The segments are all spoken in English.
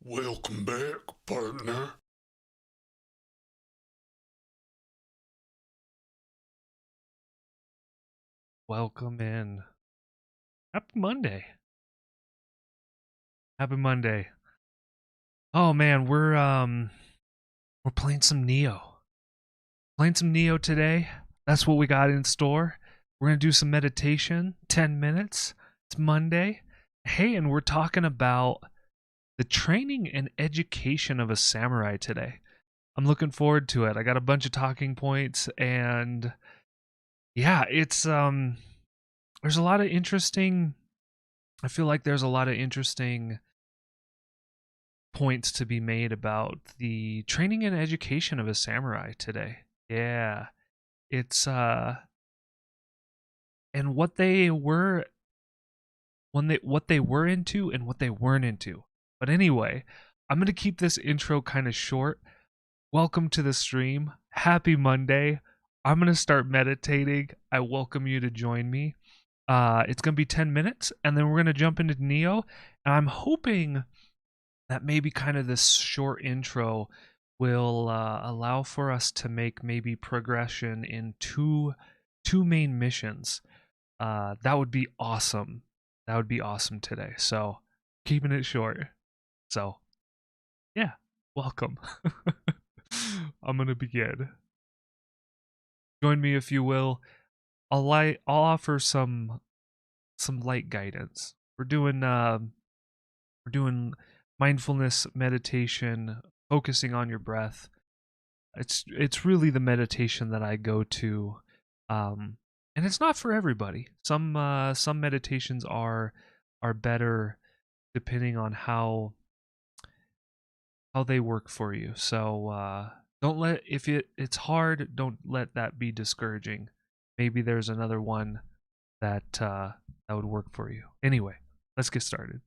Welcome back, partner. Welcome in. Happy Monday. Happy Monday. Oh man, we're playing some Nioh. Playing some Nioh today. That's what we got in store. We're gonna do some meditation, 10 minutes. It's Monday. Hey, and we're talking about the training and education of a samurai today. I'm looking forward to it. I got a bunch of talking points and yeah, it's there's a lot of interesting I feel like there's a lot of interesting points to be made about the training and education of a samurai today. Yeah. It's and what they were what they were into and what they weren't into. But anyway, I'm going to keep this intro kind of short. Welcome to the stream. Happy Monday. I'm going to start meditating. I welcome you to join me. It's going to be 10 minutes and then we're going to jump into Nioh, and I'm hoping that maybe kind of this short intro will allow for us to make maybe progression in two main missions. That would be awesome. That would be awesome today. So keeping it short. So yeah, welcome. I'm gonna begin. Join me if you will. I'll offer some light guidance. We're doing mindfulness meditation, focusing on your breath. It's really the meditation that I go to, um, and it's not for everybody. Some meditations are better depending on how they work for you. So don't let if it's hard, don't let that be discouraging. Maybe there's another one that would work for you. Anyway, let's get started.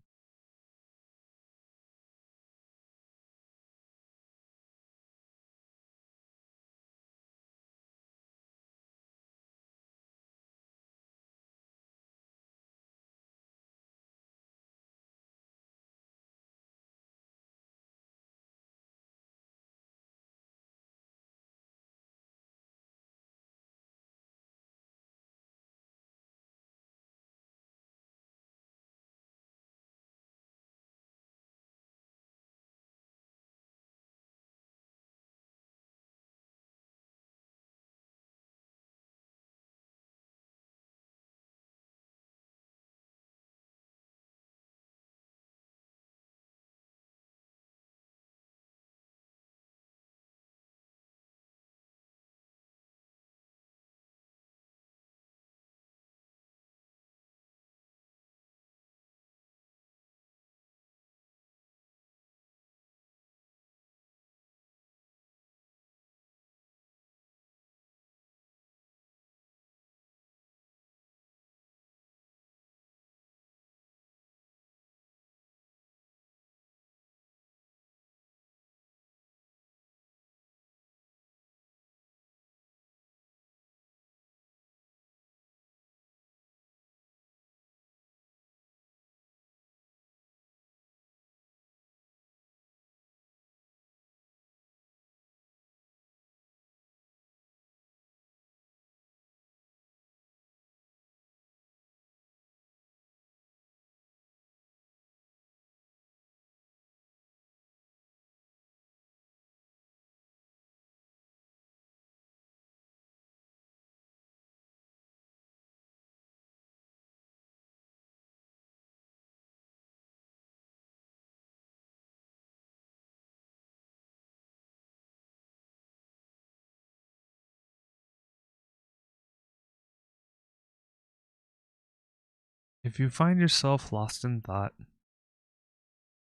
If you find yourself lost in thought,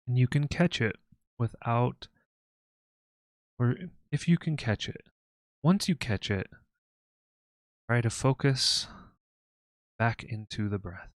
and you can catch it without, or if you can catch it, once you catch it, try to focus back into the breath.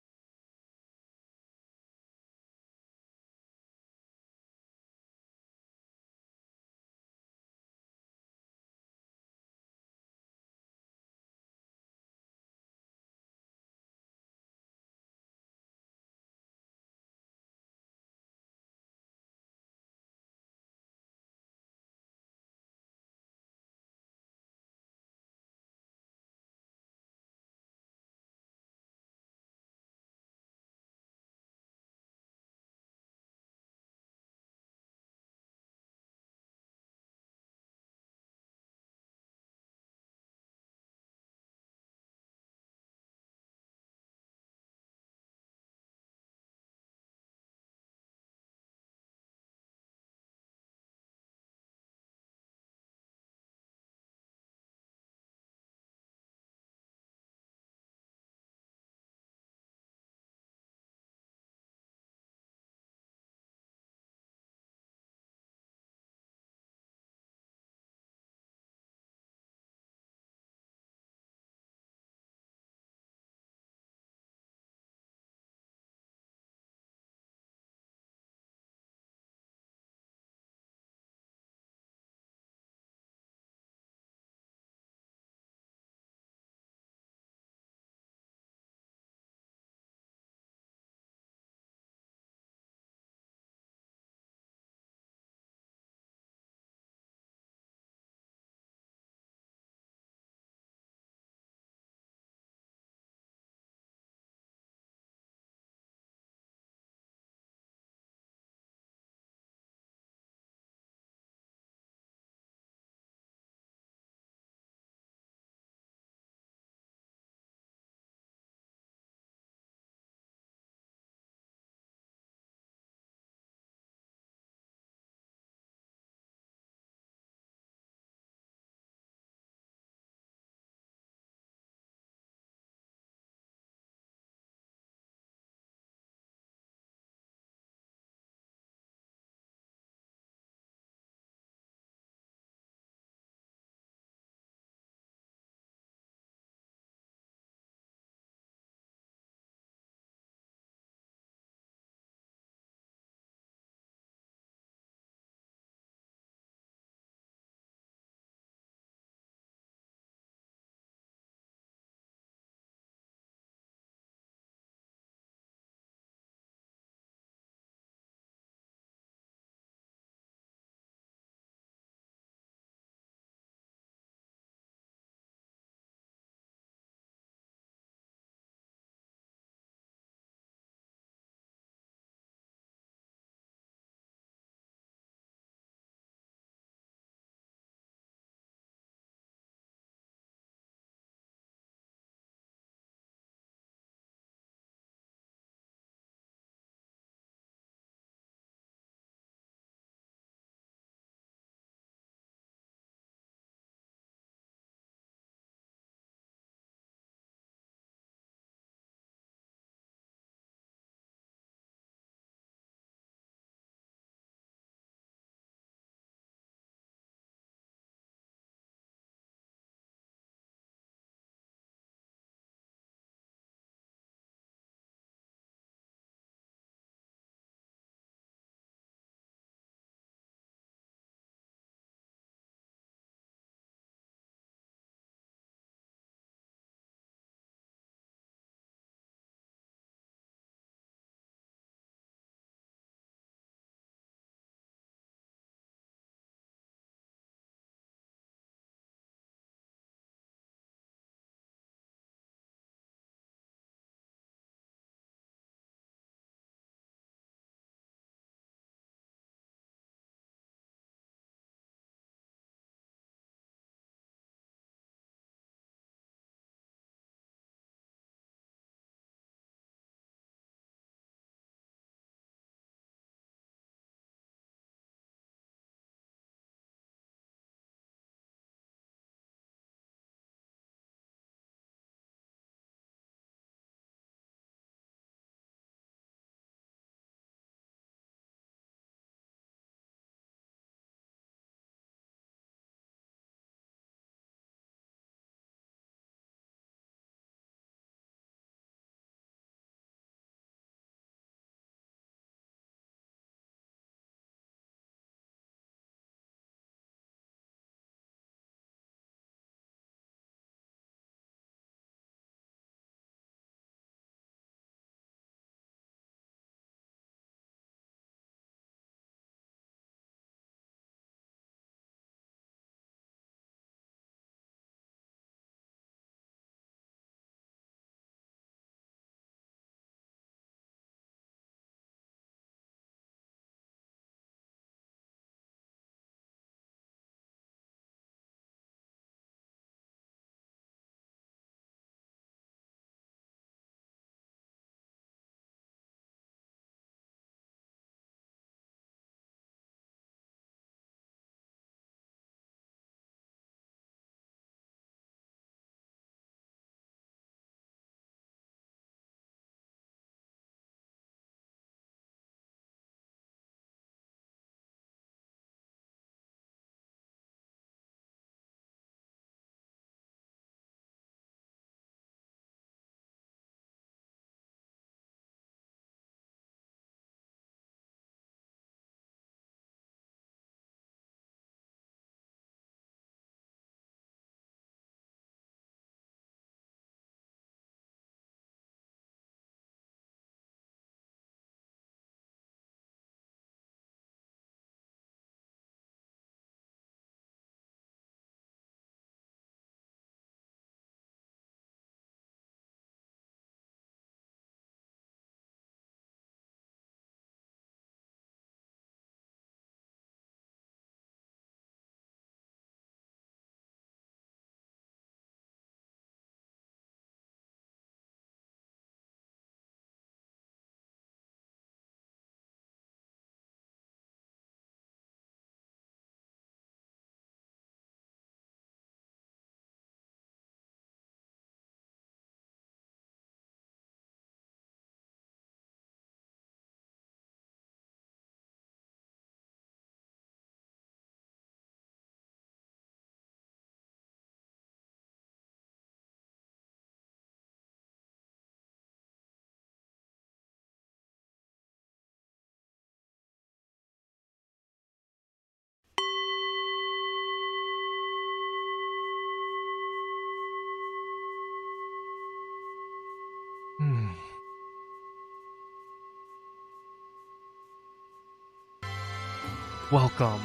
Welcome.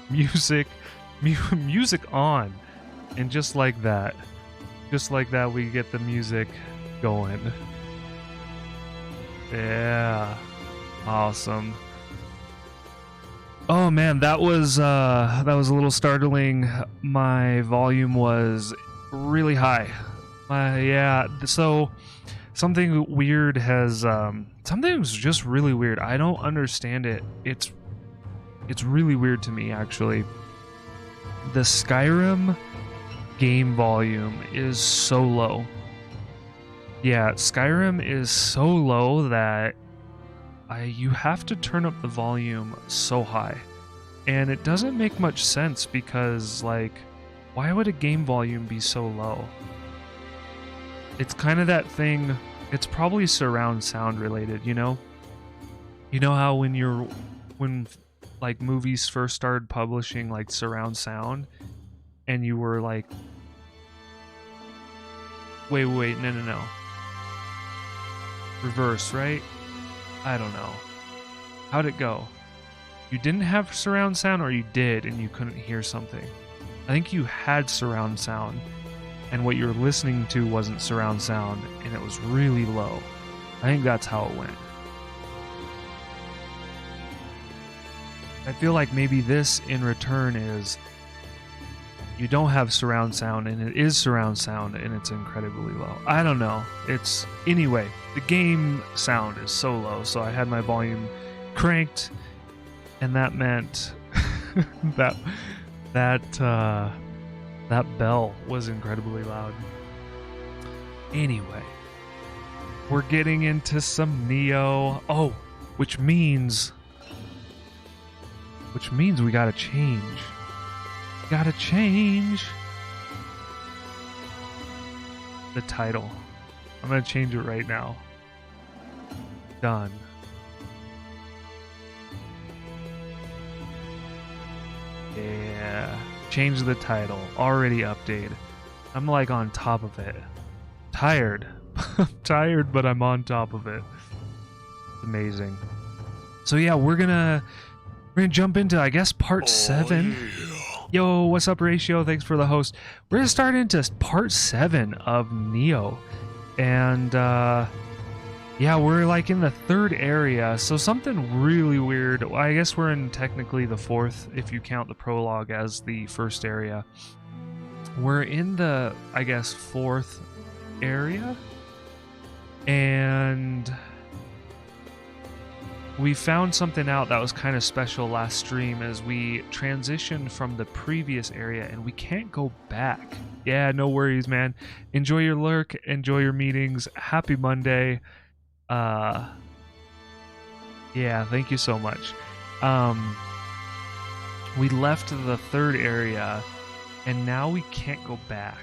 music music on. And just like that we get the music going. Yeah. Awesome. Oh man, that was a little startling. My volume was really high. Yeah, so something weird has something's just really weird. I don't understand it. It's really weird to me, actually. The Skyrim game volume is so low. Yeah, Skyrim is so low that you have to turn up the volume so high. And it doesn't make much sense because, like, why would a game volume be so low? It's kind of that thing, it's probably surround sound related, you know? You know how when like movies first started publishing like surround sound and you were like, wait, no. Reverse, right? I don't know. How'd it go? You didn't have surround sound, or you did and you couldn't hear something? I think you had surround sound, and what you were listening to wasn't surround sound, and it was really low. I think that's how it went. I feel like maybe this in return is you don't have surround sound and it is surround sound and it's incredibly low. I don't know. It's anyway, the game sound is so low, so I had my volume cranked, and that meant that bell was incredibly loud. Anyway, we're getting into some Nioh. Oh, which means we gotta change. Gotta change the title. I'm gonna change it right now. Done. Yeah. Change the title. Already updated. I'm like on top of it. Tired. I'm tired, but I'm on top of it. It's amazing. So yeah, we're gonna jump into, I guess, part 7. Yeah. Yo, what's up, Ratio? Thanks for the host. We're gonna start into part 7 of Nioh, and yeah, we're like in the 3rd area. So something really weird. I guess we're in technically the 4th if you count the prologue as the 1st area. We're in the, I guess, 4th area, and we found something out that was kind of special last stream as we transitioned from the previous area, and we can't go back. Yeah, no worries, man. Enjoy your lurk, enjoy your meetings. Happy Monday. Yeah, thank you so much. We left the 3rd area, and now we can't go back,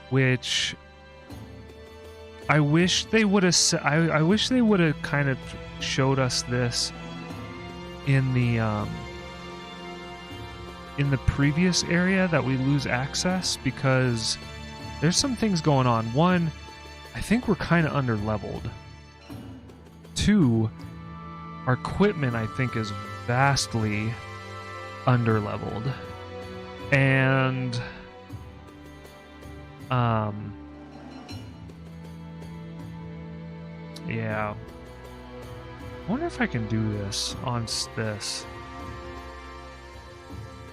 which I wish they would have. I wish they would have kind of showed us this in the previous area, that we lose access, because there's some things going on. One, I think we're kind of under-leveled. 2, our equipment, I think, is vastly under-leveled. And yeah. I wonder if I can do this on this.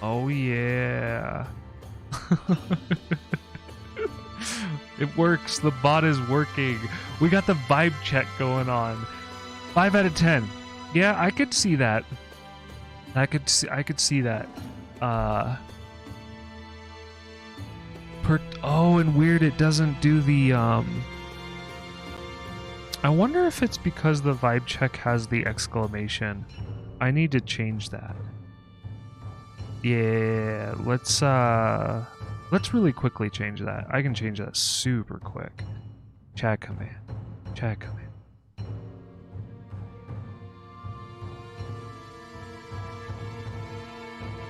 Oh yeah. It works. The bot is working. We got the vibe check going on. 5 out of 10. Yeah, I could see that. I could see that. Oh, and weird, it doesn't do the I wonder if it's because the vibe check has the exclamation. I need to change that. Yeah, let's really quickly change that. I can change that super quick. Chat command. Chat command.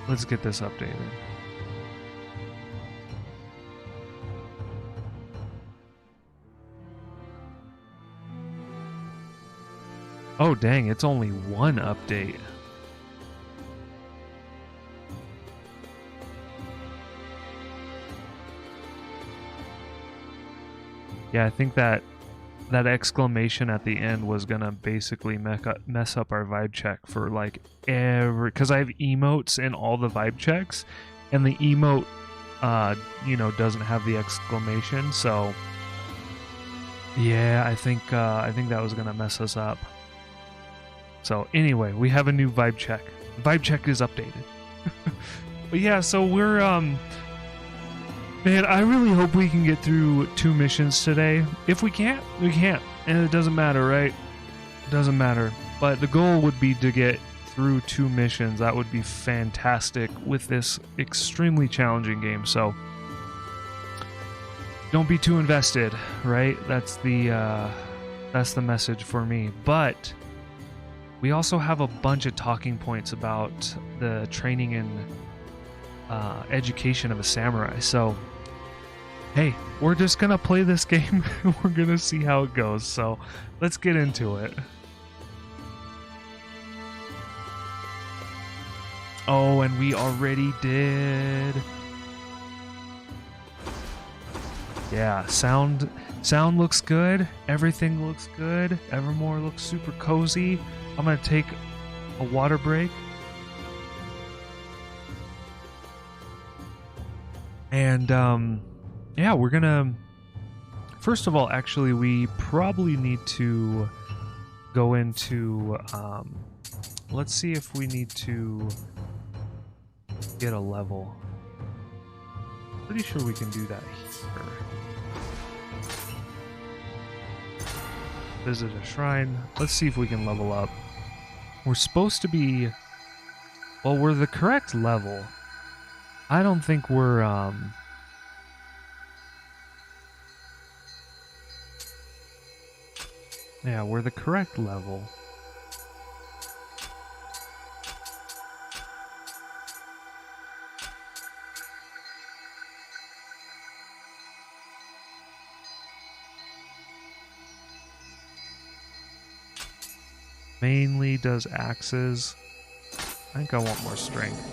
Let's get this updated. Oh dang, it's only one update. Yeah, I think that exclamation at the end was gonna basically mess up our vibe check for like because I have emotes in all the vibe checks, and the emote doesn't have the exclamation, so yeah, I think that was gonna mess us up. So anyway, we have a new vibe check. The vibe check is updated. But yeah, so we're man, I really hope we can get through 2 missions today. If we can't, we can't. And it doesn't matter, right? It doesn't matter. But the goal would be to get through 2 missions. That would be fantastic with this extremely challenging game. So don't be too invested, right? That's the message for me. But we also have a bunch of talking points about the training and education of a samurai. So hey, we're just gonna play this game. We're gonna see how it goes. So let's get into it. Oh, and we already did. Yeah, sound looks good. Everything looks good. Evermore looks super cozy. I'm gonna take a water break. And yeah, we're gonna first of all, actually, we probably need to go into let's see if we need to get a level. Pretty sure we can do that here. Visit a shrine. Let's see if we can level up. We're supposed to be, well, we're the correct level. I don't think we're yeah, we're the correct level. Mainly does axes. I think I want more strength.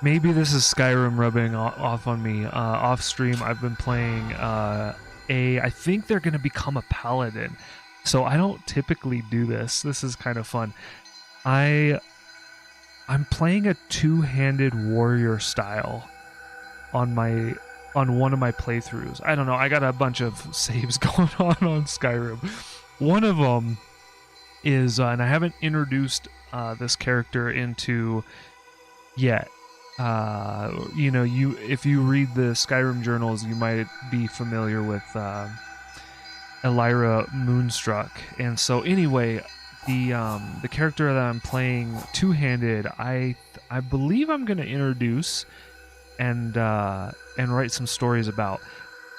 Maybe this is Skyrim rubbing off on me. Off stream, I've been playing I think they're going to become a paladin. So I don't typically do this. This is kind of fun. I'm playing a two-handed warrior style on one of my playthroughs. I don't know. I got a bunch of saves going on Skyrim. One of them is, and I haven't introduced this character into yet. If you read the Skyrim journals, you might be familiar with Elira Moonstruck. And so anyway, the character that I'm playing two-handed, I believe I'm going to introduce and write some stories about.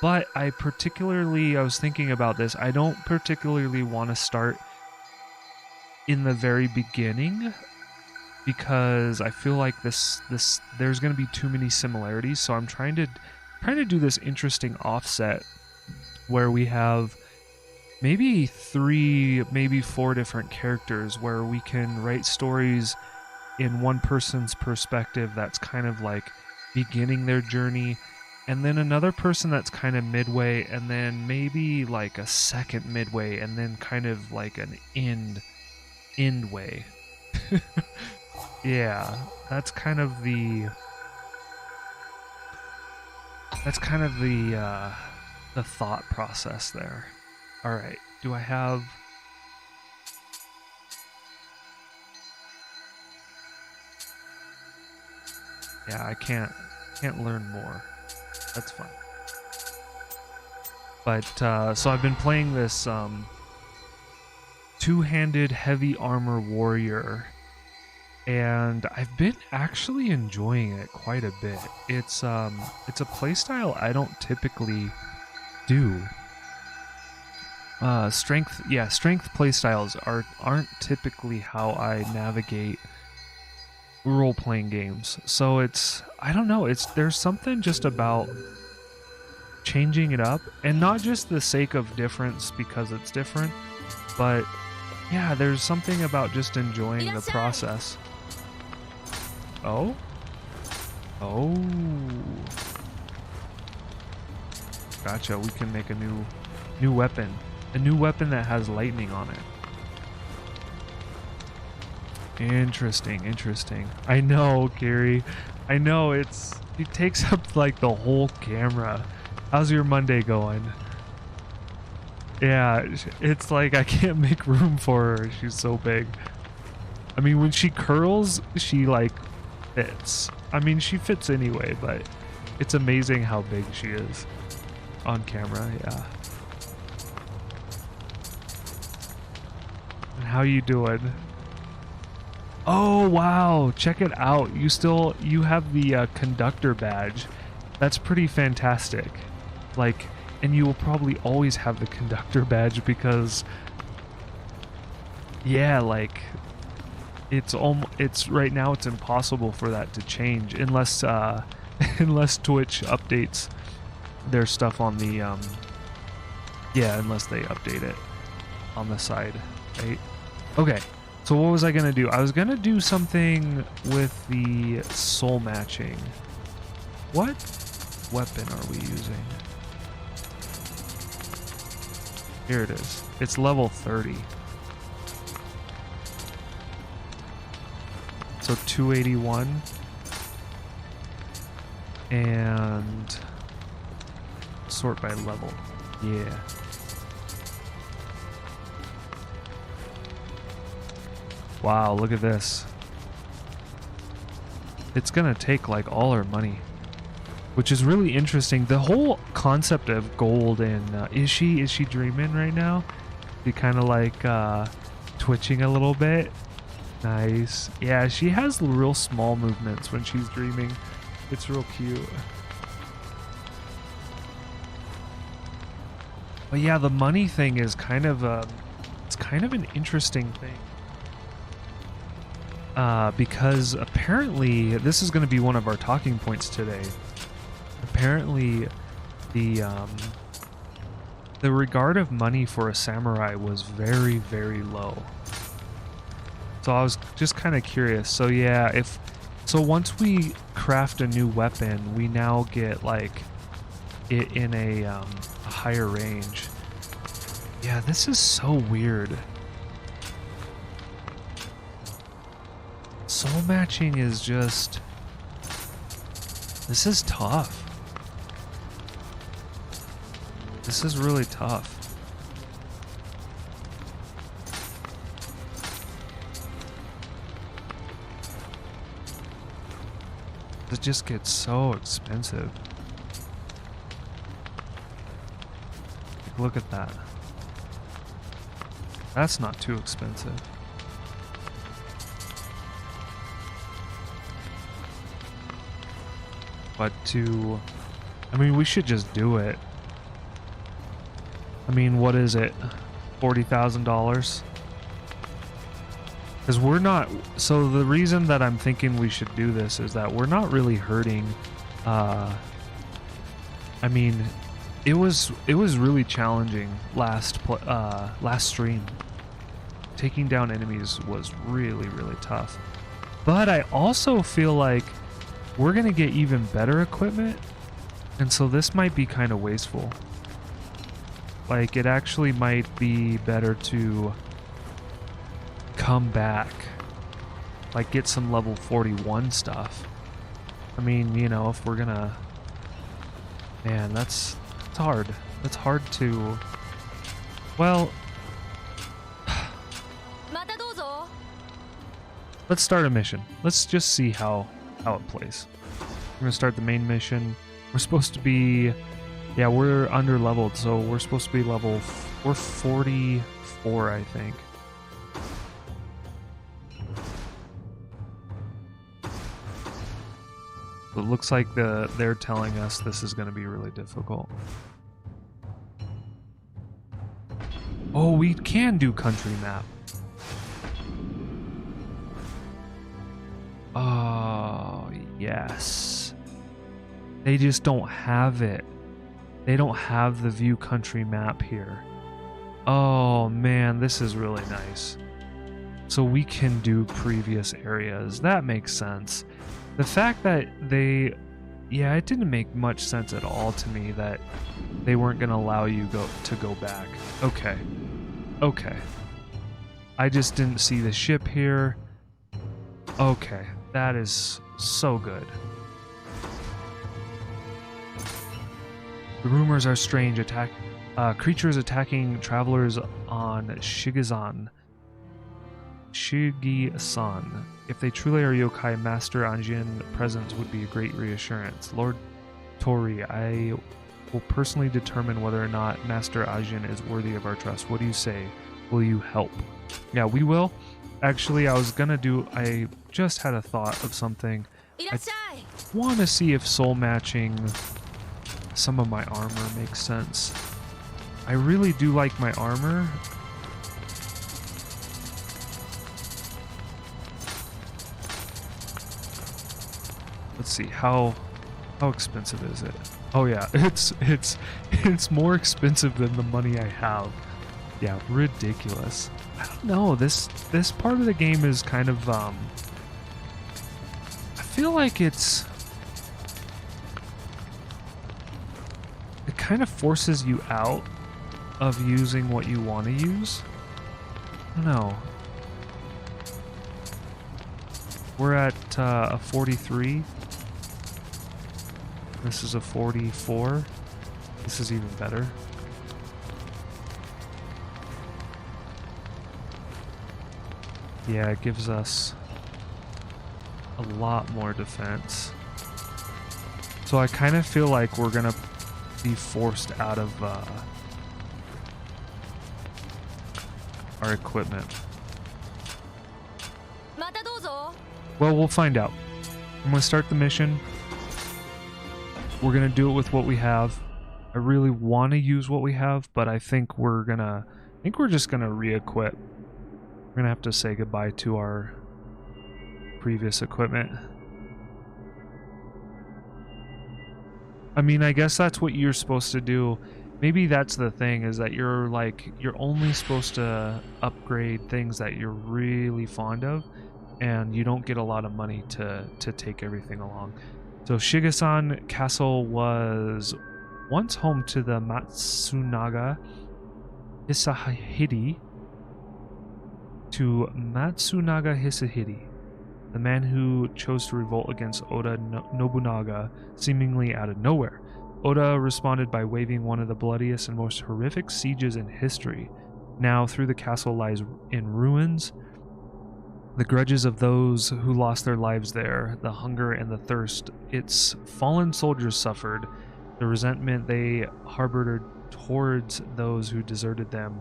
But I was thinking about this. I don't particularly want to start in the very beginning, because I feel like this there's going to be too many similarities. So I'm trying to do this interesting offset where we have maybe 3, maybe 4 different characters where we can write stories in one person's perspective that's kind of like beginning their journey, and then another person that's kind of midway, and then maybe like a second midway, and then kind of like an end way. Yeah, that's kind of the thought process there. All right, do I have? Yeah, I can't learn more. That's fine. But so I've been playing this two-handed heavy armor warrior, and I've been actually enjoying it quite a bit. It's a playstyle I don't typically do. Strength playstyles aren't typically how I navigate role-playing games. So I don't know, there's something just about changing it up, and not just the sake of difference because it's different, But yeah, there's something about just enjoying the process. Oh? Oh. Gotcha, we can make a new weapon. A new weapon that has lightning on it. Interesting, interesting. I know, Gary. I know it takes up like the whole camera. How's your Monday going? Yeah, it's like I can't make room for her. She's so big. I mean, when she curls, she like fits. I mean, she fits anyway, but it's amazing how big she is on camera. Yeah. And how you doing? Oh wow, check it out. You have the conductor badge. That's pretty fantastic. Like, and you will probably always have the conductor badge because yeah, like it's right now it's impossible for that to change unless unless Twitch updates their stuff on the yeah, unless they update it on the side, right? Okay. So what was I going to do? I was going to do something with the soul matching. What weapon are we using? Here it is. It's level 30. So 281. And sort by level. Yeah. Wow, look at this. It's gonna take like all our money, which is really interesting. The whole concept of gold and is she dreaming right now? She kind of like twitching a little bit. Nice. Yeah, she has real small movements when she's dreaming. It's real cute. But yeah, the money thing is kind of it's kind of an interesting thing. Because apparently this is going to be one of our talking points today. Apparently the regard of money for a samurai was very, very low. So I was just kind of curious. So yeah, so once we craft a new weapon, we now get like it in a higher range. Yeah, this is so weird. Soul matching is just... This is tough. This is really tough. It just gets so expensive. Like, look at that. That's not too expensive. But I mean, we should just do it. I mean, what is it? $40,000? Because we're not... So the reason that I'm thinking we should do this is that we're not really hurting... I mean, it was really challenging last stream. Taking down enemies was really, really tough. But I also feel like we're going to get even better equipment, and so this might be kind of wasteful. Like, it actually might be better to come back, like get some level 41 stuff. I mean, you know, if we're gonna... Man, that's hard. That's hard to... Well... Let's start a mission. Let's just see how it plays. We're gonna start the main mission. We're supposed to be... Yeah, we're under leveled, so we're supposed to be level... We're 44, I think. It looks like they're telling us this is going to be really difficult. Oh, we can do country map. Oh, yes. They just don't have it. They don't have the view country map here. Oh man, this is really nice. So we can do previous areas. That makes sense. The fact that yeah, it didn't make much sense at all to me that they weren't going to allow you to go back. Okay. Okay. I just didn't see the ship here. Okay. That is so good. The rumors are strange. Creatures attacking travelers on Shigisan. If they truly are yokai, Master Anjin presence would be a great reassurance. Lord Tori, I will personally determine whether or not Master Anjin is worthy of our trust. What do you say? Will you help? Yeah, we will. Actually, I just had a thought of something. I want to see if soul matching some of my armor makes sense. I really do like my armor. Let's see, how expensive is it? Oh yeah, it's more expensive than the money I have. Yeah, ridiculous. I don't know, this part of the game is kind of I feel like it kind of forces you out of using what you want to use. I don't know. We're at a 43. This is a 44. This is even better. Yeah, it gives us a lot more defense. So I kind of feel like we're gonna be forced out of our equipment. Well, we'll find out. I'm gonna start the mission. We're gonna do it with what we have. I really want to use what we have, but I think we're just gonna re-equip. We're gonna have to say goodbye to our previous equipment. I mean, I guess that's what you're supposed to do. Maybe that's the thing, is that you're only supposed to upgrade things that you're really fond of, and you don't get a lot of money to take everything along. So Shigisan Castle was once home to the Matsunaga Hisahide. The man who chose to revolt against Oda Nobunaga seemingly out of nowhere. Oda responded by waging one of the bloodiest and most horrific sieges in history. Now, through the castle lies in ruins. The grudges of those who lost their lives there, the hunger and the thirst its fallen soldiers suffered, the resentment they harbored towards those who deserted them,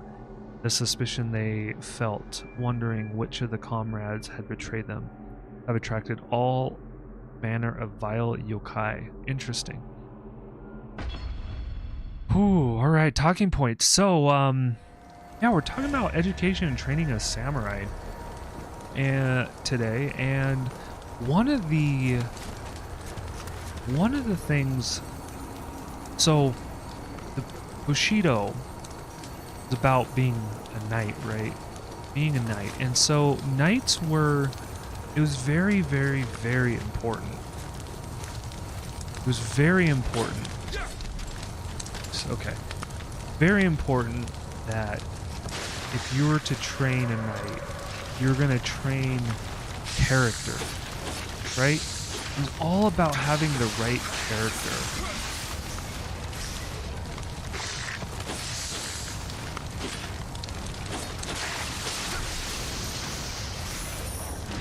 the suspicion they felt, wondering which of the comrades had betrayed them, have attracted all manner of vile yokai. Interesting. Ooh, alright, talking points. So, yeah, we're talking about education and training a samurai today, and one of the things, so the Bushido is about being a knight, right? Being a knight. And so knights it was very, very, very important. It was very important. Okay. Very important that if you were to train a knight, you're going to train character, right? It's all about having the right character.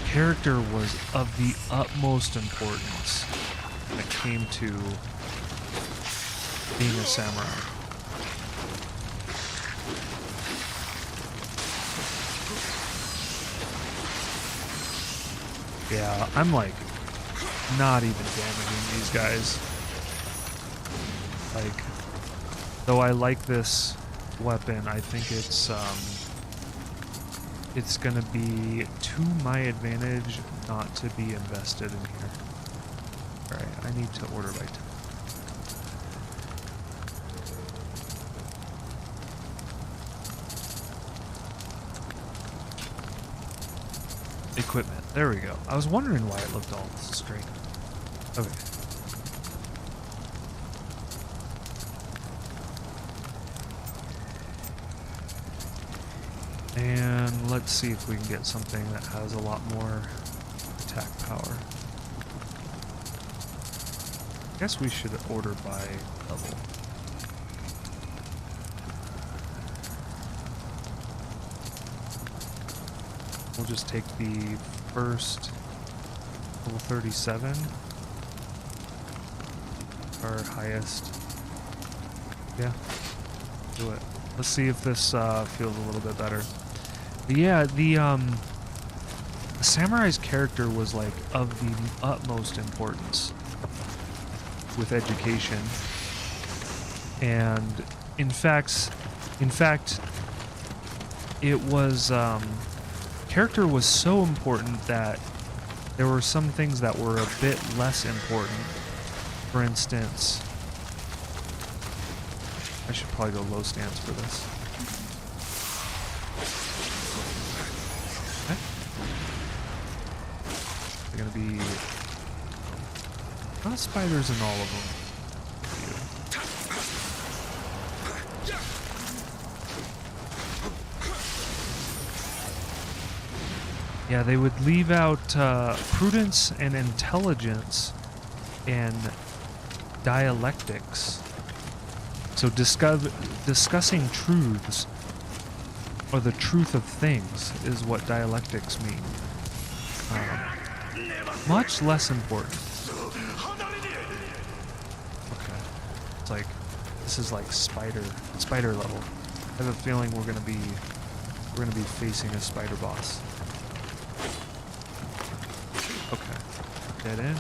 Character was of the utmost importance when it came to being a samurai. Yeah, I'm like not even damaging these guys. Like, though I like this weapon, I think it's gonna be to my advantage not to be invested in here. Alright, I need to order by time. equipment. There we go. I was wondering why it looked all strange. Okay. And let's see if we can get something that has a lot more attack power. I guess we should order by level. We'll just take the first level 37, our highest. Yeah, do it. Let's see if this feels a little bit better. But yeah, the samurai's character was like of the utmost importance with education, and in fact, it was character was so important that there were some things that were a bit less important. For instance, I should probably go low stance for this. Okay. They're gonna be not spiders in all of them. Yeah, they would leave out prudence and intelligence and dialectics. So discussing truths, or the truth of things, is what dialectics mean. Much less important. Okay, it's like this is like spider level. I have a feeling we're gonna be facing a spider boss. Okay, put that in.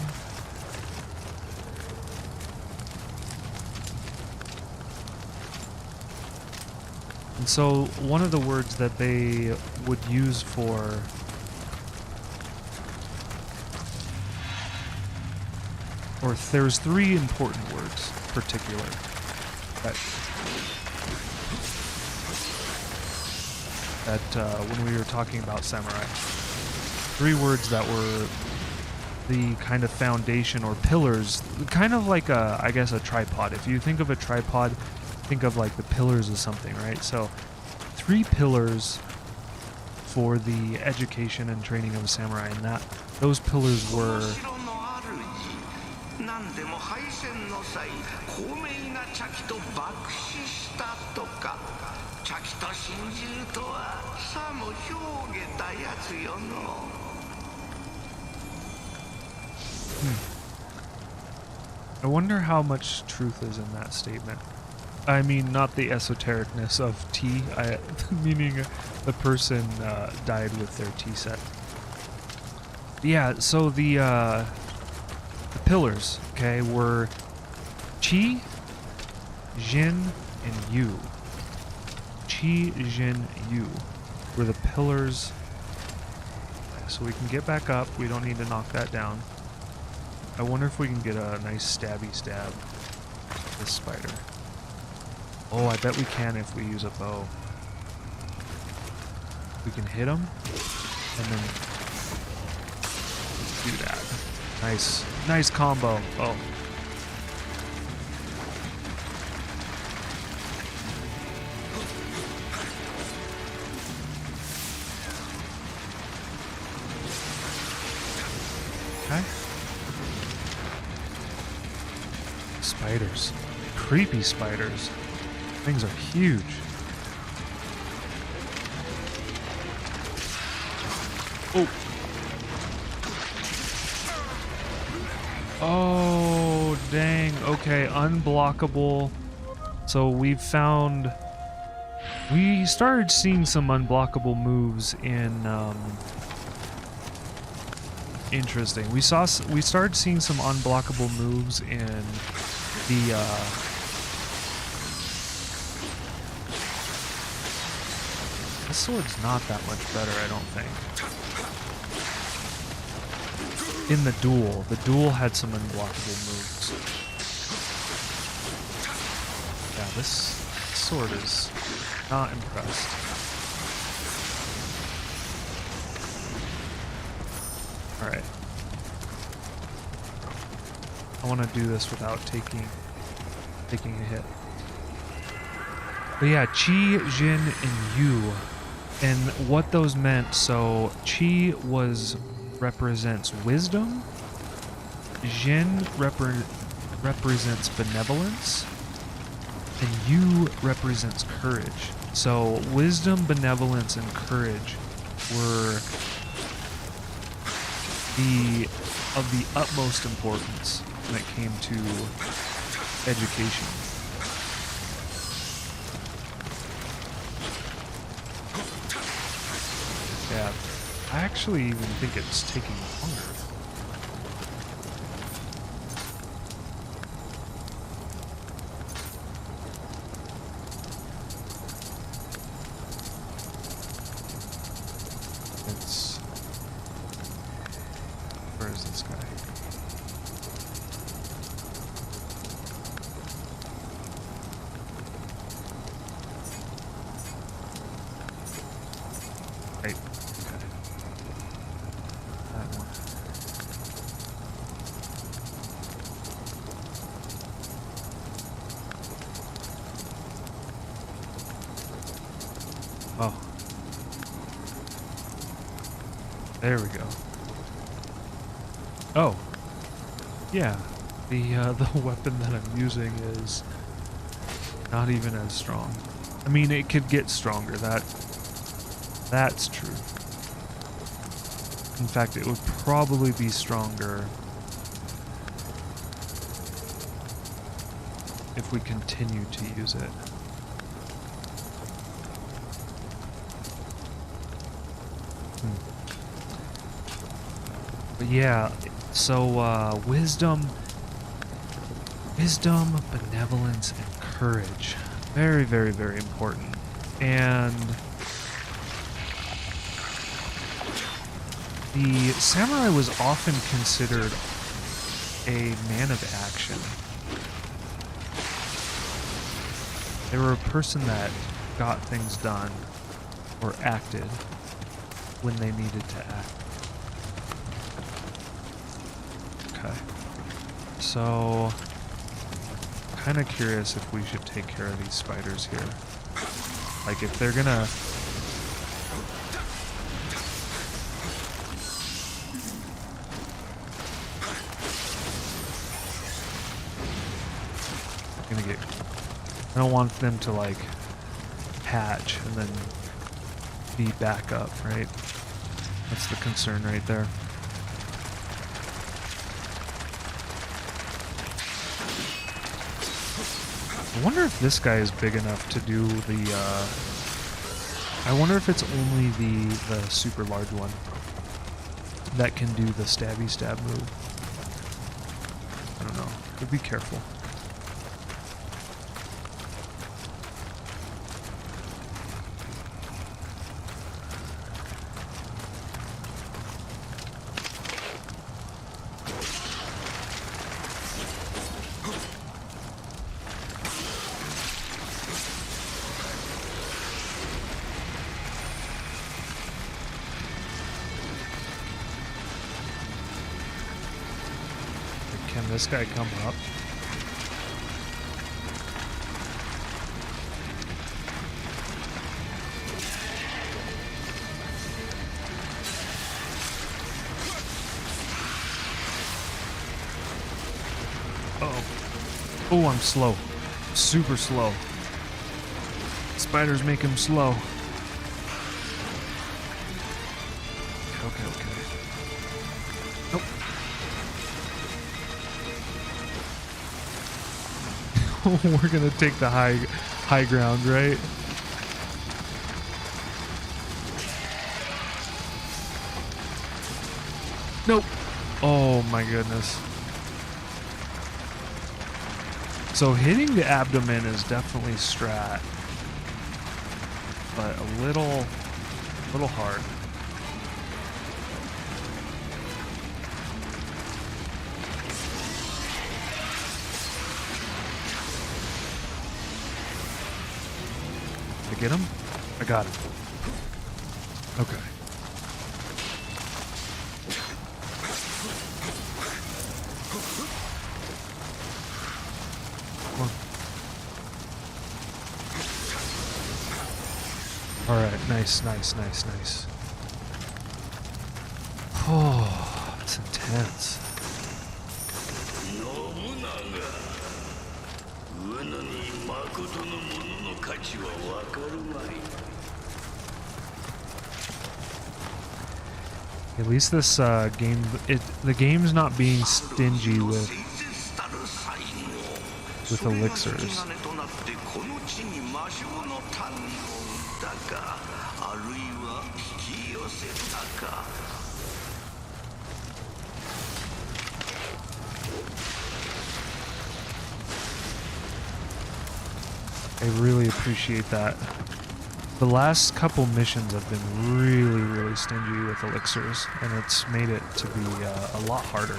And so one of the words that they would use for there's three important words particular that when we were talking about samurai, three words that were the kind of foundation or pillars, kind of like I guess a tripod. If you think of a tripod, think of like the pillars of something, right? So three pillars for the education and training of a samurai, and those pillars were I wonder how much truth is in that statement. I mean, not the esotericness of tea, meaning the person died with their tea set. Yeah, so the pillars, okay, were Qi, Jin, and Yu. Qi, Jin, Yu were the pillars. Okay, so we can get back up. We don't need to knock that down. I wonder if we can get a nice stabby stab with this spider. Oh, I bet we can if we use a bow. We can hit him, and then do that. Nice combo. Oh. Okay. Spiders. Creepy spiders. Things are huge. Oh. Oh, dang. Okay, unblockable. So we started seeing some unblockable moves in, interesting. We started seeing some unblockable moves in the, this sword's not that much better, I don't think. In the duel had some unblockable moves. Yeah, this sword is not impressed. Alright. I want to do this without taking a hit. But yeah, Qi, Jin, and Yu. And what those meant, so Qi represents wisdom, Jin represents benevolence, and Yu represents courage. So wisdom, benevolence, and courage were of the utmost importance when it came to education. Yeah, I actually even think it's taking longer. Where is this guy? Right. Okay. That one. Oh. There we go. Oh. Yeah. The weapon that I'm using is not even as strong. I mean, it could get stronger. That's true. In fact, it would probably be stronger if we continue to use it. But yeah, so wisdom, benevolence, and courage. Very, very, very important. And the samurai was often considered a man of action. They were a person that got things done or acted when they needed to act. Okay. So, kind of curious if we should take care of these spiders here. Like, if they're gonna... I don't want them to, like, hatch and then be back up, right? That's the concern right there. I wonder if this guy is big enough to do the, I wonder if it's only the super large one that can do the stabby stab move. I don't know. But be careful. Can this guy come up? Uh-oh. Oh, I'm slow. Super slow. Spiders make him slow. Okay. Nope. We're gonna take the high ground, right? Nope. Oh my goodness. So hitting the abdomen is definitely strat, but a little hard. Get him? I got him. Okay. Nice, nice, nice, nice. Oh, it's intense. At least this game, the game's not being stingy with elixirs. I really appreciate that. The last couple missions have been really stingy with elixirs, and it's made it to be a lot harder.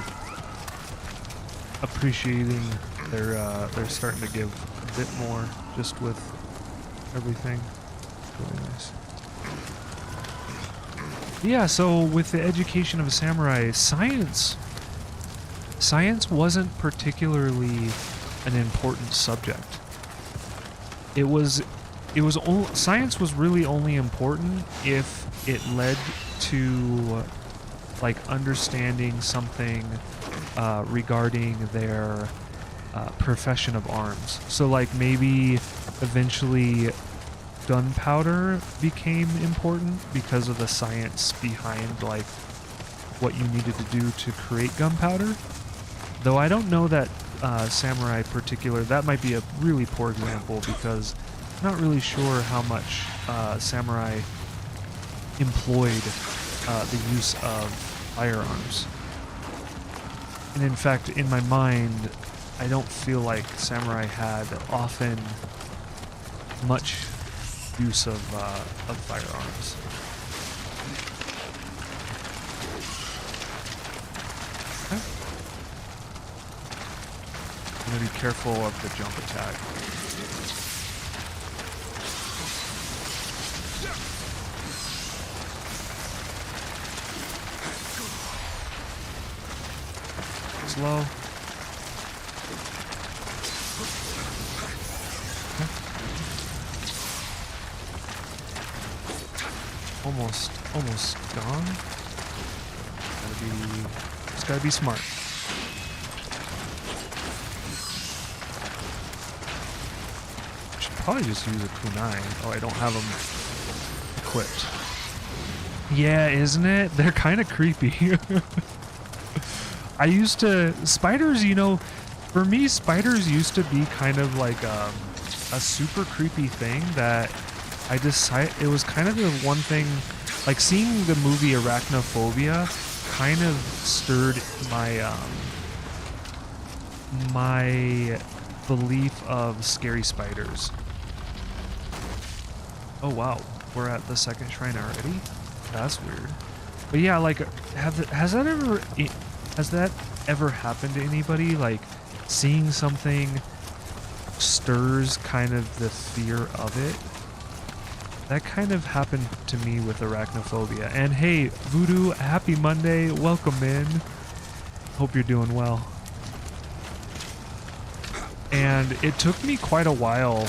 Appreciating they're starting to give a bit more just with everything. Really nice. Yeah, so with the education of a samurai, science wasn't particularly an important subject. Science was really only important if it led to like understanding something regarding their profession of arms. So like maybe eventually gunpowder became important because of the science behind like what you needed to do to create gunpowder. Though I don't know that samurai particular, that might be a really poor example because I'm not really sure how much samurai employed the use of firearms. And in fact, in my mind, I don't feel like samurai had often much use of firearms. Okay. I'm gonna be careful of the jump attack. Slow. Okay. Almost gone. Just gotta be smart. Should probably just use a kunai. Oh, I don't have them equipped. Yeah, isn't it? They're kind of creepy. I used to... Spiders, you know, for me, spiders used to be kind of like a super creepy thing that I decided... It was kind of the one thing... Like, seeing the movie Arachnophobia kind of stirred my, my belief of scary spiders. Oh, wow. We're at the second shrine already? That's weird. But yeah, like, has that ever happened to anybody? Like, seeing something stirs kind of the fear of it? That kind of happened to me with arachnophobia. And hey, Voodoo, happy Monday. Welcome in. Hope you're doing well. And it took me quite a while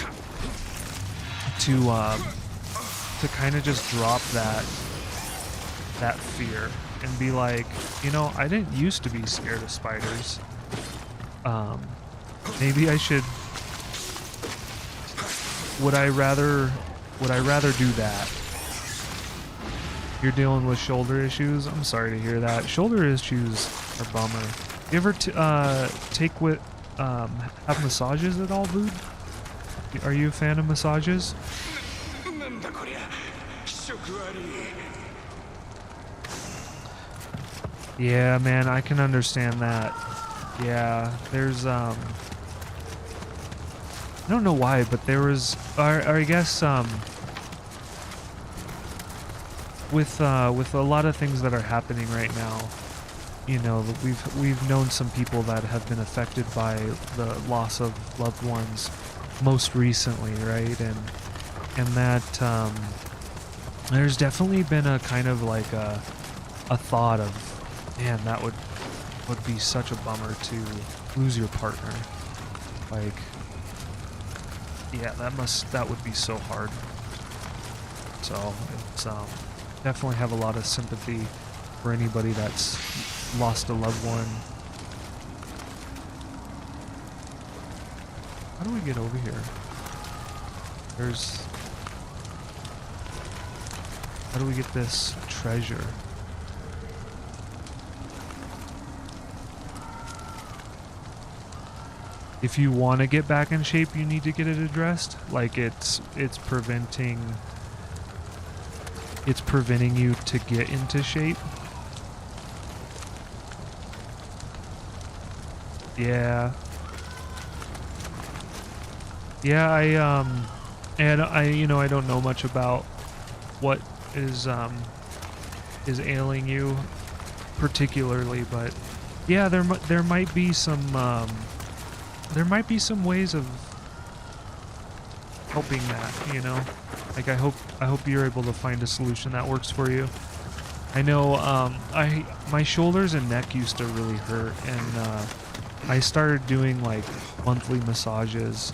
to kind of just drop that fear and be like, you know, I didn't used to be scared of spiders. Maybe I should... Would I rather do that? You're dealing with shoulder issues? I'm sorry to hear that. Shoulder issues are bummer. You ever have massages at all, Vood? Are you a fan of massages? Yeah, man, I can understand that. Yeah, there's I don't know why, but there was, or I guess with a lot of things that are happening right now, you know, we've known some people that have been affected by the loss of loved ones most recently, right? And that there's definitely been a kind of like a thought of, man, that would be such a bummer to lose your partner. Like, yeah, that would be so hard. So it's definitely have a lot of sympathy for anybody that's lost a loved one. How do we get over here? How do we get this treasure? If you want to get back in shape, you need to get it addressed. Like it's preventing you to get into shape. Yeah. Yeah, I don't know much about what is ailing you particularly, but yeah, there might be some ways of helping that, you know? Like I hope you're able to find a solution that works for you. I know my shoulders and neck used to really hurt, and I started doing like monthly massages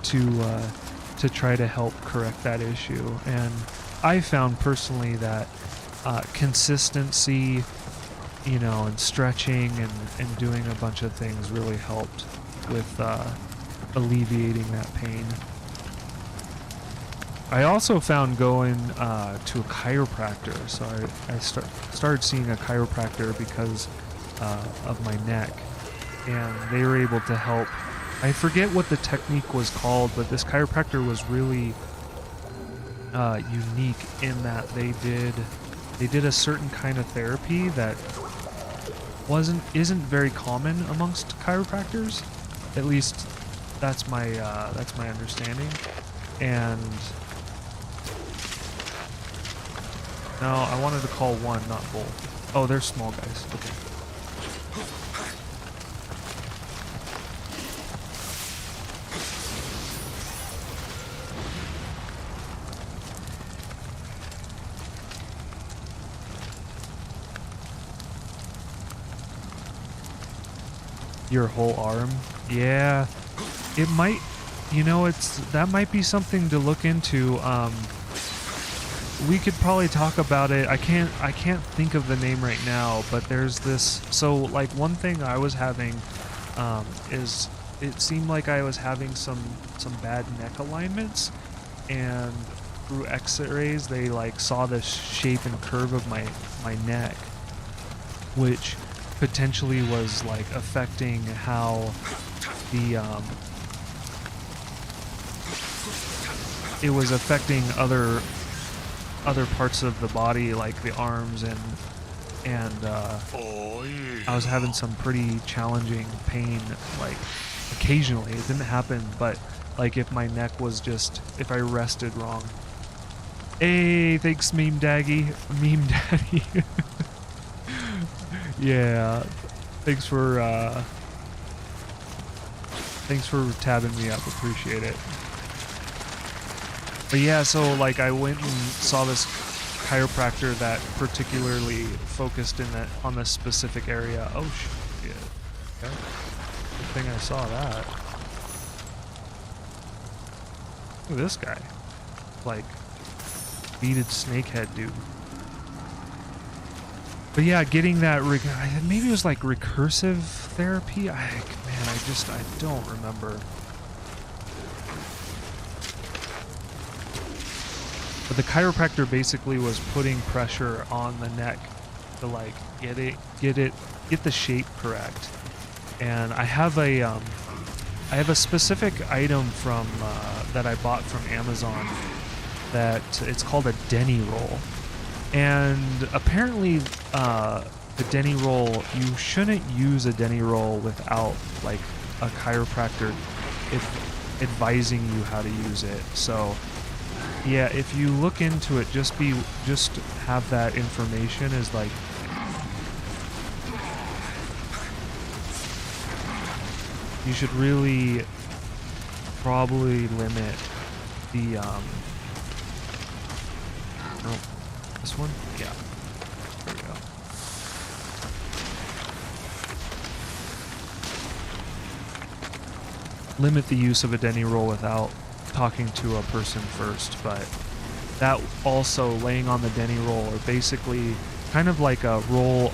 to try to help correct that issue. And I found personally that consistency, and stretching and doing a bunch of things really helped with alleviating that pain. I also found going to a chiropractor. So I started seeing a chiropractor because of my neck, and they were able to help. I forget what the technique was called, but this chiropractor was really unique in that they did a certain kind of therapy that isn't very common amongst chiropractors. At least that's my understanding. And no, I wanted to call one, not both. Oh, they're small guys. Okay. Your whole arm? Yeah, it might, that might be something to look into. We could probably talk about it. I can't think of the name right now, but there's this, so like one thing I was having is it seemed like I was having some bad neck alignments, and through x-rays they like saw the shape and curve of my neck, which potentially was like affecting how it was affecting other parts of the body, like the arms, and I was having some pretty challenging pain, like occasionally. It didn't happen, but like if my neck was if I rested wrong. Hey, thanks Meme Daddy. Yeah, thanks for tabbing me up, appreciate it. But yeah, so like I went and saw this chiropractor that particularly focused on this specific area. Oh shit. Okay. Good thing I saw that. Look at this guy. Like beaded snakehead dude. But yeah, getting that, maybe it was like recursive therapy. I don't remember. But the chiropractor basically was putting pressure on the neck to like get the shape correct. And I have a specific item from that I bought from Amazon that it's called a Denny roll. And apparently the Denny roll, you shouldn't use a Denny roll without like a chiropractor advising you how to use it. So yeah, if you look into it, just have that information as like you should really probably limit the this one? Yeah. There we go. Limit the use of a Denny roll without talking to a person first, but that also laying on the Denny roll, or basically kind of like a roll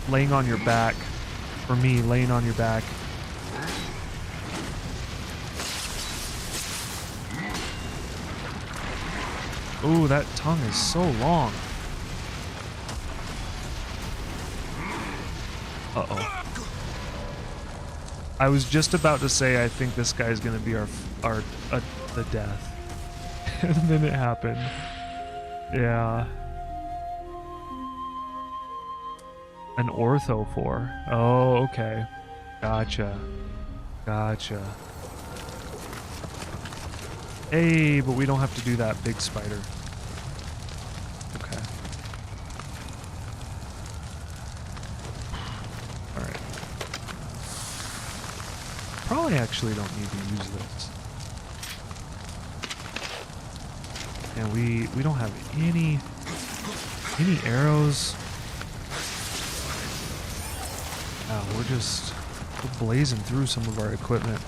laying on your back. For me, laying on your back. Ooh, that tongue is so long. Uh-oh. I was just about to say I think this guy's gonna be the death. And then it happened. Yeah. An orthophore. Oh, okay. Gotcha. Gotcha. Hey, but we don't have to do that big spider. Okay. Alright. Probably actually don't need to use this. And we don't have any arrows. We're blazing through some of our equipment.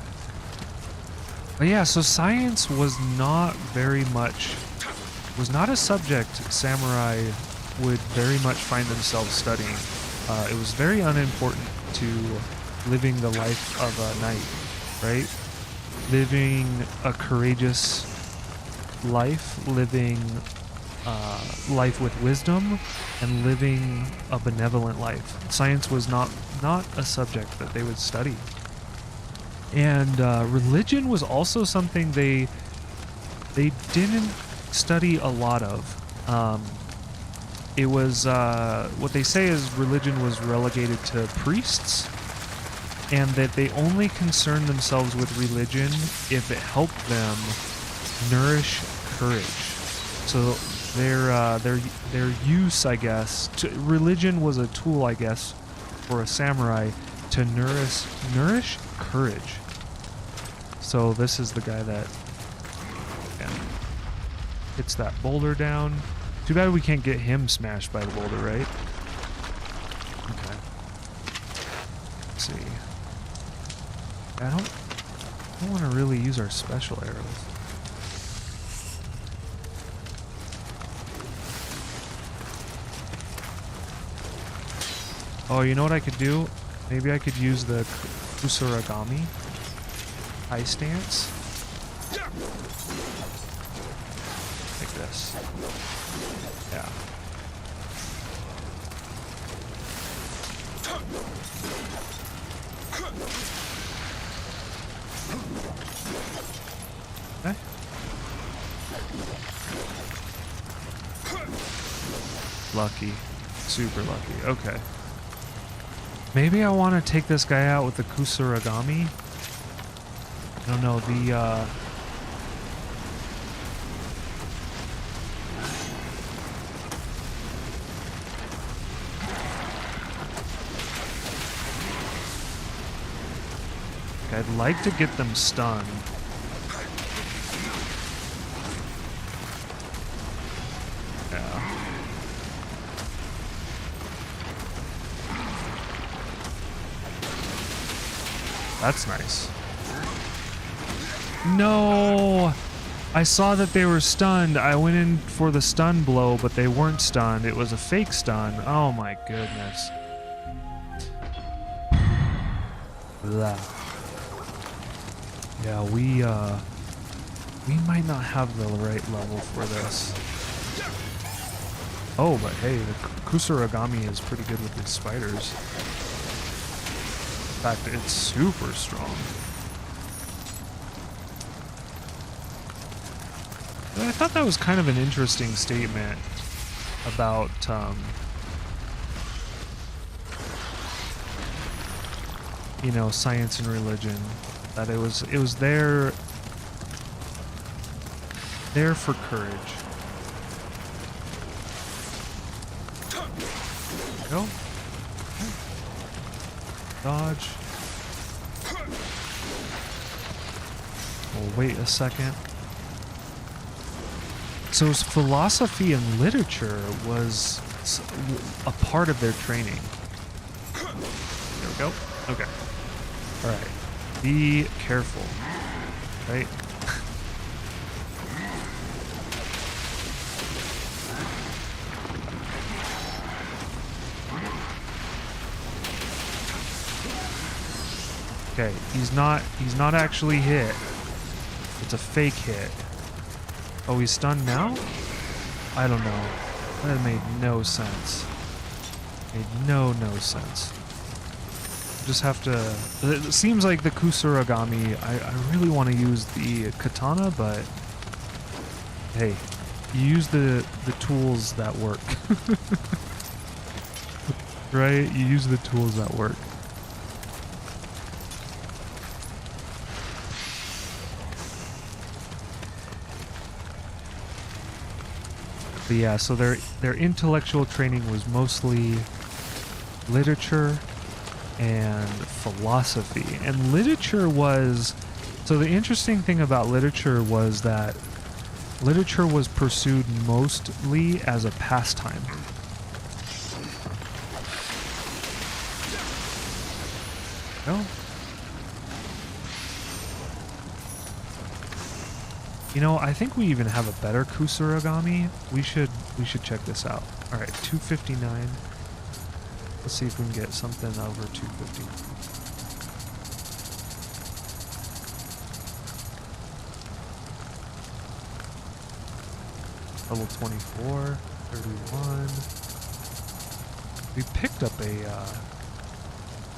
But yeah, so science was not a subject samurai would very much find themselves studying. It was very unimportant to living the life of a knight, right? Living a courageous life, living life with wisdom, and living a benevolent life. Science was not a subject that they would study. And religion was also something they didn't study a lot of. It was what they say is religion was relegated to priests, and that they only concerned themselves with religion if it helped them nourish courage. So their use, I guess, religion was a tool, I guess, for a samurai to nourish courage. So this is the guy that hits that boulder down. Too bad we can't get him smashed by the boulder, right? Okay. Let's see. I don't want to really use our special arrows. Oh, you know what I could do? Maybe I could use the Kusuragami high stance. Like this. Yeah. Okay. Lucky. Super lucky. Okay. Maybe I want to take this guy out with the Kusuragami. I don't know, I'd like to get them stunned. Yeah. That's nice. No! I saw that they were stunned. I went in for the stun blow, but they weren't stunned. It was a fake stun. Oh my goodness. Blah. Yeah, we might not have the right level for this. Oh, but hey, the Kusuragami is pretty good with these spiders. In fact, it's super strong. And I thought that was kind of an interesting statement about you know, science and religion. That it was there for courage. There we go. Dodge. We'll wait a second. So philosophy and literature was a part of their training. There we go. Okay. All right. Be careful. Right? Okay, he's not actually hit. It's a fake hit. Oh, he's stunned now? I don't know. That made no sense. Made no sense. Just have to... It seems like the Kusuragami, I really want to use the katana, but... Hey, you use the tools that work. Right? You use the tools that work. But yeah, so their intellectual training was mostly literature and philosophy. And literature was... So the interesting thing about literature was that literature was pursued mostly as a pastime. No? You know, I think we even have a better Kusuragami. We should check this out. All right, 259. Let's see if we can get something over 250. Level 24, 31. We picked up a,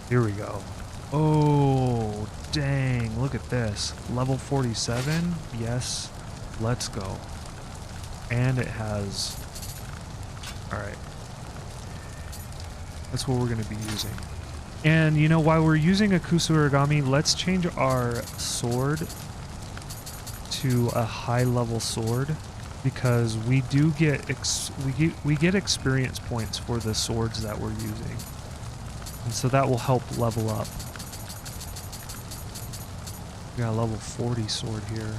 here we go. Oh, dang, look at this. Level 47, yes, let's go. And it has, all right. That's what we're gonna be using. And you know, while we're using a Kusuragami, let's change our sword to a high level sword, because we do get we get experience points for the swords that we're using, and so that will help level up. We got a level 40 sword here.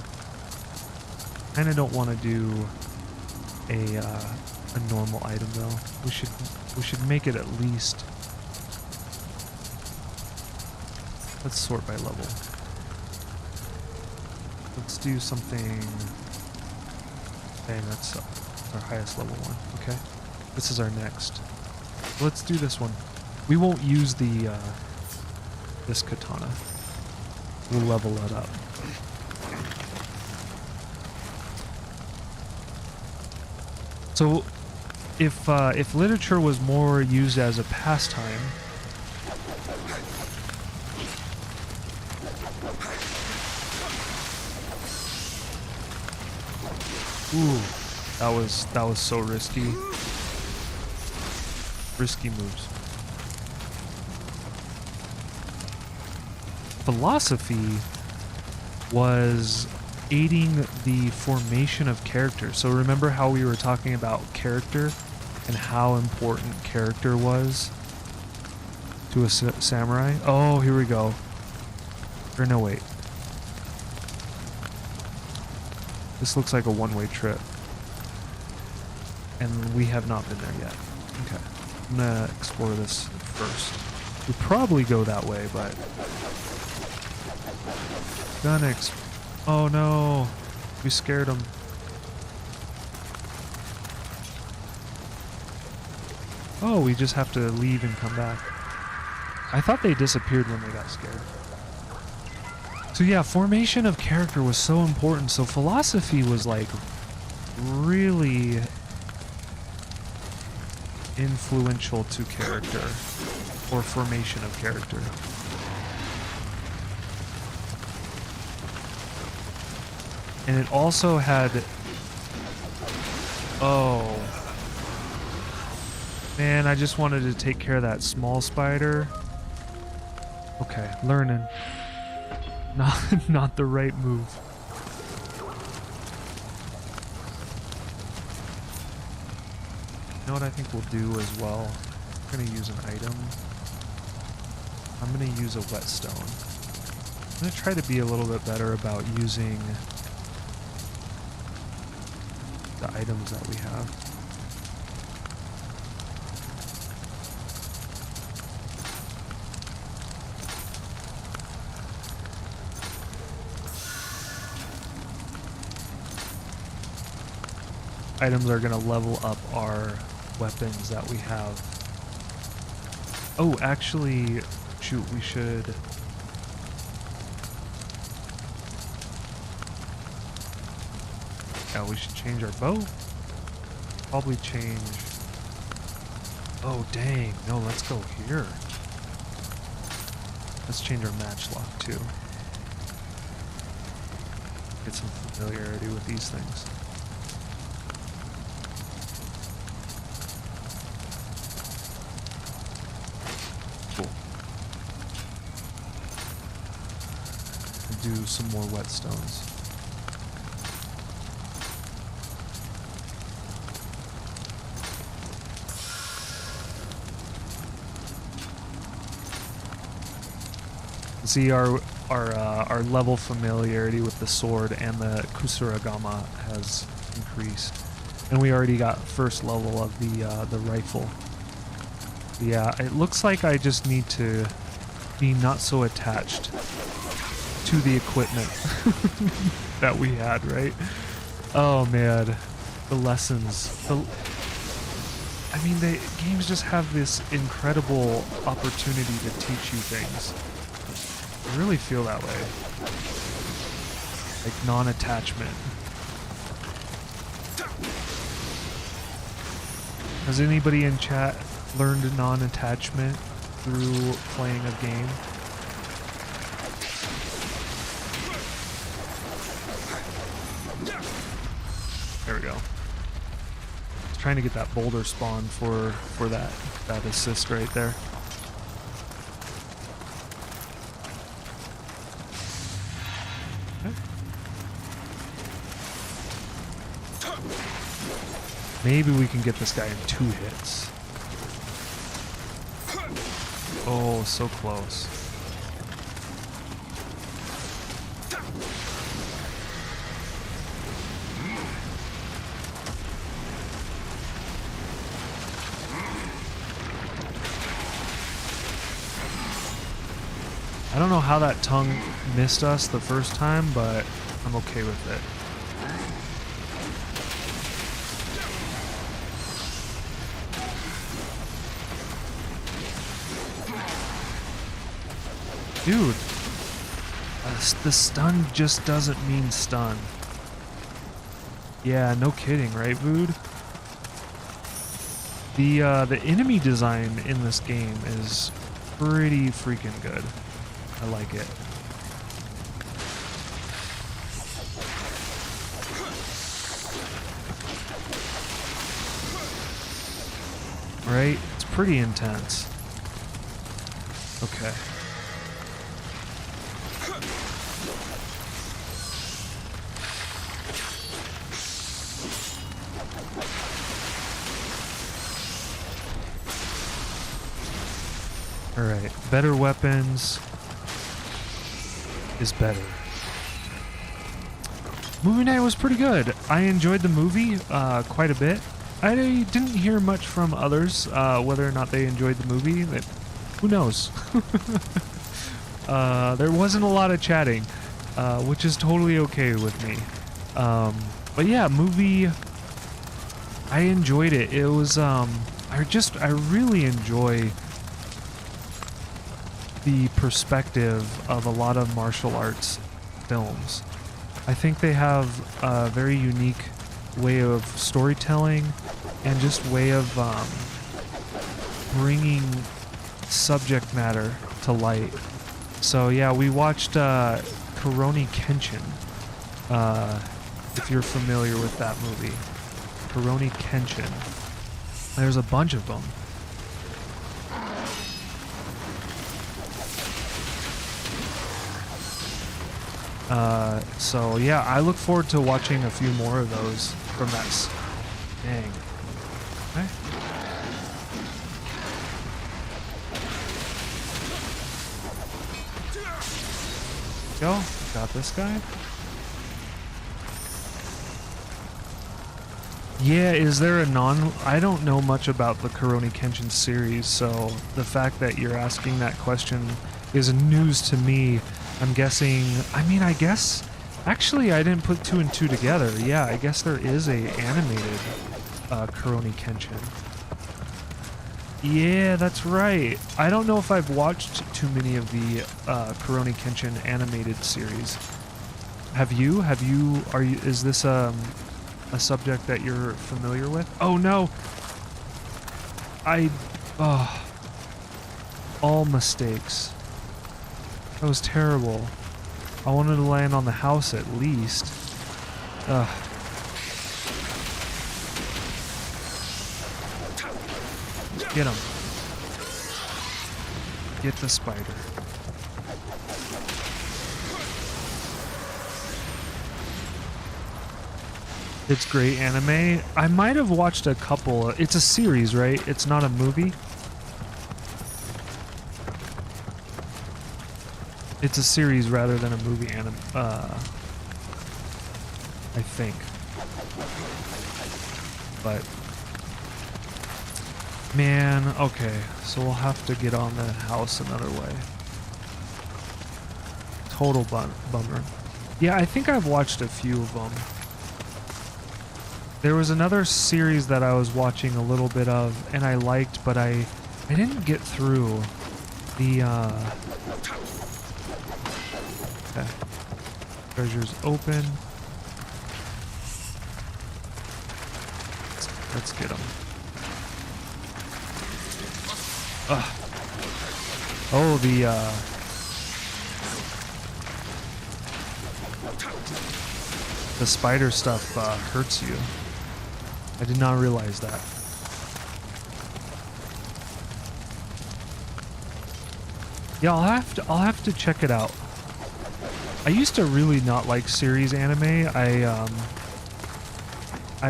Kind of don't want to do a normal item though. We should make it at least. Let's sort by level. Let's do something. Dang, that's our highest level one. Okay, this is our next. Let's do this one. We won't use the this katana. We'll level that up. So, if literature was more used as a pastime, ooh, that was so risky. Risky moves. Philosophy was aiding the formation of character. So remember how we were talking about character and how important character was to a samurai? Oh, here we go. Or no, wait. This looks like a one-way trip. And we have not been there yet. Okay. I'm gonna explore this first. We'll probably go that way, but... Oh no! We scared him. Oh, we just have to leave and come back. I thought they disappeared when they got scared. So yeah, formation of character was so important. So philosophy was like really influential to character, or formation of character. And it also had... Oh. Man, I just wanted to take care of that small spider. Okay, learning. Not the right move. You know what I think we'll do as well? We're gonna use an item. I'm gonna use a whetstone. I'm gonna try to be a little bit better about using the items that we have. Items are going to level up our weapons that we have. Oh, actually, shoot, we should... Yeah, we should change our bow. Probably change... Oh, dang. No, let's go here. Let's change our matchlock, too. Get some familiarity with these things. Cool. Do some more whetstones. See, our level familiarity with the sword and the kusuragama has increased, and we already got first level of the rifle. Yeah, it looks like I just need to be not so attached to the equipment that we had, right? Oh man, the lessons. I mean, the games just have this incredible opportunity to teach you things. I really feel that way. Like non-attachment. Has anybody in chat learned non-attachment through playing a game? There we go. I was trying to get that boulder spawn for that assist right there. Maybe we can get this guy in 2 hits. Oh, so close. I don't know how that tongue missed us the first time, but I'm okay with it. Dude, the stun just doesn't mean stun. Yeah, no kidding, right, Vood? The enemy design in this game is pretty freaking good. I like it. Right? It's pretty intense. Okay. Alright, better weapons is better. Movie night was pretty good. I enjoyed the movie quite a bit. I didn't hear much from others whether or not they enjoyed the movie. Who knows? There wasn't a lot of chatting, which is totally okay with me. But yeah, movie, I enjoyed it. It was, I really enjoy the perspective of a lot of martial arts films. I think they have a very unique way of storytelling and just way of bringing subject matter to light. So yeah, we watched Rurouni Kenshin, if you're familiar with that movie. Rurouni Kenshin. There's a bunch of them. So yeah, I look forward to watching a few more of those from that. Dang. Okay. Go. Got this guy. Yeah, is there a I don't know much about the Rurouni Kenshin series, so the fact that you're asking that question is news to me. I'm guessing, I guess, actually I didn't put 2 and 2 together. Yeah, I guess there is a animated Rurouni Kenshin. Yeah, that's right. I don't know if I've watched too many of the Rurouni Kenshin animated series. Have you? Is this a subject that you're familiar with? Oh no! All mistakes. That was terrible. I wanted to land on the house at least. Ugh. Get him. Get the spider. It's great anime. I might have watched a couple. It's a series, right? It's not a movie. It's a series rather than a movie anime. I think. But man, okay. So we'll have to get on the house another way. Total bummer. Yeah, I think I've watched a few of them. There was another series that I was watching a little bit of and I liked, but I didn't get through the okay. Treasure's open. Let's get them. Oh, the spider stuff hurts you. I did not realize that. Yeah, I'll have to check it out. I used to really not like series anime. I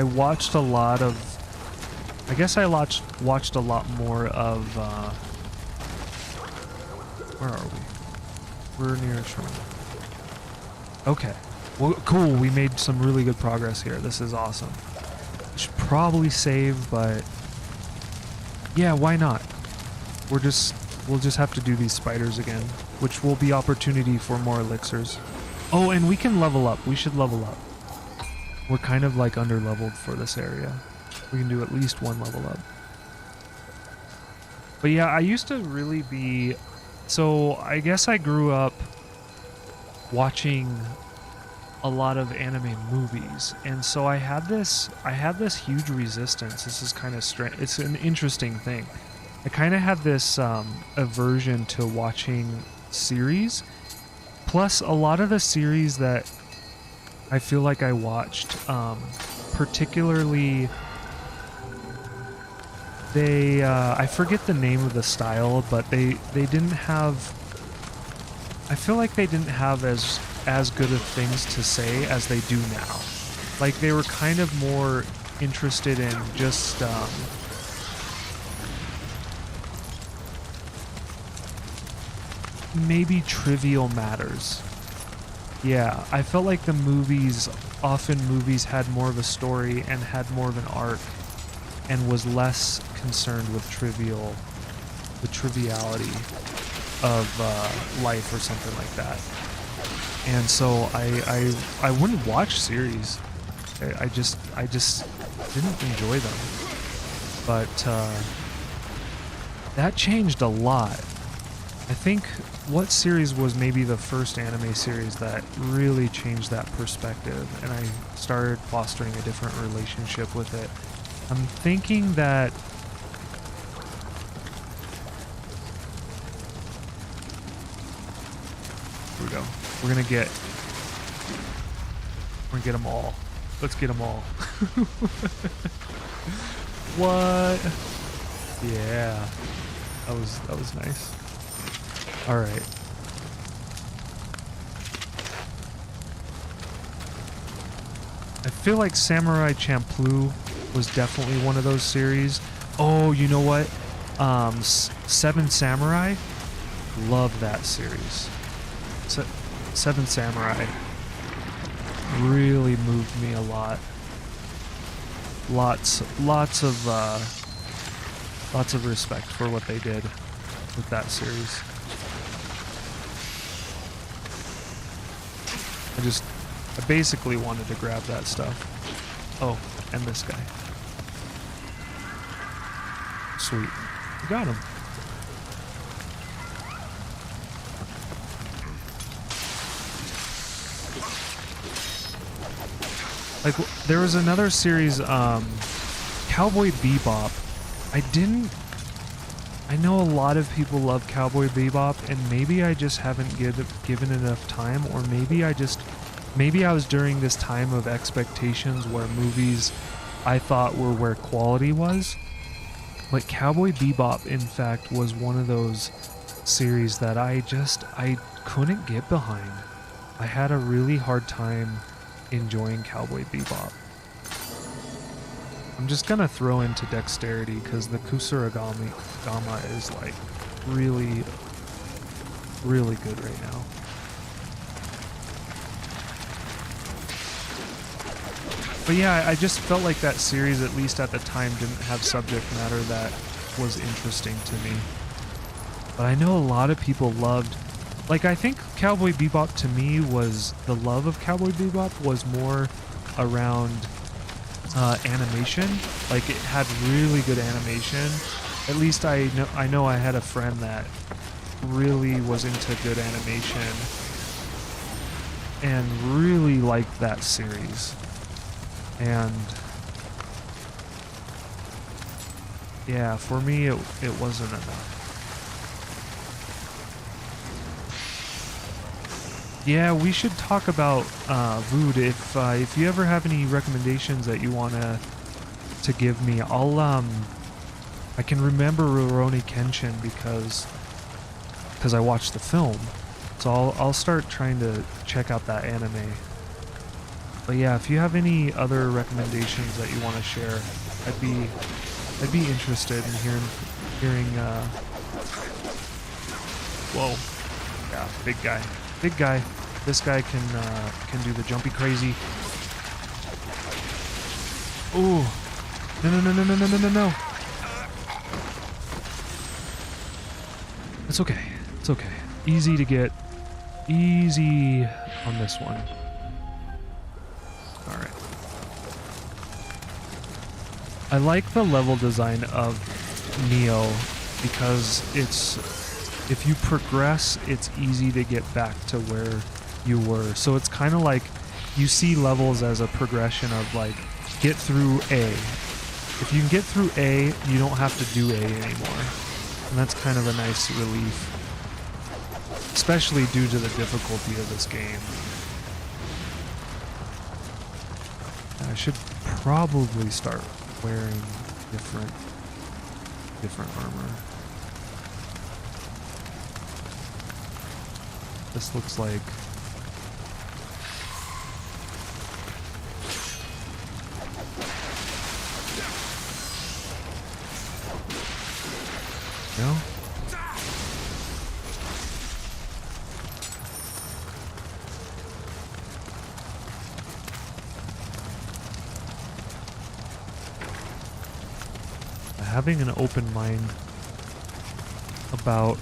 watched a lot of. I guess I watched a lot more of. Where are we? We're near shore. Okay. Well, cool. We made some really good progress here. This is awesome. Should probably save, but yeah, why not? We'll just have to do these spiders again, which will be opportunity for more elixirs. Oh, and we can level up. We should level up. We're kind of like under leveled for this area. We can do at least one level up. But yeah, I used to really be. So I guess I grew up watching a lot of anime movies, and so I had this huge resistance. This is kind of strange. It's an interesting thing. I kind of had this aversion to watching series. Plus, a lot of the series that I feel like I watched, particularly, they I forget the name of the style, but they didn't have. I feel like they didn't have as good of things to say as they do now. Like, they were kind of more interested in just maybe trivial matters. Yeah, I felt like the movies had more of a story and had more of an arc and was less concerned with the triviality of life or something like that. And so I wouldn't watch series. I just didn't enjoy them. But that changed a lot. I think what series was maybe the first anime series that really changed that perspective, and I started fostering a different relationship with it. I'm thinking that here we go. We're gonna get them all. Let's get them all. What? Yeah, that was nice. All right. I feel like Samurai Champloo was definitely one of those series. Oh, you know what? Seven Samurai. Love that series. Seven Samurai really moved me a lot. Lots of respect for what they did with that series. I basically wanted to grab that stuff. Oh, and this guy. Sweet. We got him. Like, there was another series, Cowboy Bebop. I know a lot of people love Cowboy Bebop, and maybe I just haven't given enough time, or maybe I was during this time of expectations where movies I thought were where quality was. But Cowboy Bebop, in fact, was one of those series that I couldn't get behind. I had a really hard time enjoying Cowboy Bebop. I'm just gonna throw into dexterity because the Kusarigama is like really, really good right now. But yeah, I just felt like that series, at least at the time, didn't have subject matter that was interesting to me. But I know a lot of people loved, like, I think Cowboy Bebop to me was, the love of Cowboy Bebop was more around animation. Like, it had really good animation. At least I know I had a friend that really was into good animation and really liked that series. And yeah, for me it wasn't enough. Yeah, we should talk about Vood. If you ever have any recommendations that you wanna to give me, I can remember Rurouni Kenshin because I watched the film, so I'll start trying to check out that anime. But yeah, if you have any other recommendations that you want to share, I'd be interested in hearing. Whoa, yeah, big guy. This guy can do the jumpy crazy. Ooh, no. It's okay. Easy to get. Easy on this one. Alright. I like the level design of Nioh because if you progress, it's easy to get back to where you were. So it's kind of like you see levels as a progression of like, get through A. If you can get through A, you don't have to do A anymore. And that's kind of a nice relief. Especially due to the difficulty of this game. I should probably start wearing different armor. This looks like no? Having an open mind about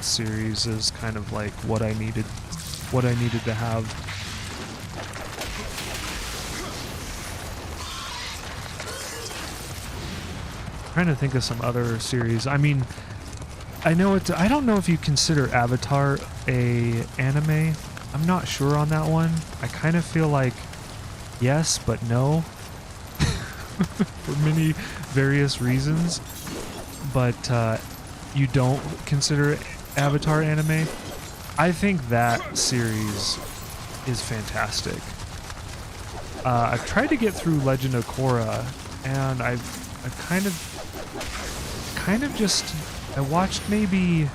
series is kind of like what I needed to have. I'm trying to think of some other series. I mean, I don't know if you consider Avatar a anime. I'm not sure on that one. I kind of feel like yes, but no. For many various reasons. But you don't consider Avatar anime? I think that series is fantastic. I've tried to get through Legend of Korra, and I've kind of just, I watched maybe,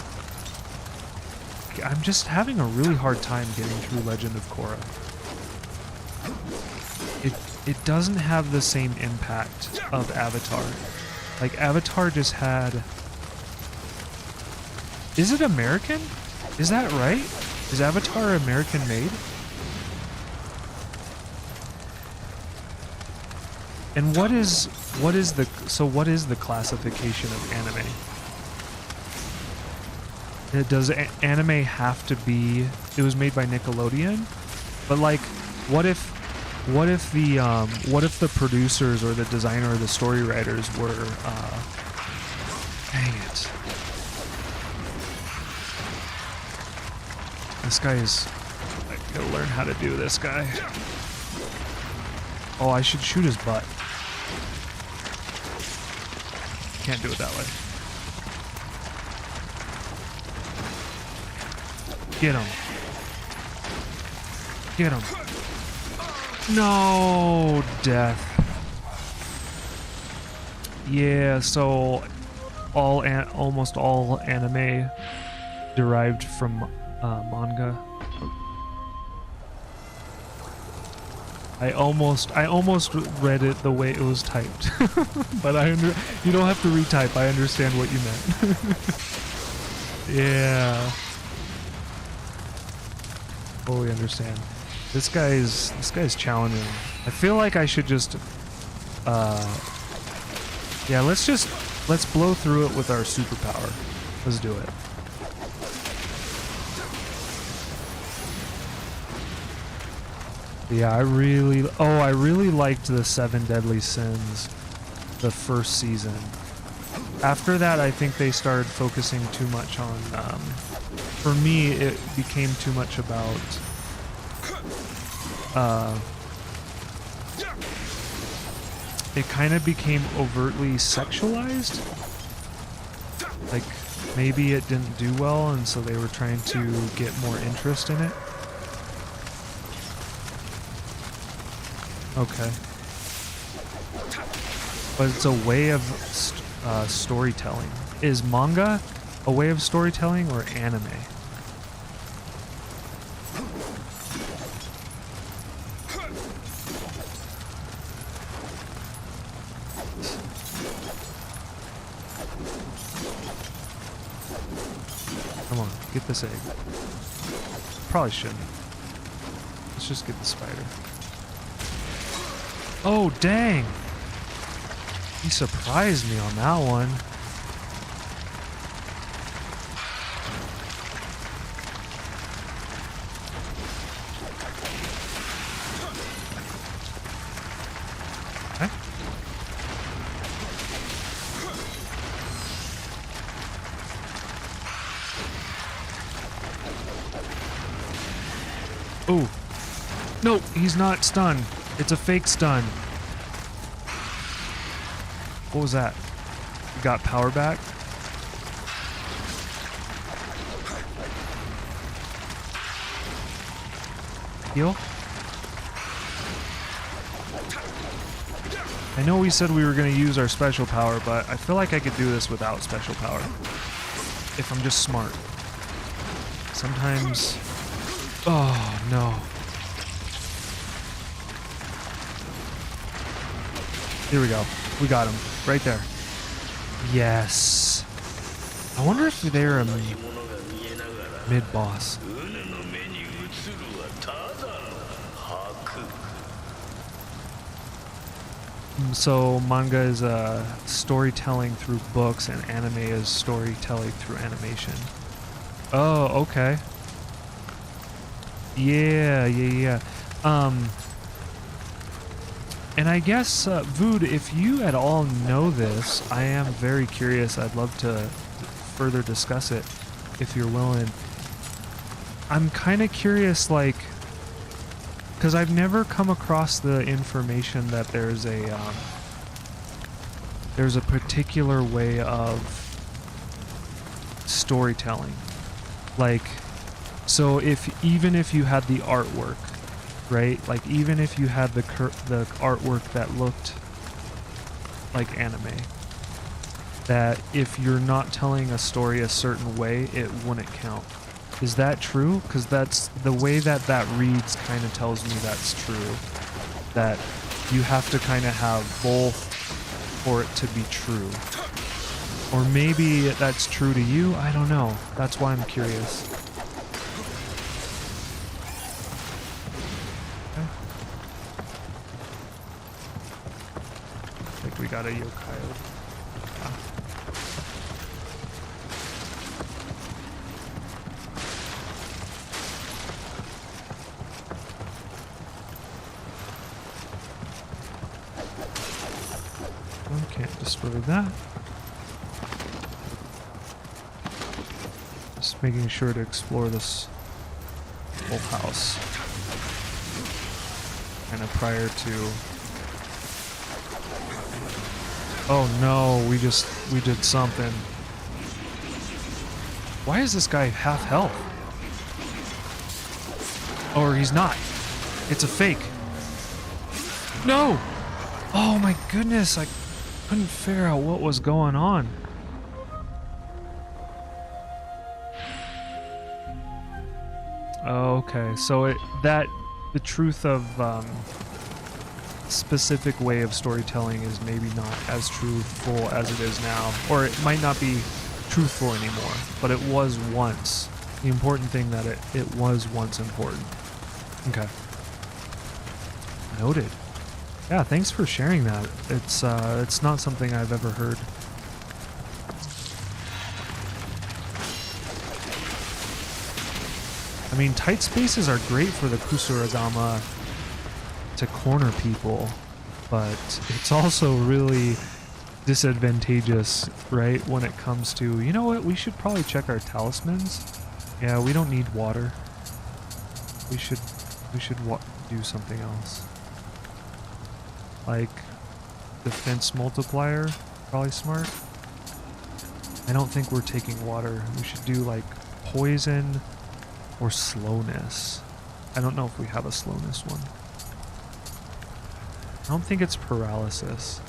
I'm just having a really hard time getting through Legend of Korra. It doesn't have the same impact of Avatar. Like, Avatar just had... Is it American? Is that right? Is Avatar American made? And what is the classification of anime? Does anime have to be... It was made by Nickelodeon? But like, what if the producers or the designer or the story writers were dang it. This guy is... I gotta learn how to do this guy. Oh, I should shoot his butt. Can't do it that way. Get him. Get him. No, death. Yeah, so almost all anime derived from manga. I almost read it the way it was typed, but you don't have to retype. I understand what you meant. Yeah, fully understand. This guy's challenging. I feel like I should just, yeah, let's blow through it with our superpower. Let's do it. Yeah, I really liked the 7 Deadly Sins, the first season. After that, I think they started focusing too much on, for me, it became too much about, it kind of became overtly sexualized. Like, maybe it didn't do well, and so they were trying to get more interest in it. Okay. But it's a way of storytelling. Is manga a way of storytelling or anime? Come on, get this egg. Probably shouldn't. Let's just get the spider. Oh, dang! He surprised me on that one. Okay. Oh. No, he's not stunned. It's a fake stun. What was that? You got power back? Heal? I know we said we were going to use our special power, but I feel like I could do this without special power. If I'm just smart. Sometimes... Oh, no. Here we go. We got him. Right there. Yes. I wonder if they're a mid-boss. So manga is storytelling through books and anime is storytelling through animation. Oh, okay. Yeah. And I guess, Vood, if you at all know this, I am very curious. I'd love to further discuss it if you're willing. I'm kind of curious, like, because I've never come across the information that there's a particular way of storytelling. Like, so even if you had the artwork, right? Like, even if you had the artwork that looked like anime, that if you're not telling a story a certain way, it wouldn't count. Is that true? Because that's the way that reads kind of tells me that's true. That you have to kind of have both for it to be true. Or maybe that's true to you, I don't know. That's why I'm curious. I think we got a yokai. Can't destroy that. Just making sure to explore this full house. Kind of prior to... Oh no, we did something. Why is this guy half health? Or he's not. It's a fake. No! Oh my goodness, I couldn't figure out what was going on. Okay, so the truth of specific way of storytelling is maybe not as truthful as it is now, or it might not be truthful anymore, but it was once. The important thing that it was once important. Okay. Noted. Yeah, thanks for sharing that. It's not something I've ever heard. I mean, tight spaces are great for the Kusuragama to corner people, but it's also really disadvantageous, right, when it comes to, you know what, we should probably check our talismans. Yeah, we don't need water. We should do something else. Like defense multiplier, probably smart. I don't think we're taking water. We should do like poison or slowness. I don't know if we have a slowness one. I don't think it's paralysis.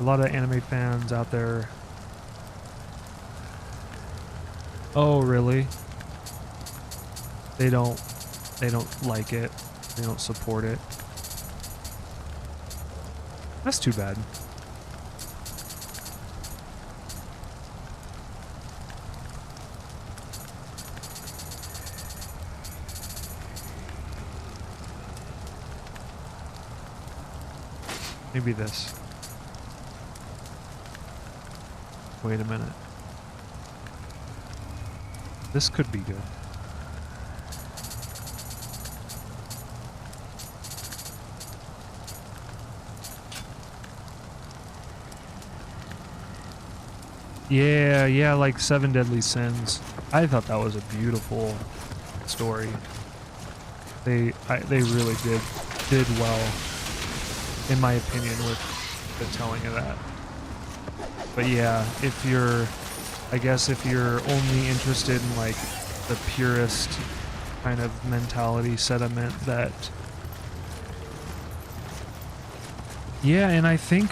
A lot of anime fans out there. Oh, really? They don't like it. They don't support it. That's too bad. Maybe this. Wait a minute. This could be good. Yeah, like Seven Deadly Sins. I thought that was a beautiful story. They really did well, in my opinion, with the telling of that. But yeah, I guess if you're only interested in like the purest kind of mentality sentiment that, yeah, and I think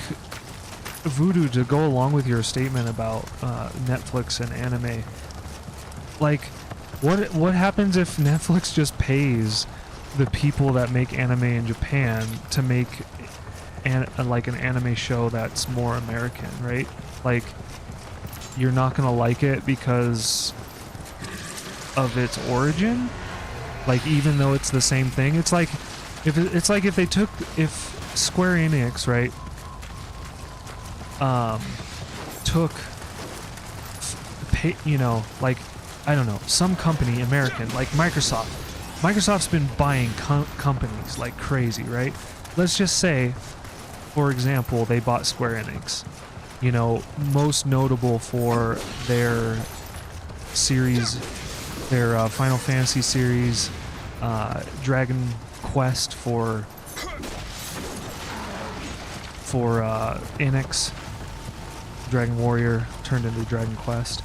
Voodoo, to go along with your statement about Netflix and anime, like what happens if Netflix just pays the people that make anime in Japan to make like an anime show that's more American, right? Like, you're not gonna like it because of its origin, like, even though it's the same thing. It's like if Square Enix, right, like, I don't know, some company, American, like Microsoft's been buying companies like crazy, right? Let's just say, for example, they bought Square Enix, you know, most notable for their series, their Final Fantasy series, Dragon Quest for Enix, Dragon Warrior turned into Dragon Quest.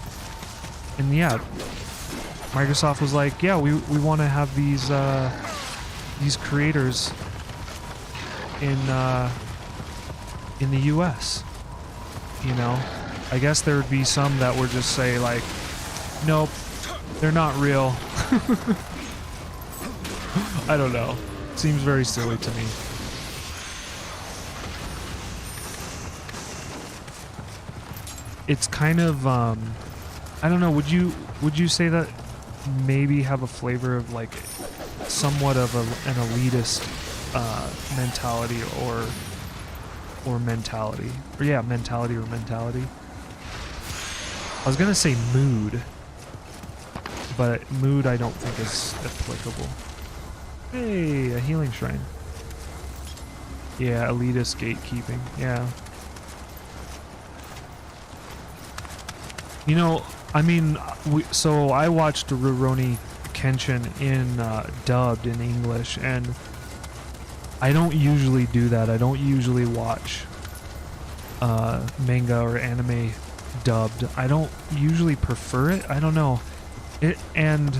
And yeah, Microsoft was like, yeah, we want to have these creators in the US. You know, I guess there would be some that would just say like, nope, they're not real. I don't know. Seems very silly to me. It's kind of I don't know, would you say that maybe have a flavor of like somewhat of an elitist mentality or mentality? Or yeah, mentality or mentality. I was gonna say mood, but mood I don't think is applicable. Hey, a healing shrine. Yeah, elitist gatekeeping. Yeah. You know, I mean, so I watched Rurouni Kenshin in dubbed in English, and I don't usually do that. I don't usually watch manga or anime dubbed. I don't usually prefer it. I don't know. And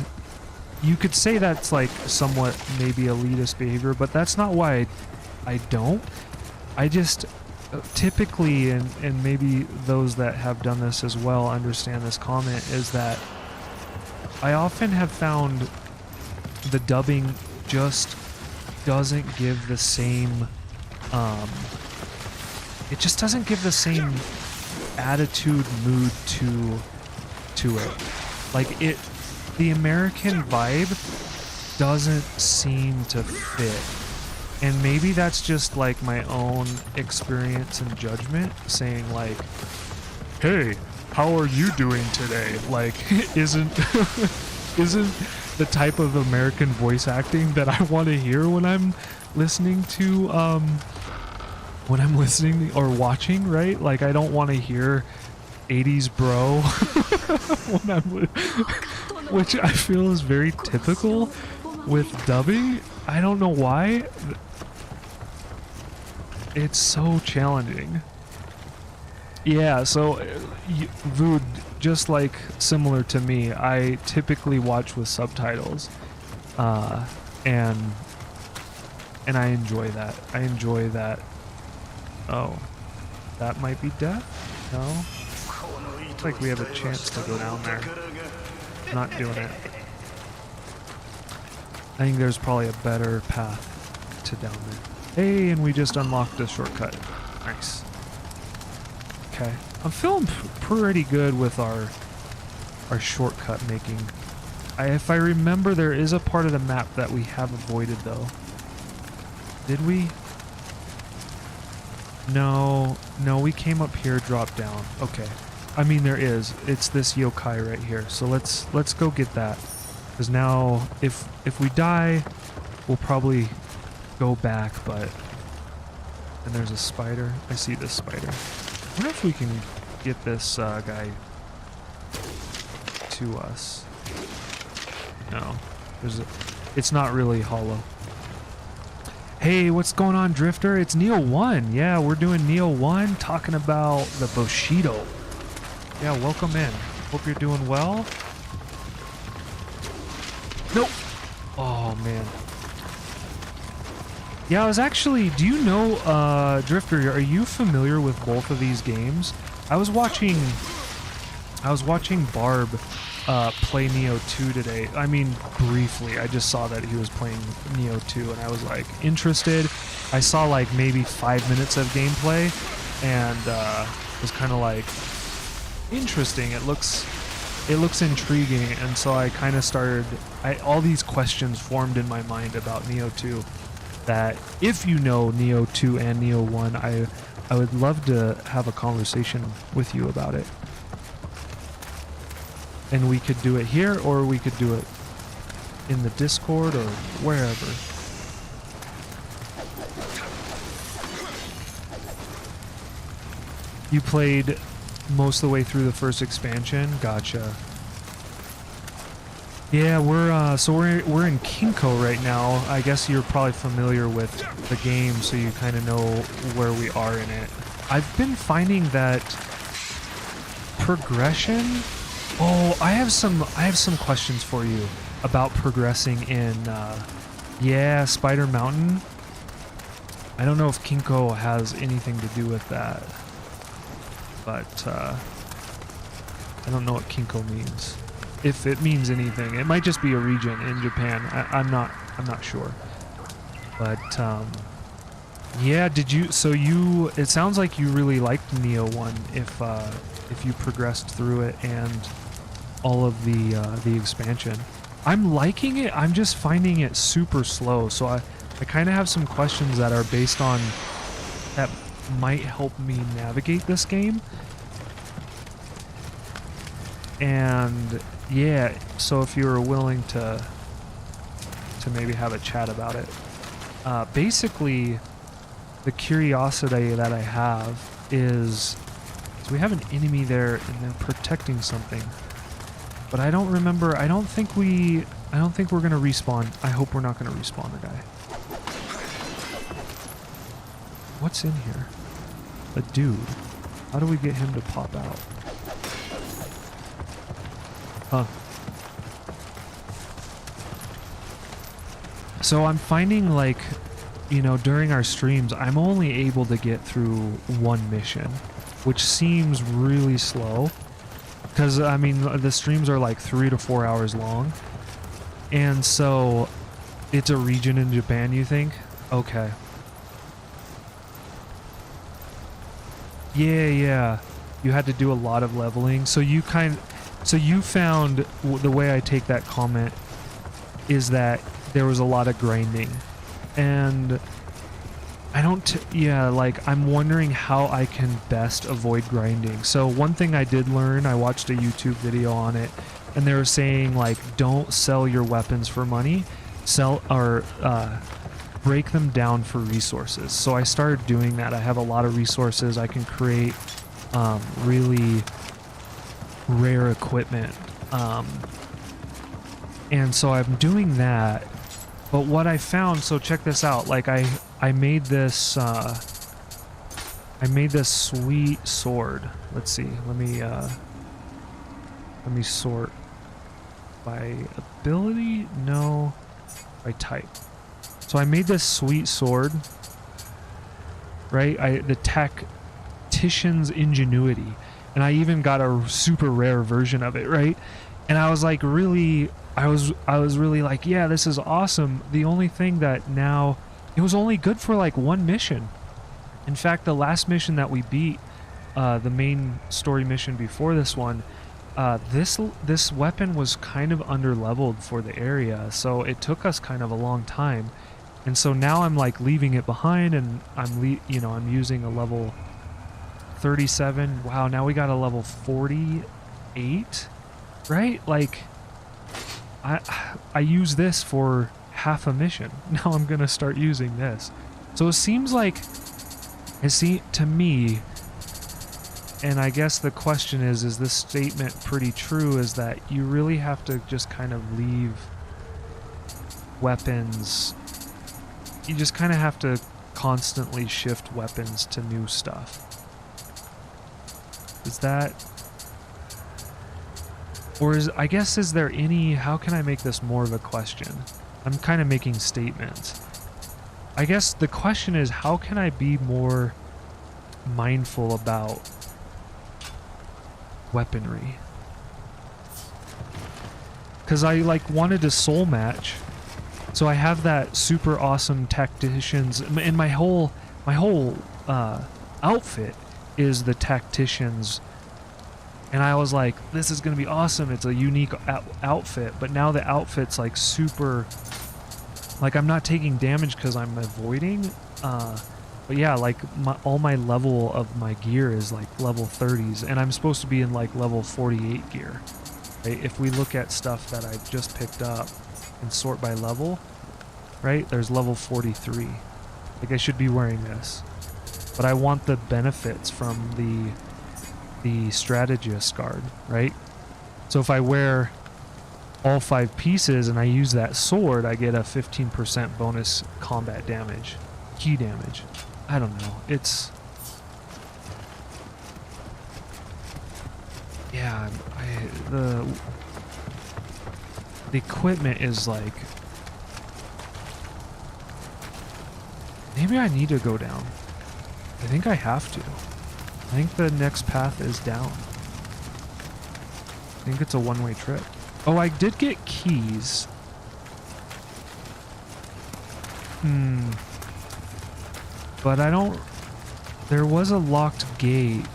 you could say that's like somewhat maybe elitist behavior, but that's not why I don't. I just typically, and maybe those that have done this as well understand this comment, is that I often have found the dubbing just doesn't give the same it just doesn't give the same attitude, mood to it. Like the American vibe doesn't seem to fit. And maybe that's just like my own experience and judgment saying like, hey, how are you doing today? Like, isn't the type of American voice acting that I want to hear when I'm listening to or watching, right? Like, I don't want to hear 80s bro which I feel is very typical with dubbing. I don't know why. It's so challenging. Yeah, so Vood, just like similar to me, I typically watch with subtitles, and I enjoy that. I enjoy that. Oh, that might be death? No? Looks like we have a chance to go down there. Not doing it. I think there's probably a better path to down there. Hey, and we just unlocked a shortcut. Nice. Okay. I'm feeling pretty good with our shortcut making. If I remember, there is a part of the map that we have avoided, though. Did we? No, we came up here, dropped down. Okay. I mean, there is. It's this yokai right here. So let's go get that. Because now, if we die, we'll probably go back, but... And there's a spider. I see this spider. I wonder if we can get this guy to us. No. It's not really hollow. Hey, what's going on, Drifter? It's Nioh 1. Yeah, we're doing Nioh 1, talking about the Bushido. Yeah, welcome in. Hope you're doing well. Nope. Oh, man. Yeah, I was actually... Do you know, Drifter, are you familiar with both of these games? I was watching Barb play Nioh 2 today. I mean, briefly. I just saw that he was playing Nioh 2, and I was, like, interested. I saw, like, maybe 5 minutes of gameplay, and was kind of, like, interesting. It looks intriguing, and so I kind of started... all these questions formed in my mind about Nioh 2. That if you know Nioh 2 and Nioh 1, I would love to have a conversation with you about it. And we could do it here, or we could do it in the Discord, or wherever. You played most of the way through the first expansion? Gotcha. Yeah, we're in Kinko right now. I guess you're probably familiar with the game, so you kind of know where we are in it. I've been finding that progression. Oh, I have some questions for you about progressing in. Yeah, Spider Mountain. I don't know if Kinko has anything to do with that, but I don't know what Kinko means. If it means anything, it might just be a region in Japan. I'm not sure. But yeah, did you? So you? It sounds like you really liked Nioh 1. If you progressed through it and all of the expansion, I'm liking it. I'm just finding it super slow. So I kind of have some questions that are based on that might help me navigate this game. And yeah, so if you were willing to maybe have a chat about it. Basically, the curiosity that I have is So we have an enemy there and they're protecting something. But I don't remember. I don't think we're gonna respawn. I hope we're not gonna respawn the guy. What's in here? A dude. How do we get him to pop out? Huh. So I'm finding, like, you know, during our streams, I'm only able to get through one mission, which seems really slow. Because, I mean, the streams are like 3 to 4 hours long. And so, it's a region in Japan, you think? Okay. Yeah. You had to do a lot of leveling. So you found, the way I take that comment is that there was a lot of grinding. And I'm wondering how I can best avoid grinding. So one thing I did learn, I watched a YouTube video on it, and they were saying, like, don't sell your weapons for money, break them down for resources. So I started doing that. I have a lot of resources. I can create really rare equipment. And so I'm doing that. But what I found, so check this out. Like I made this sweet sword. Let's see. Let me sort by ability. No, by type. So I made this sweet sword, right? The tactician's ingenuity, and I even got a super rare version of it, right? And I was like, really, I was really like, yeah, this is awesome. The only thing that now, it was only good for like one mission. In fact, the last mission that we beat, the main story mission before this one, this weapon was kind of under-leveled for the area, so it took us kind of a long time. And so now I'm like leaving it behind, and I'm using a level 37. Wow, now we got a level 48, right? Like I use this for half a mission. Now I'm gonna start using this. So it seems like, to me, and I guess the question is this statement pretty true, is that you really have to just kind of leave weapons. You just kind of have to constantly shift weapons to new stuff. Is that... Or is there any... How can I make this more of a question? I'm kind of making statements. I guess the question is, how can I be more mindful about weaponry? Because I wanted to soul match, so I have that super awesome tacticians, and my whole outfit is the tacticians. And I was like, this is gonna be awesome. It's a unique outfit, but now the outfit's like super, like I'm not taking damage because I'm avoiding. But yeah, like all my level of my gear is like level 30s, and I'm supposed to be in like level 48 gear. Right? If we look at stuff that I've just picked up and sort by level, right? There's level 43. Like I should be wearing this, but I want the benefits from the strategist guard, right? So if I wear all 5 pieces and I use that sword, I get a 15% bonus combat damage, key damage. I don't know. It's... Yeah, the equipment is like... Maybe I need to go down. I think I have to. I think the next path is down. I think it's a one-way trip. Oh, I did get keys. But I don't... There was a locked gate,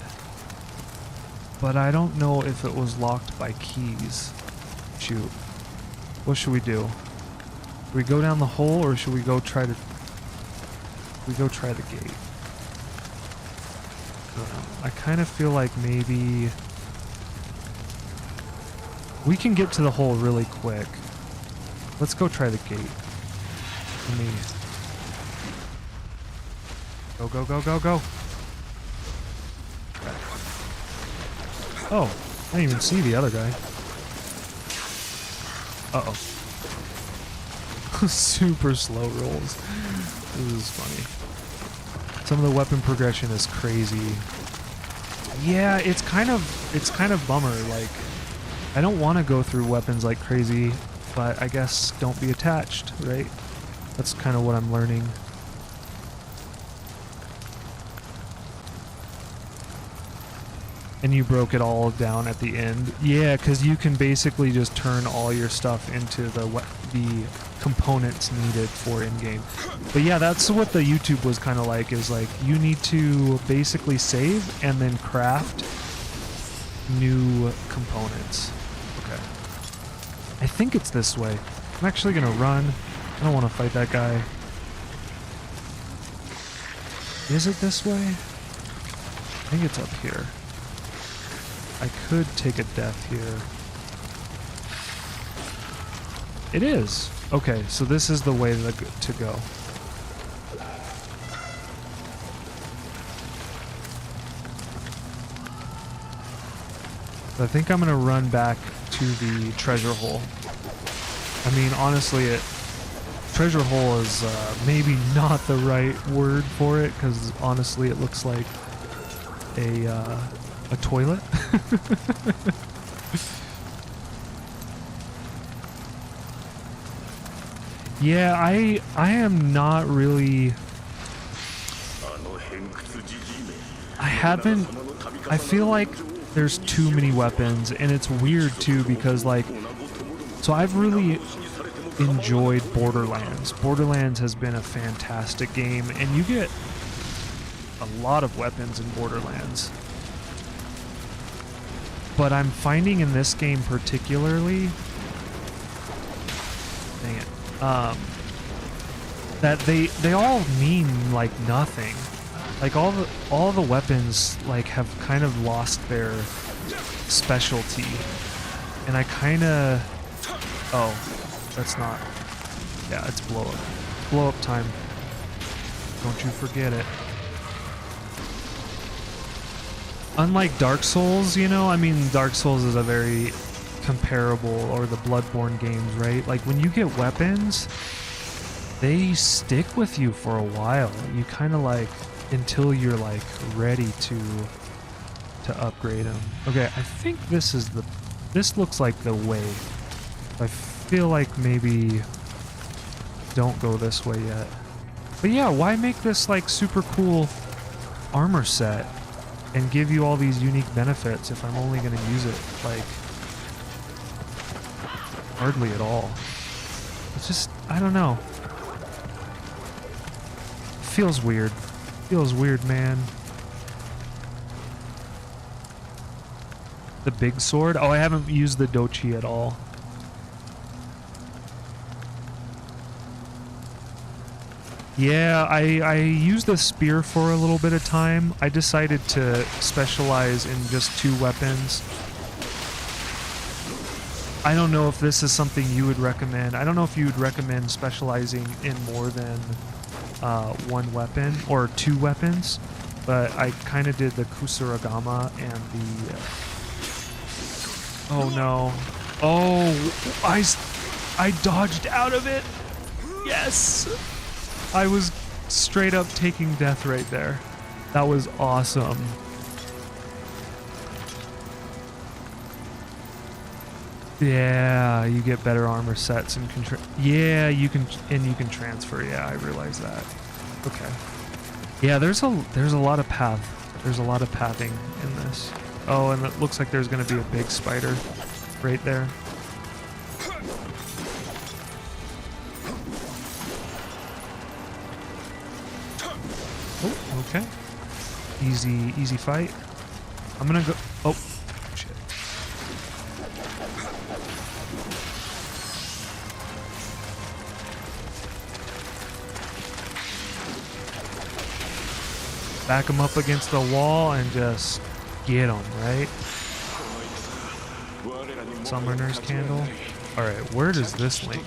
but I don't know if it was locked by keys. Shoot. What should we do? Should we go down the hole, or should we go try to... We go try the gate. I kind of feel like maybe... We can get to the hole really quick. Let's go try the gate. Let me... Go, go, go, go, go! Oh, I didn't even see the other guy. Uh-oh. Super slow rolls. This is funny. Some of the weapon progression is crazy. Yeah, it's kind of bummer. Like, I don't want to go through weapons like crazy, but I guess don't be attached, right? That's kind of what I'm learning. And you broke it all down at the end. Yeah, because you can basically just turn all your stuff into the components needed for in-game. But yeah, that's what the YouTube was kind of like, is like you need to basically save and then craft new components. Okay. I think it's this way. I'm actually going to run. I don't want to fight that guy. Is it this way? I think it's up here. I could take a death here. It is. Okay, so this is the way to go. So I think I'm gonna run back to the treasure hole. I mean, honestly, treasure hole is maybe not the right word for it, because honestly, it looks like a toilet. Yeah, I am not really. I feel like there's too many weapons, and it's weird too, because like, so I've really enjoyed Borderlands. Borderlands has been a fantastic game, and you get a lot of weapons in Borderlands. But I'm finding in this game particularly, dang it, that they all mean like nothing. Like all the weapons like have kind of lost their specialty, and I kind of, oh, that's not, yeah, it's blow up time. Don't you forget it. Unlike Dark Souls, you know, I mean, Dark Souls is a very comparable, or the Bloodborne games, right? Like, when you get weapons, they stick with you for a while. You kind of like, until you're like ready to upgrade them. Okay, I think this looks like the way. I feel like maybe don't go this way yet. But yeah, why make this like super cool armor set and give you all these unique benefits if I'm only going to use it like hardly at all? It's just, I don't know. Feels weird. Feels weird, man. The big sword? Oh, I haven't used the Dochi at all. Yeah, I used the spear for a little bit of time. I decided to specialize in just 2 weapons. I don't know if this is something you would recommend. I don't know if you would recommend specializing in more than 1 weapon or 2 weapons, but I kind of did the Kusuragama and the... oh no. Oh, I dodged out of it. Yes. I was straight up taking death right there. That was awesome. Yeah, you get better armor sets and yeah, you can transfer. Yeah, I realize that. Okay. Yeah, there's a lot of there's a lot of pathing in this. Oh, and it looks like there's going to be a big spider right there. Oh, okay. Easy fight. I'm gonna go. Oh, shit. Back him up against the wall and just get him, right? Summoner's Candle. Alright, where does this link?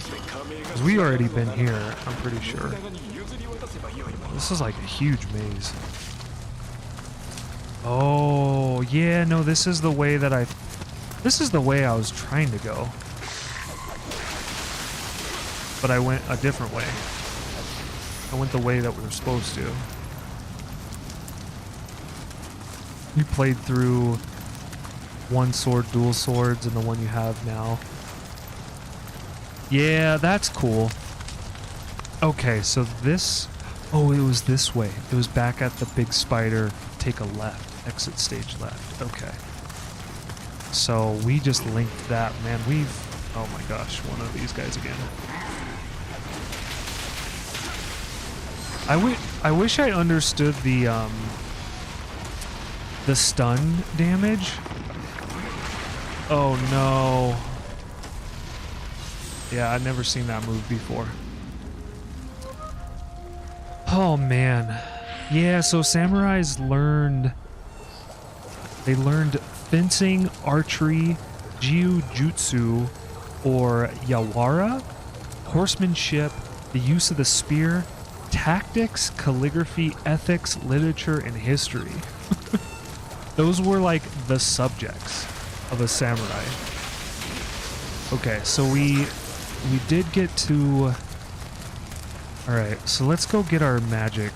Because we already been here, I'm pretty sure. This is like a huge maze. Oh, yeah, no, this is the way that this is the way I was trying to go. But I went a different way. I went the way that we were supposed to. You played through one sword, dual swords, and the one you have now. Yeah, that's cool. Okay, so this... Oh, it was this way. It was back at the big spider. Take a left. Exit stage left. Okay. So we just linked that. Man, we've... Oh my gosh, one of these guys again. I wish I understood the stun damage. Oh no. Yeah, I've never seen that move before. Oh man. Yeah, so samurais learned fencing, archery, jiu-jitsu, or yawara, horsemanship, the use of the spear, tactics, calligraphy, ethics, literature, and history. Those were like the subjects of a samurai. Okay, so we did get to... Alright, so let's go get our magic.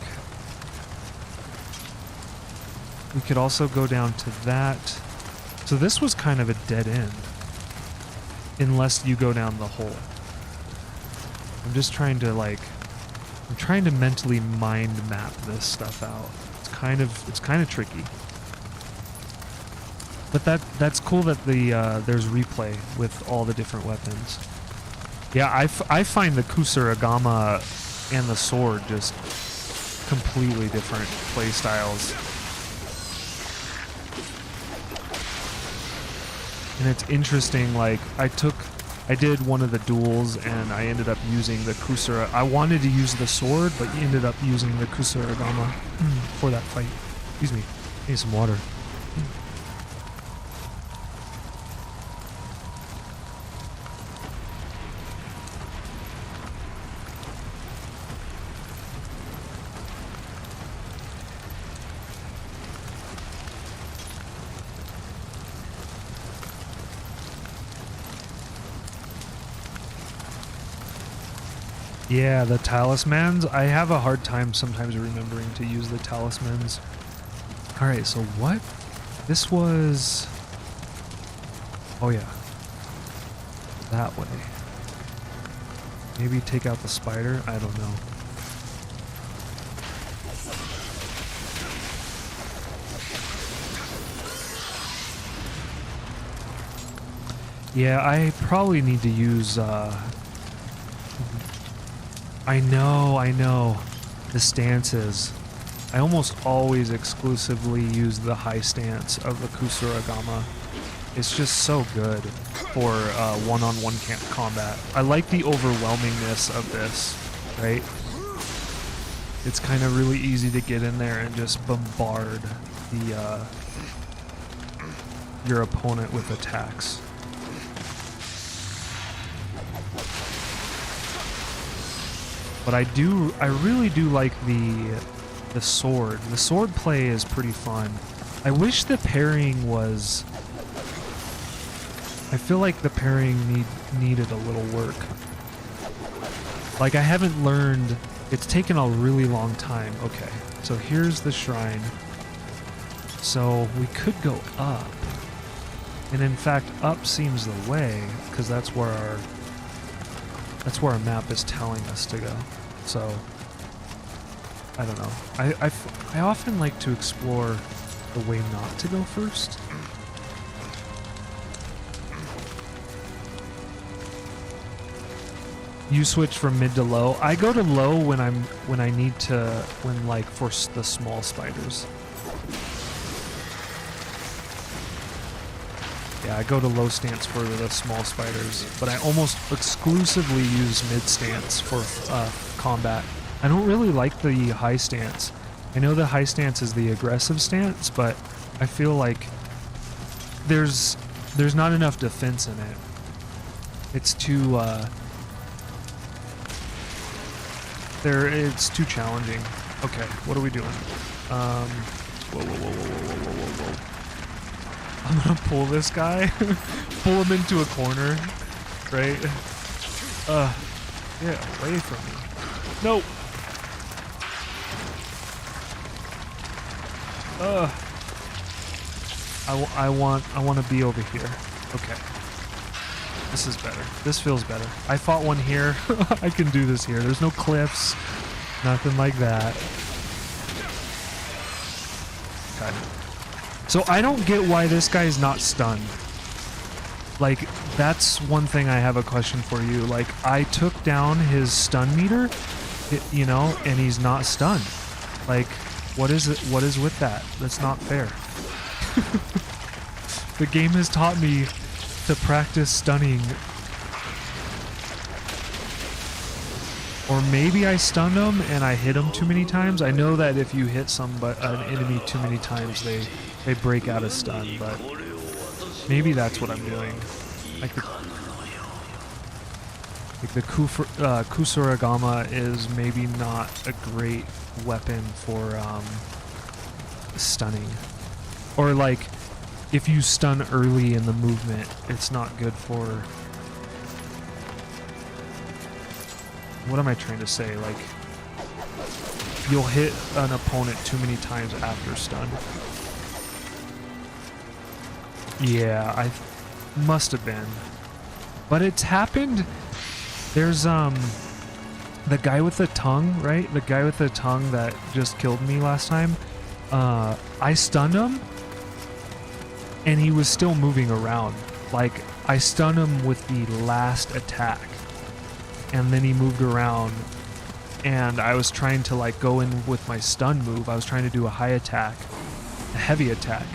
We could also go down to that. So this was kind of a dead end. Unless you go down the hole. I'm just trying to like... I'm trying to mentally mind map this stuff out. It's kind of tricky. But that's cool that there's replay with all the different weapons. Yeah, I find the Kusuragama and the sword just completely different play styles. And it's interesting, like, I did one of the duels and I ended up using the Kusura. I wanted to use the sword, but ended up using the Kusuragama for that fight. Excuse me, I need some water. Yeah, the talismans. I have a hard time sometimes remembering to use the talismans. Alright, so what? This was... Oh yeah. That way. Maybe take out the spider? I don't know. Yeah, I probably need to use... I know. The stances. I almost always exclusively use the high stance of the Kusuragama. It's just so good for one-on-one combat. I like the overwhelmingness of this, right? It's kind of really easy to get in there and just bombard your opponent with attacks. But I really do like the sword. The sword play is pretty fun. I wish the pairing was... I feel like the pairing needed a little work. Like, I haven't learned... It's taken a really long time. Okay, so here's the shrine. So we could go up. And in fact, up seems the way, because that's where our map is telling us to go. So, I don't know. I often like to explore the way not to go first. You switch from mid to low. I go to low when like for the small spiders. Yeah, I go to low stance for the small spiders, but I almost exclusively use mid stance for combat. I don't really like the high stance. I know the high stance is the aggressive stance, but I feel like there's not enough defense in it. It's too it's too challenging. Okay, what are we doing? Whoa, whoa, whoa, whoa, whoa, whoa, whoa, whoa. I'm gonna pull this guy. Pull him into a corner. Right? Get away from me. No! I want to be over here. Okay. This is better. This feels better. I fought one here. I can do this here. There's no cliffs. Nothing like that. Okay. So I don't get why this guy's not stunned. Like, that's one thing I have a question for you. Like, I took down his stun meter, you know, and he's not stunned. Like, what is it? What is with that? That's not fair. The game has taught me to practice stunning. Or maybe I stunned him and I hit him too many times. I know that if you hit an enemy too many times, they break out of stun, but maybe that's what I'm doing. Like the Kusuragama is maybe not a great weapon for stunning. Or like, if you stun early in the movement, it's not good for... What am I trying to say? Like, you'll hit an opponent too many times after stun. Yeah, I must have been. But it's happened. There's, the guy with the tongue, right? The guy with the tongue that just killed me last time. I stunned him, and he was still moving around. Like, I stunned him with the last attack, and then he moved around, and I was trying to, like, go in with my stun move. I was trying to do a high attack, a heavy attack.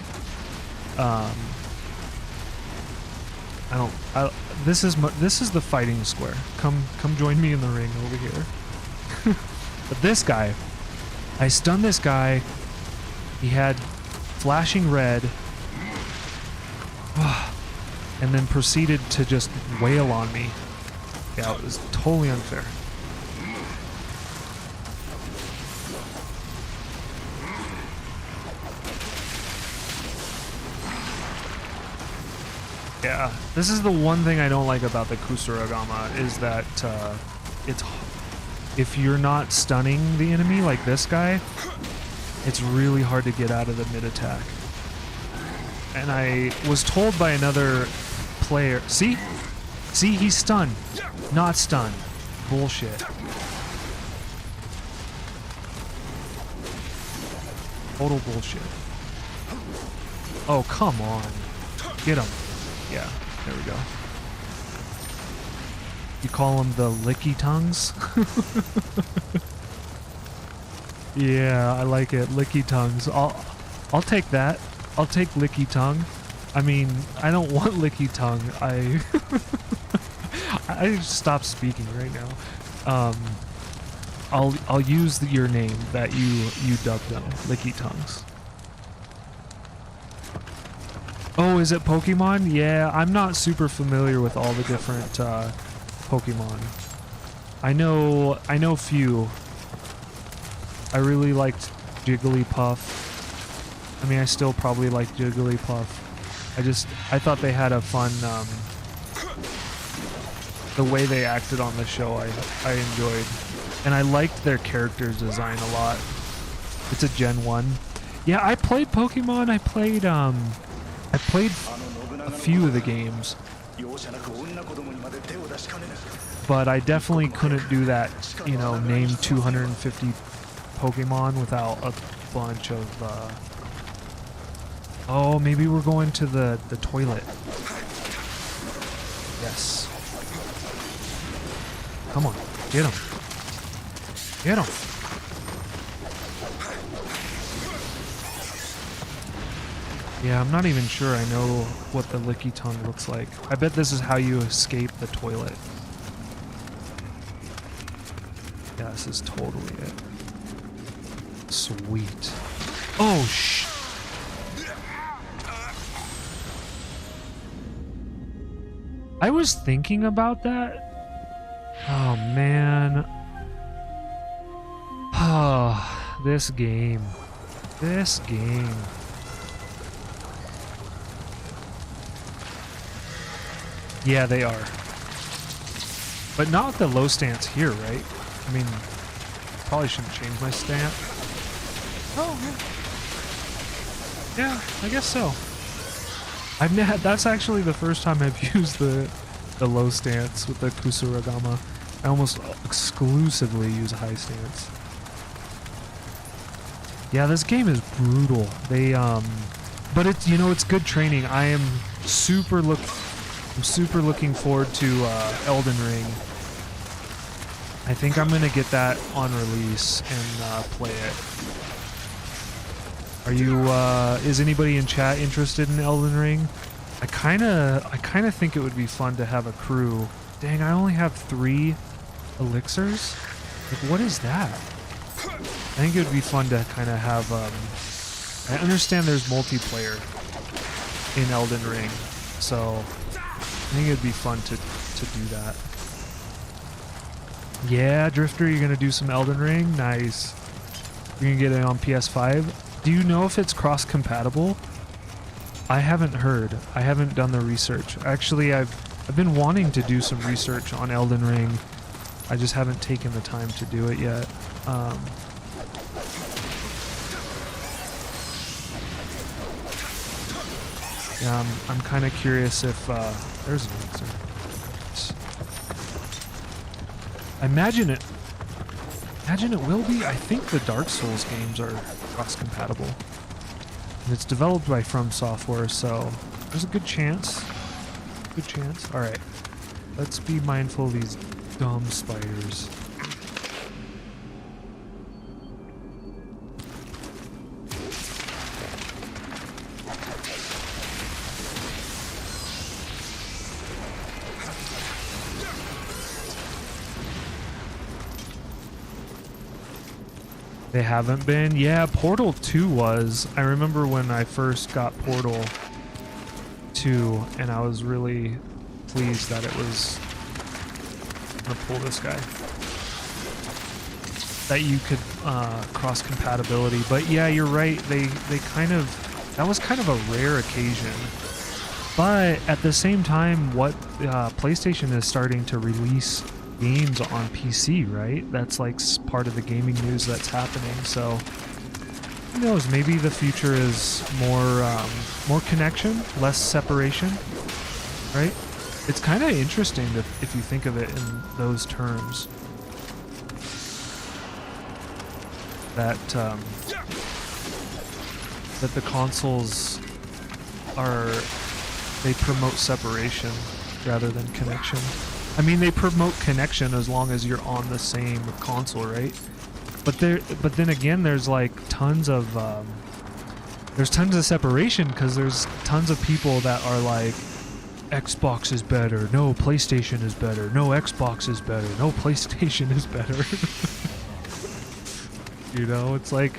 This is the fighting square. Come join me in the ring over here. But this guy, I stunned this guy. He had flashing red, and then proceeded to just wail on me. Yeah, it was totally unfair. Yeah, this is the one thing I don't like about the Kusuragama, is that if you're not stunning the enemy like this guy, it's really hard to get out of the mid attack. And I was told by another player, see, he's stunned, not stunned. Bullshit. Total bullshit. Oh, come on. Get him. Yeah, there we go. You call them the licky tongues? Yeah, I like it. Licky tongues. I'll take that. I'll take licky tongue. I mean, I don't want licky tongue. I stop speaking right now. I'll use your name that you dubbed them, licky tongues. Oh, is it Pokemon? Yeah, I'm not super familiar with all the different Pokemon. I know few. I really liked Jigglypuff. I mean, I still probably like Jigglypuff. I thought they had a fun, the way they acted on the show, I enjoyed. And I liked their character's design a lot. It's a Gen 1. Yeah, I played Pokemon. I played a few of the games. But I definitely couldn't do that, you know, name 250 Pokemon without a bunch of, Oh, maybe we're going to the toilet. Yes. Come on, get him. Get him. Yeah, I'm not even sure I know what the licky tongue looks like. I bet this is how you escape the toilet. Yeah, this is totally it. Sweet. Oh, I was thinking about that. Oh, man. Oh, this game. This game. Yeah, they are. But not with the low stance here, right? I mean, probably shouldn't change my stance. Oh, yeah, I guess so. That's actually the first time I've used the low stance with the Kusuragama. I almost exclusively use a high stance. Yeah, this game is brutal. But it's, you know, it's good training. I'm super looking forward to Elden Ring. I think I'm gonna get that on release and play it. Are you? Is anybody in chat interested in Elden Ring? I kind of think it would be fun to have a crew. Dang, I only have 3 elixirs. Like, what is that? I think it would be fun to kind of have. I understand there's multiplayer in Elden Ring, so I think it'd be fun to do that. Yeah, Drifter, you're gonna do some Elden Ring? Nice. You're gonna get it on PS5? Do you know if it's cross-compatible? I haven't heard. I haven't done the research. Actually, I've been wanting to do some research on Elden Ring. I just haven't taken the time to do it yet. Yeah, I'm kind of curious if there's an answer. I imagine it will be. I think the Dark Souls games are cross-compatible. And it's developed by From Software, so there's a good chance. Good chance. All right, let's be mindful of these dumb spiders. They haven't been? Yeah, Portal 2 was. I remember when I first got Portal 2, and I was really pleased that it was... I'm gonna pull this guy. That you could cross compatibility. But yeah, you're right. They kind of... That was kind of a rare occasion. But at the same time, what PlayStation is starting to release games on PC, right? That's like part of the gaming news that's happening. So who knows? Maybe the future is more connection, less separation, right? It's kind of interesting if you think of it in those terms. That the consoles they promote separation rather than connection. I mean, they promote connection as long as you're on the same console, right? But then again, there's like tons of separation because there's tons of people that are like, Xbox is better, no, PlayStation is better, no, Xbox is better, no, PlayStation is better. You know, it's like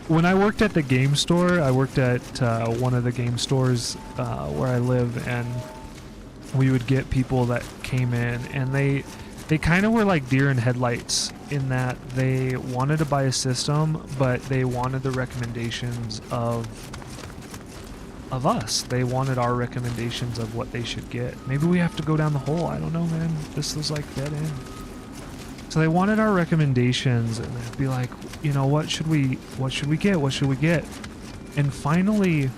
when I worked at the game store, I worked at one of the game stores where I live, and we would get people that came in, and they kind of were like deer in headlights in that they wanted to buy a system, but they wanted the recommendations of us. They wanted our recommendations of what they should get. Maybe we have to go down the hole. I don't know, man. This was like dead end. So they wanted our recommendations, and they'd be like, you know, what should we get? What should we get? And finally,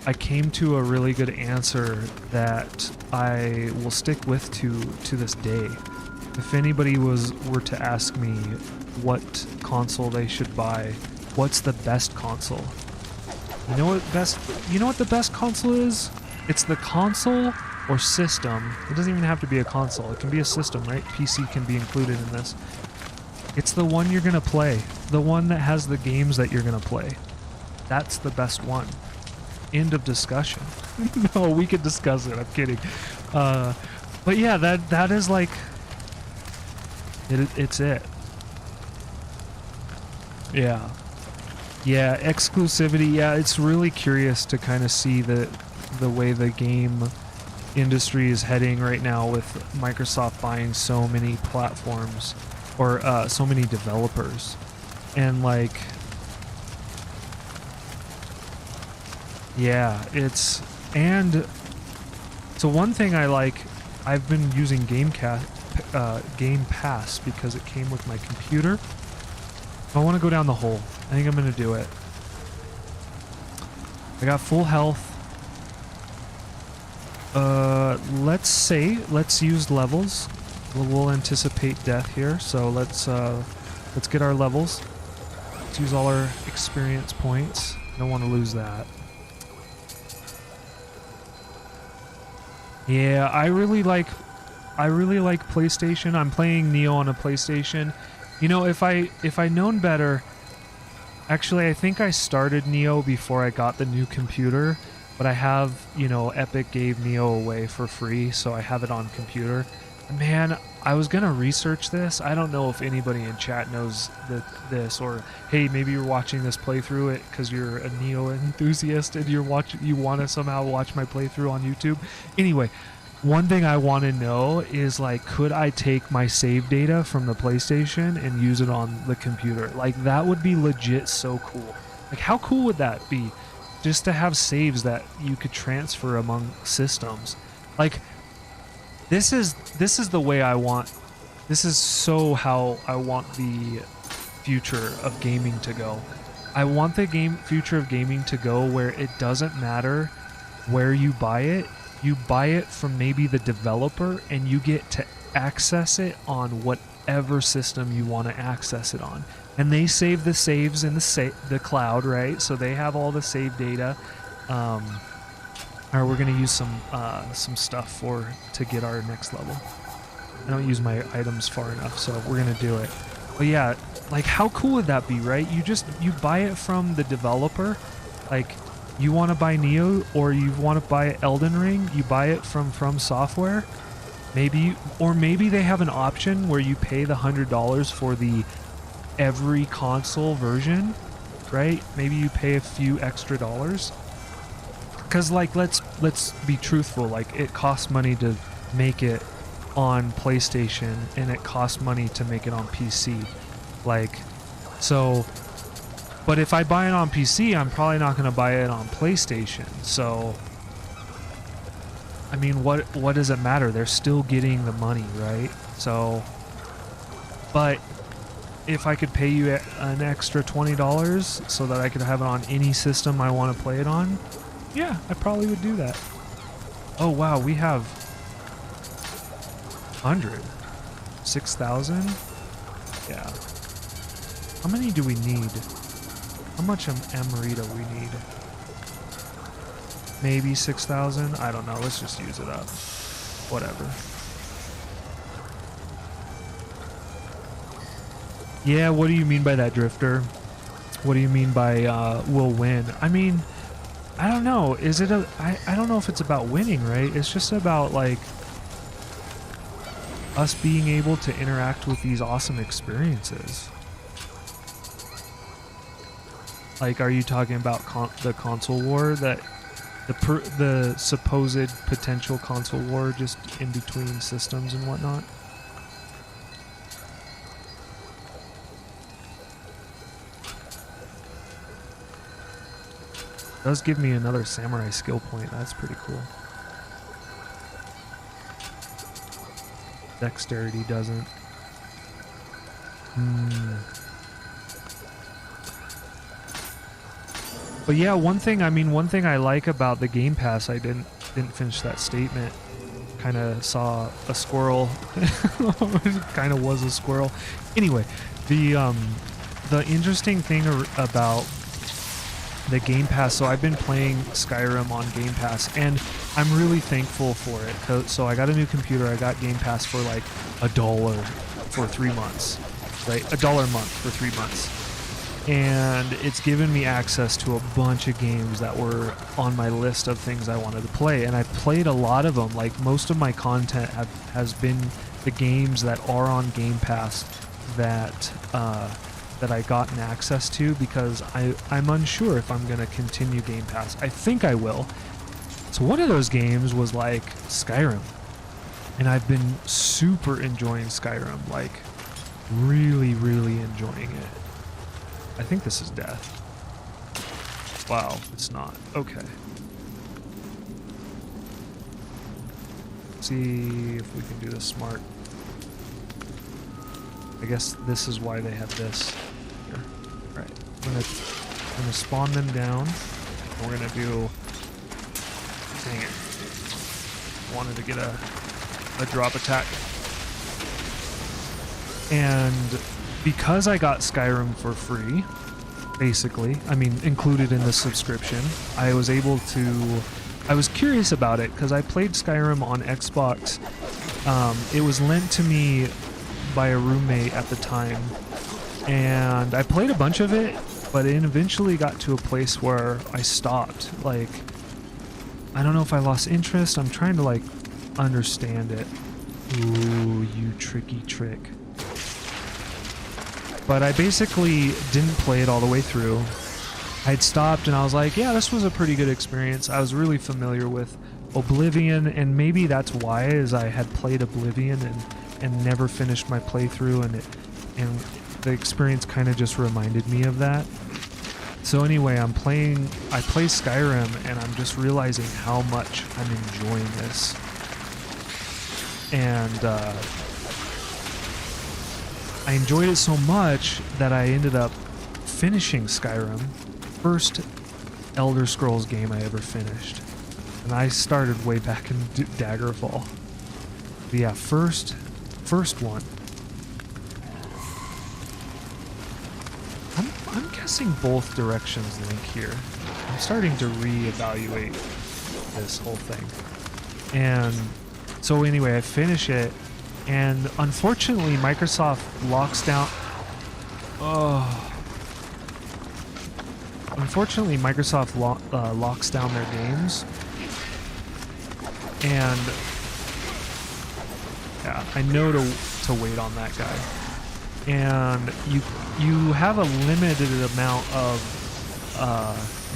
I came to a really good answer that I will stick with to this day. If anybody were to ask me what console they should buy, what's the best console? You know what the best console is? It's the console or system. It doesn't even have to be a console. It can be a system, right? PC can be included in this. It's the one you're gonna play. The one that has the games that you're gonna play. That's the best one. End of discussion. No, we could discuss it. I'm kidding. But yeah, that is like it's it. Yeah. Yeah, exclusivity. Yeah, it's really curious to kind of see the way the game industry is heading right now with Microsoft buying so many platforms or so many developers. And like Yeah, it's, and so one thing I like, I've been using Game Pass because it came with my computer. I want to go down the hole. I think I'm gonna do it. I got full health. Let's use levels. We'll anticipate death here, so let's get our levels. Let's use all our experience points. Don't want to lose that. Yeah, I really like PlayStation. I'm playing Nioh on a PlayStation. You know, if I'd known better, actually I think I started Nioh before I got the new computer, but I have, you know, Epic gave Nioh away for free, so I have it on computer. Man, I was gonna research this. I don't know if anybody in chat knows this, or hey, maybe you're watching this playthrough it because you're a Nioh enthusiast and you want to somehow watch my playthrough on YouTube. Anyway, one thing I want to know is, like, could I take my save data from the PlayStation and use it on the computer? Like, that would be legit so cool. Like, how cool would that be? Just to have saves that you could transfer among systems. Like, this is the way I want. This is so how I want the future of gaming to go. I want the future of gaming to go where it doesn't matter where you buy it. You buy it from maybe the developer and you get to access it on whatever system you want to access it on. And they save the saves in the cloud, right? So they have all the save data. Alright, we're gonna use some stuff to get our next level. I don't use my items far enough, so we're gonna do it. But yeah, like, how cool would that be, right? You buy it from the developer. Like, you want to buy Nioh or you want to buy Elden Ring, you buy it from Software. Maybe they have an option where you pay the $100 for the every console version, right? Maybe you pay a few extra dollars. Because, like, let's be truthful, like, it costs money to make it on PlayStation and it costs money to make it on PC. Like, so, but if I buy it on PC, I'm probably not going to buy it on PlayStation. So, I mean, what does it matter? They're still getting the money, right? So, but if I could pay you an extra $20 so that I could have it on any system I want to play it on, yeah, I probably would do that. Oh wow, we have 100. 6,000? Yeah. How many do we need? How much Amarita we need? Maybe 6,000? I don't know, let's just use it up. Whatever. Yeah, what do you mean by that, Drifter? What do you mean by we'll win? I mean, I don't know. Is it I don't know if it's about winning, right? It's just about, like, us being able to interact with these awesome experiences. Like, are you talking about the console war, that the supposed potential console war just in between systems and whatnot? Does give me another samurai skill point. That's pretty cool. Dexterity doesn't. But yeah, one thing I like about the Game Pass, I didn't finish that statement. Kind of saw a squirrel. Kind of was a squirrel. Anyway, the interesting thing about the Game Pass, so I've been playing Skyrim on Game Pass, and I'm really thankful for it. So I got a new computer, I got Game Pass for like $1 for 3 months, right? $1 a month for 3 months. And it's given me access to a bunch of games that were on my list of things I wanted to play, and I've played a lot of them. Like, most of my content has been the games that are on Game Pass that I gotten access to, because I'm unsure if I'm going to continue Game Pass. I think I will. So one of those games was like Skyrim, and I've been super enjoying Skyrim, like really, really enjoying it. I think this is death. Wow, it's not. Okay. See if we can do this smart. I guess this is why they have this here. Alright. I'm gonna spawn them down. We're gonna do... Dang it. Wanted to get a drop attack. And because I got Skyrim for free, basically, I mean, included in the subscription, I was able to... I was curious about it because I played Skyrim on Xbox. It was lent to me by a roommate at the time, and I played a bunch of it, but it eventually got to a place where I stopped. Like, I don't know if I lost interest. I'm trying to, like, understand it. Ooh, you tricky trick. But I basically didn't play it all the way through. I'd stopped and I was like, yeah, this was a pretty good experience. I was really familiar with Oblivion, and maybe that's why, is I had played Oblivion and never finished my playthrough, and the experience kind of just reminded me of that. So anyway, I play Skyrim, and I'm just realizing how much I'm enjoying this. And I enjoyed it so much that I ended up finishing Skyrim. First Elder Scrolls game I ever finished. And I started way back in Daggerfall. But yeah, first one. I'm guessing both directions link here. I'm starting to reevaluate this whole thing. And so anyway, I finish it, and unfortunately Microsoft locks down... Unfortunately, Microsoft locks down their games, and yeah, I know to wait on that guy. And you have a limited amount of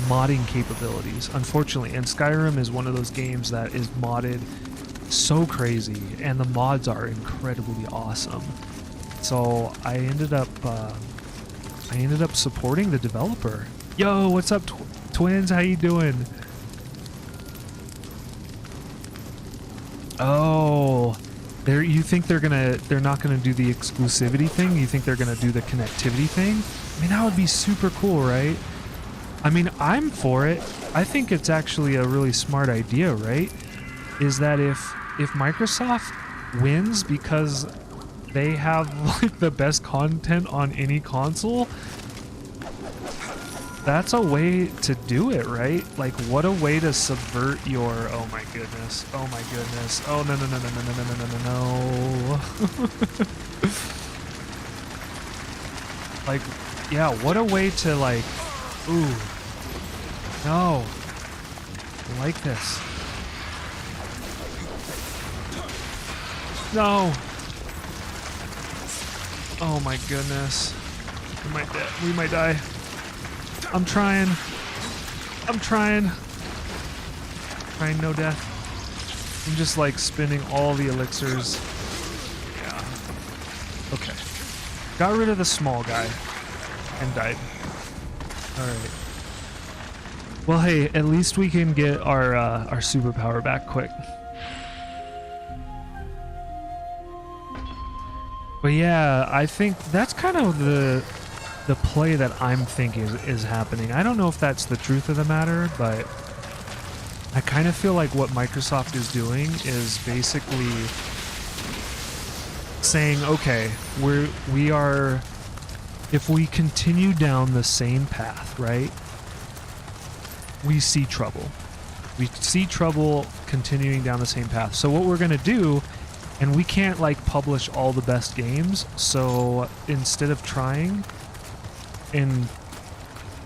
modding capabilities, unfortunately. And Skyrim is one of those games that is modded so crazy, and the mods are incredibly awesome. So I ended up supporting the developer. Yo, what's up, twins? How you doing? Oh, you think they're not gonna do the exclusivity thing? You think they're gonna do the connectivity thing? I mean, that would be super cool, right? I mean, I'm for it. I think it's actually a really smart idea, right? Is that if Microsoft wins because they have like the best content on any console, that's a way to do it, right? Like, what a way to subvert your... Oh my goodness. Oh my goodness. Oh, no, no, no, no, no, no, no, no, no, no. Like, yeah, what a way to, like... Ooh. No. I like this. No. Oh my goodness. We might die. I'm trying. Trying no death. I'm just like spinning all the elixirs. Yeah. Okay. Got rid of the small guy and died. Alright. Well, hey, at least we can get our superpower back quick. But yeah, I think that's kind of the play that I'm thinking is happening. I don't know if that's the truth of the matter, but I kind of feel like what Microsoft is doing is basically saying, okay, we are, if we continue down the same path, right? We see trouble. We see trouble continuing down the same path. So what we're going to do, and we can't like publish all the best games, so instead of trying and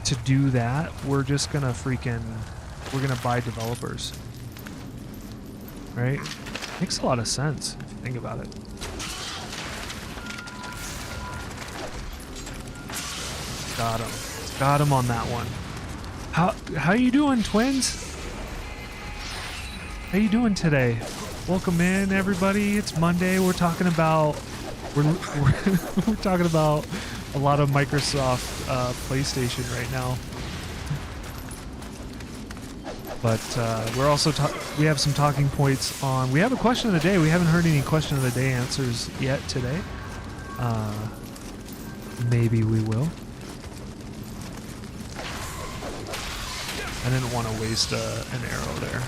to do that, we're just gonna we're gonna buy developers, right? Makes a lot of sense if you think about it. Got him on that one. How you doing, twins? How you doing today? Welcome in, everybody. It's Monday. We're talking about we're talking about a lot of Microsoft PlayStation right now. But we're also we have some talking points on. We have a question of the day. We haven't heard any question of the day answers yet today. Maybe we will. I didn't want to waste an arrow there.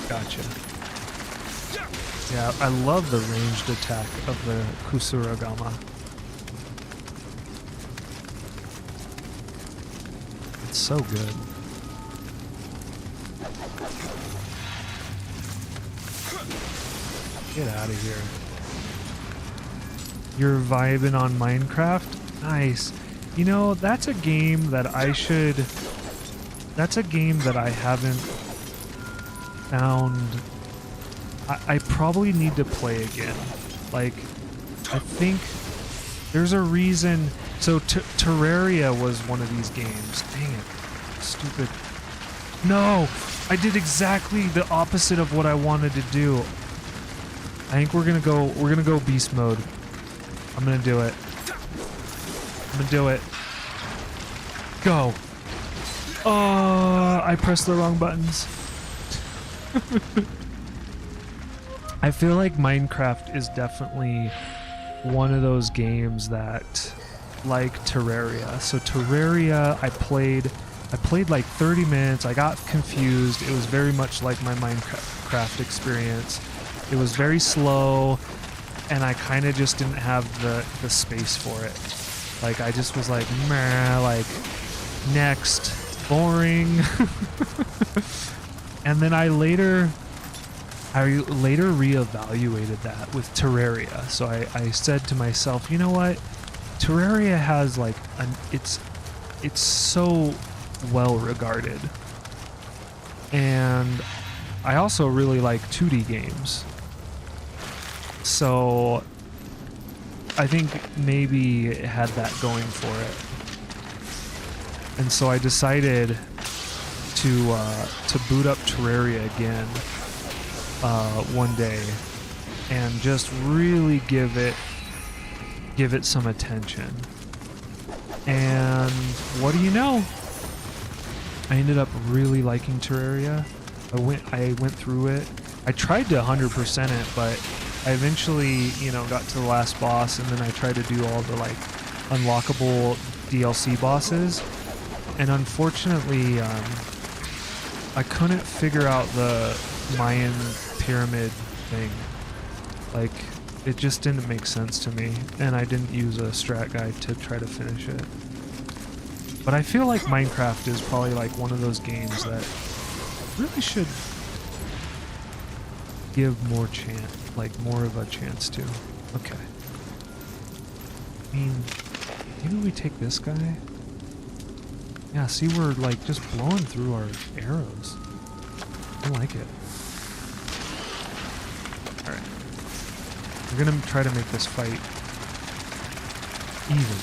Gotcha. Yeah, I love the ranged attack of the Kusuragama. It's so good. Get out of here. You're vibing on Minecraft? Nice. You know, that's a game that I should... That's a game that I haven't found... I probably need to play again. Like, I think there's a reason... So, Terraria was one of these games. Dang it. Stupid. No! I did exactly the opposite of what I wanted to do. I think we're gonna go beast mode. I'm gonna do it. I'm gonna do it. Go! Oh, I pressed the wrong buttons. I feel like Minecraft is definitely one of those games that, like Terraria. So Terraria, I played like 30 minutes. I got confused. It was very much like my Minecraft experience. It was very slow, and I kind of just didn't have the space for it. Like, I just was like, meh, like, next, boring. And then I later reevaluated that with Terraria. So I said to myself, you know what? Terraria has like it's so well regarded, and I also really like 2D games. So I think maybe it had that going for it. And so I decided to boot up Terraria again one day and just really give it some attention. And what do you know? I ended up really liking Terraria. I went through it. I tried to 100% it, but I eventually, got to the last boss, and then I tried to do all the like unlockable DLC bosses. And unfortunately, I couldn't figure out the Mayan pyramid thing. Like, it just didn't make sense to me, and I didn't use a strat guide to try to finish it. But I feel like Minecraft is probably like one of those games that really should give more of a chance to. Okay. I mean, maybe we take this guy? Yeah, see, we're like just blowing through our arrows. I like it. Alright. We're gonna try to make this fight even.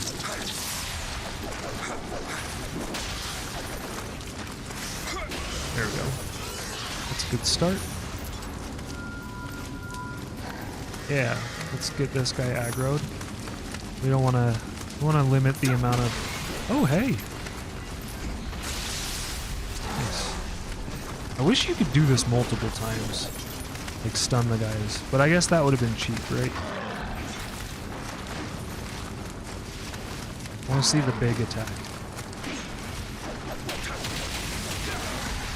There we go. That's a good start. Yeah, let's get this guy aggroed. We don't want to limit the amount of... Oh, hey! Nice. I wish you could do this multiple times. Like, stun the guys. But I guess that would have been cheap, right? I want to see the big attack.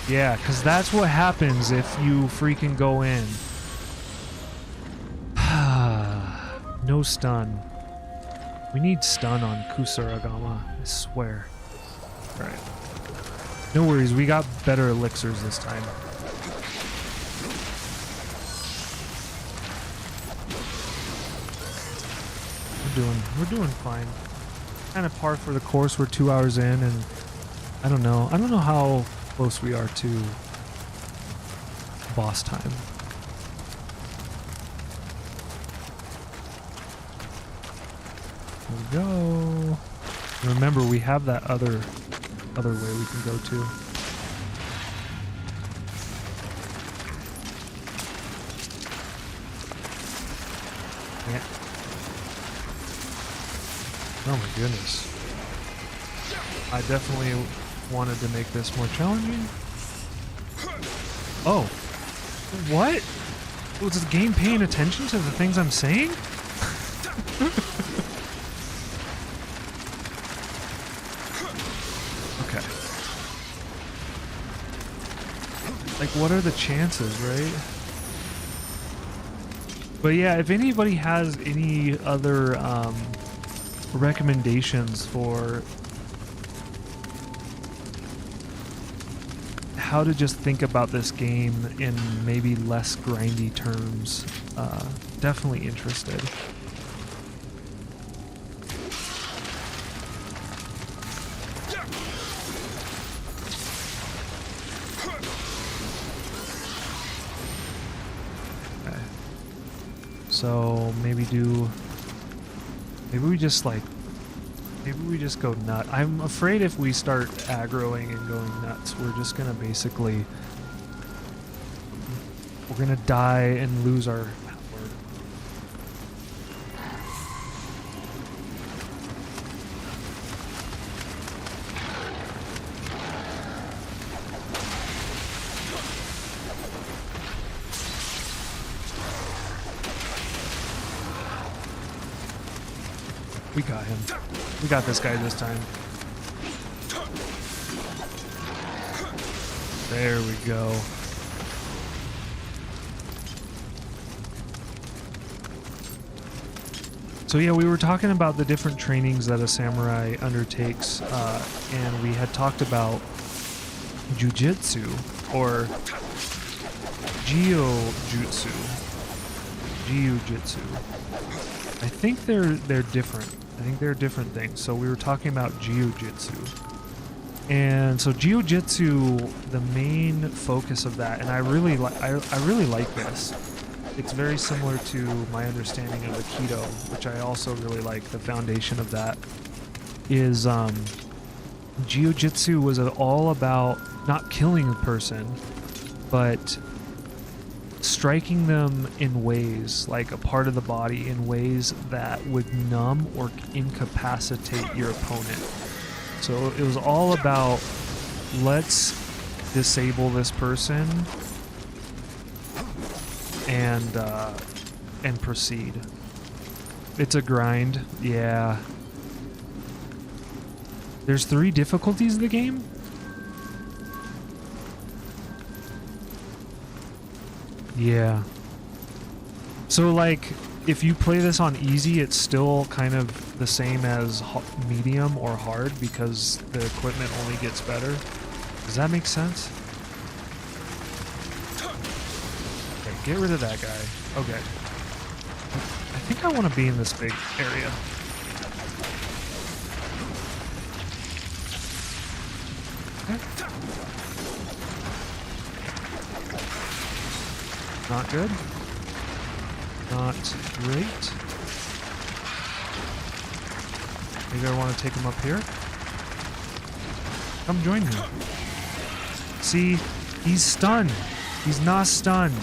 Yeah, because that's what happens if you freaking go in. No stun. We need stun on Kusaragama, I swear. Alright. No worries, we got better elixirs this time. We're doing fine. Kind of par for the course. We're 2 hours in, and I don't know how close we are to boss time. There we go. Remember, we have that other way we can go to. Yeah. Oh my goodness. I definitely wanted to make this more challenging. Oh. What? Was the game paying attention to the things I'm saying? Okay. Like, what are the chances, right? But yeah, if anybody has any other recommendations for how to just think about this game in maybe less grindy terms, definitely interested. Okay. So maybe we just go nut. I'm afraid if we start aggroing and going nuts, we're just gonna basically, we're gonna die and lose our power. We got him. We got this guy this time. There we go. So yeah, we were talking about the different trainings that a samurai undertakes, and we had talked about jujitsu or jiu-jitsu. I think they're different. I think they're different things. So we were talking about jiu-jitsu. And so jiu-jitsu, the main focus of that, and I really like this. It's very similar to my understanding of Aikido, which I also really like. The foundation of that is jiu-jitsu was all about not killing a person, but striking them in ways, like a part of the body, in ways that would numb or incapacitate your opponent. So it was all about, let's disable this person and proceed. It's a grind, yeah. There's 3 difficulties in the game? Yeah. So like, if you play this on easy, it's still kind of the same as medium or hard because the equipment only gets better. Does that make sense? Okay, get rid of that guy. Okay. I think I want to be in this big area. Okay. Not good. Not great. Maybe I want to take him up here. Come join me. See, he's stunned. He's not stunned.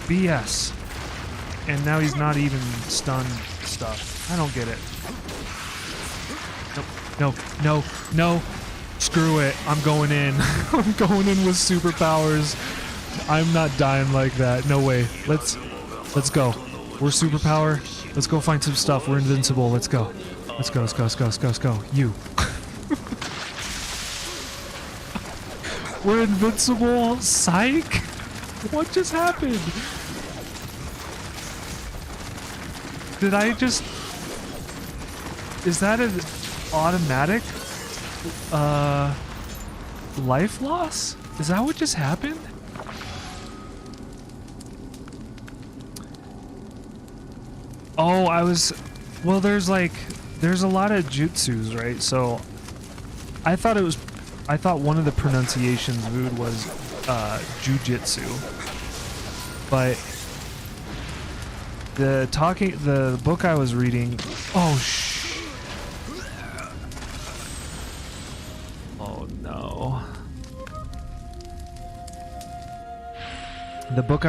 BS. And now he's not even stunned stuff. I don't get it. Nope. No. Screw it. I'm going in. I'm going in with superpowers. I'm not dying like that. No way. Let's go. We're superpower. Let's go find some stuff. We're invincible. Let's go. Let's go. You. We're invincible? Psych? What just happened? Did I just... Is that an automatic life loss? Is that what just happened? Oh, well, there's a lot of jutsus, right? So I thought one of the pronunciations rude was jujitsu, but the book I was reading, oh no. The book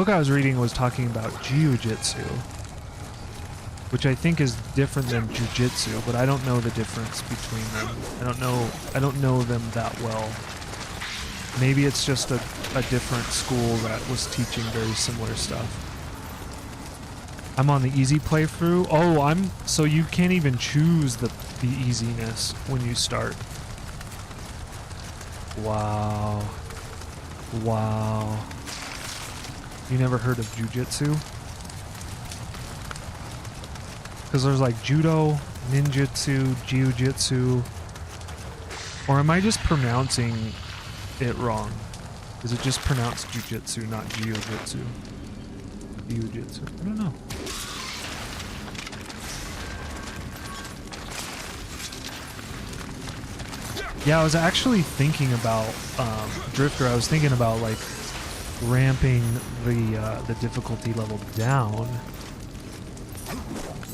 I was reading was talking about jiu-jitsu, which I think is different than jujitsu, but I don't know the difference between them. I don't know them that well. Maybe it's just a different school that was teaching very similar stuff. I'm on the easy playthrough. Oh, so you can't even choose the easiness when you start. Wow. Wow. You never heard of jujitsu? Because there's like judo, ninjutsu, jiu-jitsu. Or am I just pronouncing it wrong? Is it just pronounced jujitsu, not jiu-jitsu? Jiu-jitsu. I don't know. Yeah, I was actually thinking about Drifter. I was thinking about like ramping the difficulty level down,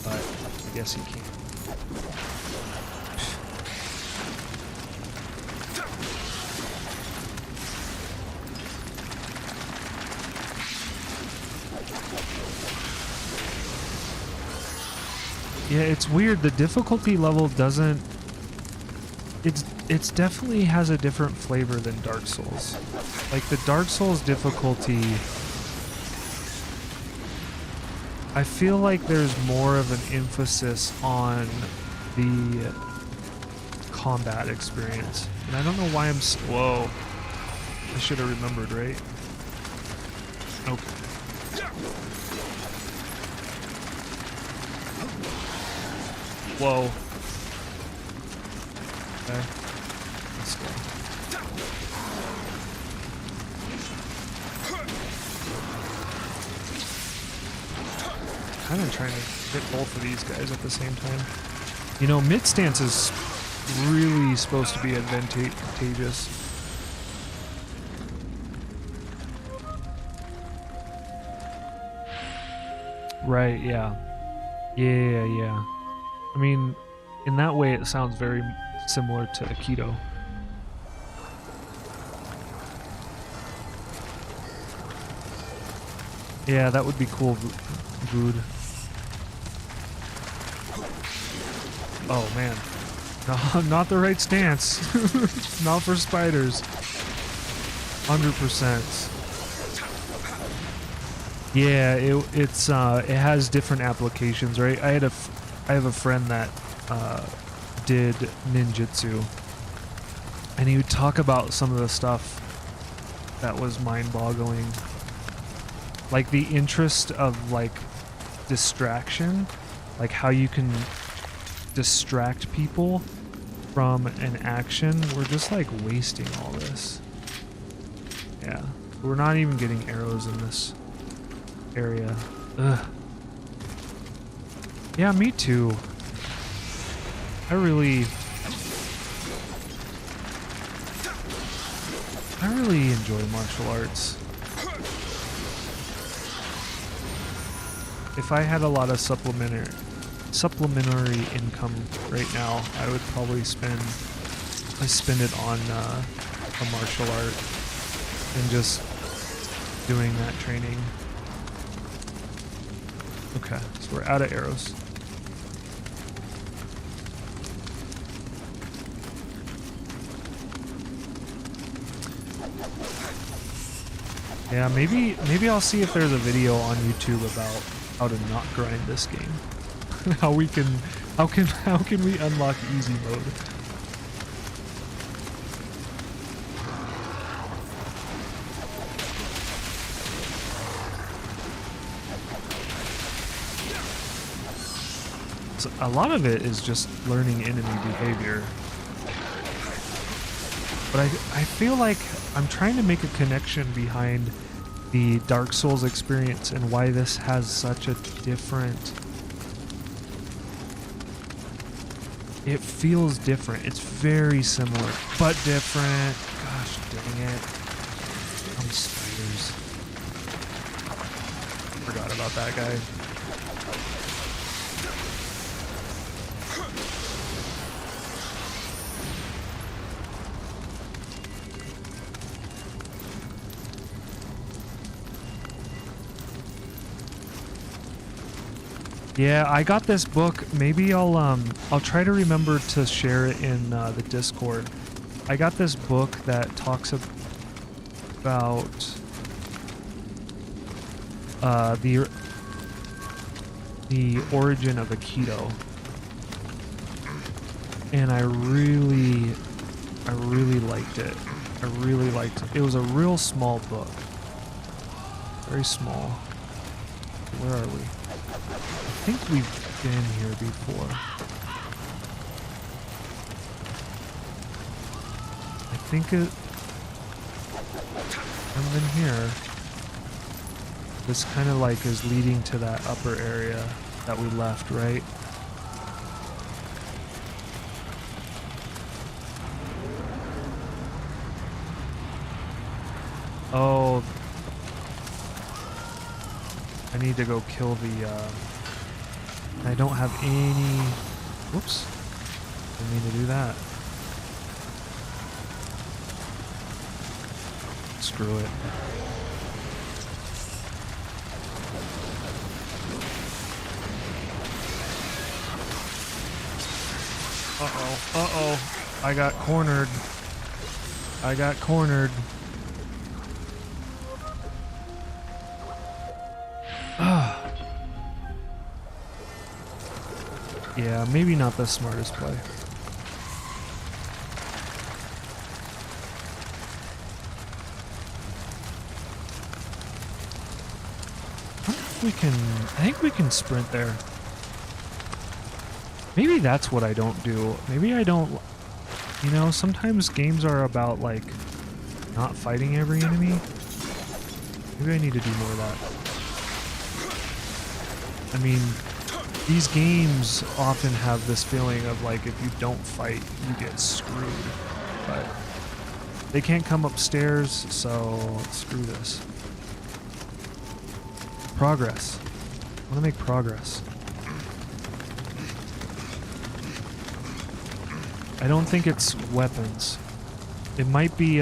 but I guess you can't. Yeah, it's weird. The difficulty level doesn't. It's definitely has a different flavor than Dark Souls. Like the Dark Souls difficulty, I feel like there's more of an emphasis on the combat experience. And I don't know why I'm whoa. I should have remembered, right? Okay. Whoa. Okay. Let's go. Kind of trying to hit both of these guys at the same time. You know, mid stance is really supposed to be advantageous. Right, yeah. Yeah. I mean, in that way it sounds very similar to Aikido. Yeah, that would be cool, Vood. Oh man. No, not the right stance. Not for spiders. 100%. Yeah, it has different applications, right? I have a friend that did ninjutsu, and he would talk about some of the stuff that was mind-boggling, like the interest of like distraction, like how you can distract people from an action. We're just like wasting all this. Yeah, we're not even getting arrows in this area. Ugh. Yeah, me too. I really enjoy martial arts. If I had a lot of supplementary income right now, I would probably spend it on a martial art and just doing that training. Okay, so we're out of arrows. Yeah, maybe I'll see if there's a video on YouTube about how to not grind this game. how can we unlock easy mode? So a lot of it is just learning enemy behavior. But I feel like I'm trying to make a connection behind the Dark Souls experience and why this has such a different... It feels different. It's very similar, but different. Gosh dang it. Spiders. Forgot about that guy. Yeah, I got this book. Maybe I'll try to remember to share it in the Discord. I got this book that talks about the origin of Aikido. And I really liked it. I really liked it. It was a real small book. Very small. Where are we? I think we've been here before. I think it... I've been here. This kind of like is leading to that upper area that we left, right? Oh, I need to go kill the, I don't have any, whoops, I need to do that. Screw it. Uh-oh, I got cornered. I got cornered. Yeah, maybe not the smartest play. I think we can sprint there. Maybe that's what I don't do. Maybe I don't, you know, sometimes games are about like not fighting every enemy. Maybe I need to do more of that. I mean, these games often have this feeling of like if you don't fight, you get screwed. But they can't come upstairs, so screw this. Progress. I want to make progress. I don't think it's weapons. It might be,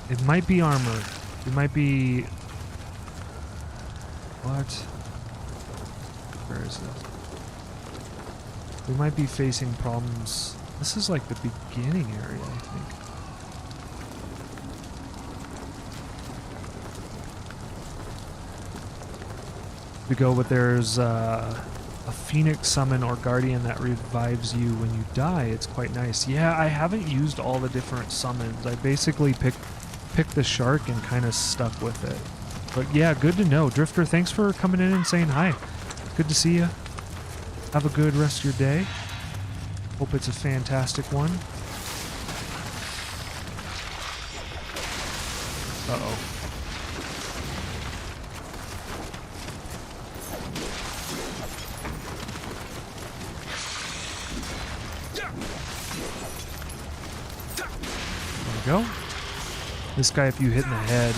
it might be armor. It might be... What? Where is it? We might be facing problems. This is like the beginning area, I think. We go, but there's a phoenix summon or guardian that revives you when you die. It's quite nice. Yeah, I haven't used all the different summons. I basically picked the shark and kind of stuck with it. But yeah, good to know. Drifter, thanks for coming in and saying hi. Good to see you. Have a good rest of your day. Hope it's a fantastic one. Uh-oh. There we go. This guy, if you hit in the head,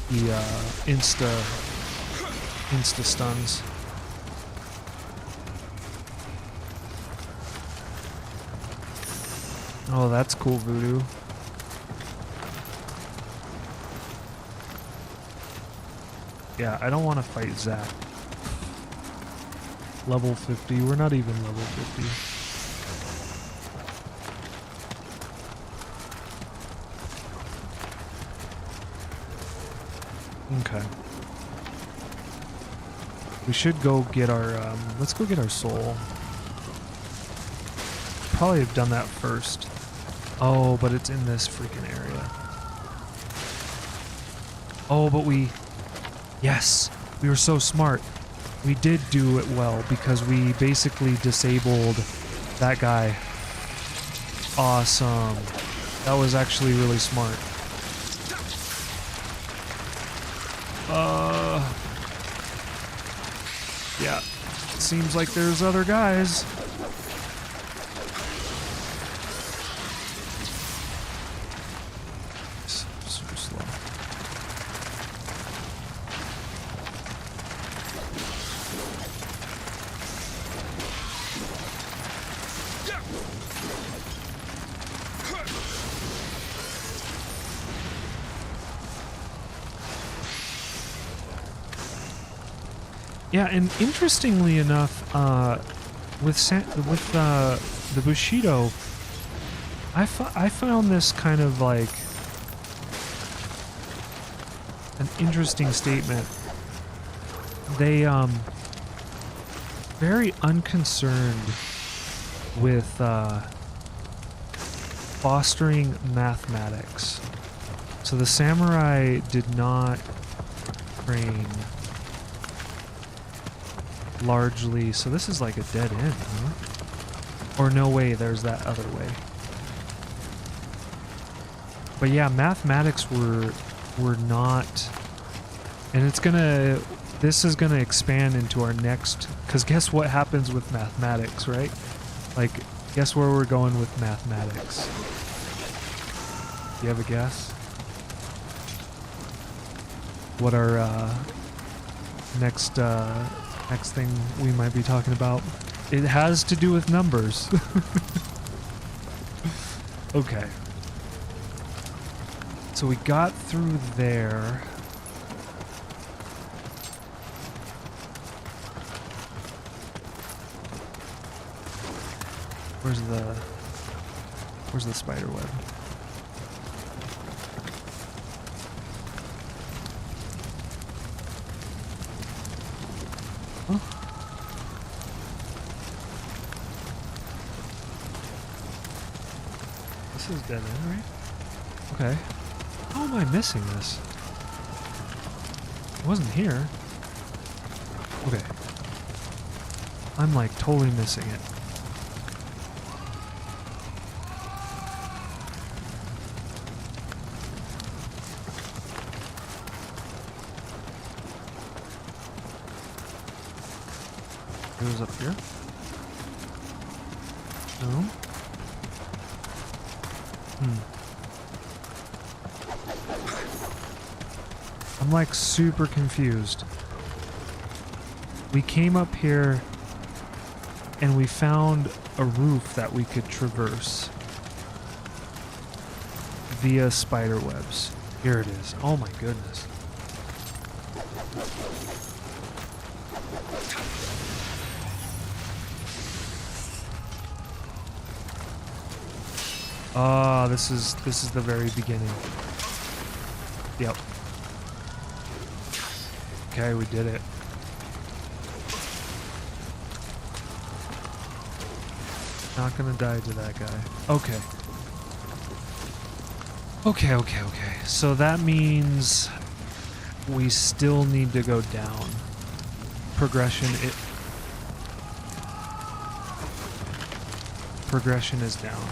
he insta stuns. Oh, that's cool, Voodoo. Yeah, I don't want to fight Zach. Level 50. We're not even level 50. Okay. We should go get our, let's go get our soul. Probably have done that first. Oh, but it's in this freaking area. Oh, but yes, we were so smart. We did do it well because we basically disabled that guy. Awesome. That was actually really smart. Yeah. Seems like there's other guys. Super slow. Yeah, and interestingly enough, with the Bushido, I found this kind of like an interesting statement. They very unconcerned with fostering mathematics. So the samurai did not train largely. So this is like a dead end, huh? Or no way, there's that other way. But yeah, mathematics were not, and this is gonna expand into our next, because guess what happens with mathematics, right? Like, guess where we're going with mathematics? You have a guess? What our next thing we might be talking about? It has to do with numbers. Okay. So we got through there. Where's the spider web? Huh? This is dead end, right? Okay. How am I missing this? It wasn't here. Okay. I'm like totally missing it. It was up here? No? I'm like super confused. We came up here and we found a roof that we could traverse via spider webs. Here it is. Oh my goodness. Ah, this is the very beginning. Yep. Okay, we did it. Not gonna die to that guy. Okay. Okay. So that means we still need to go down. Progression is down.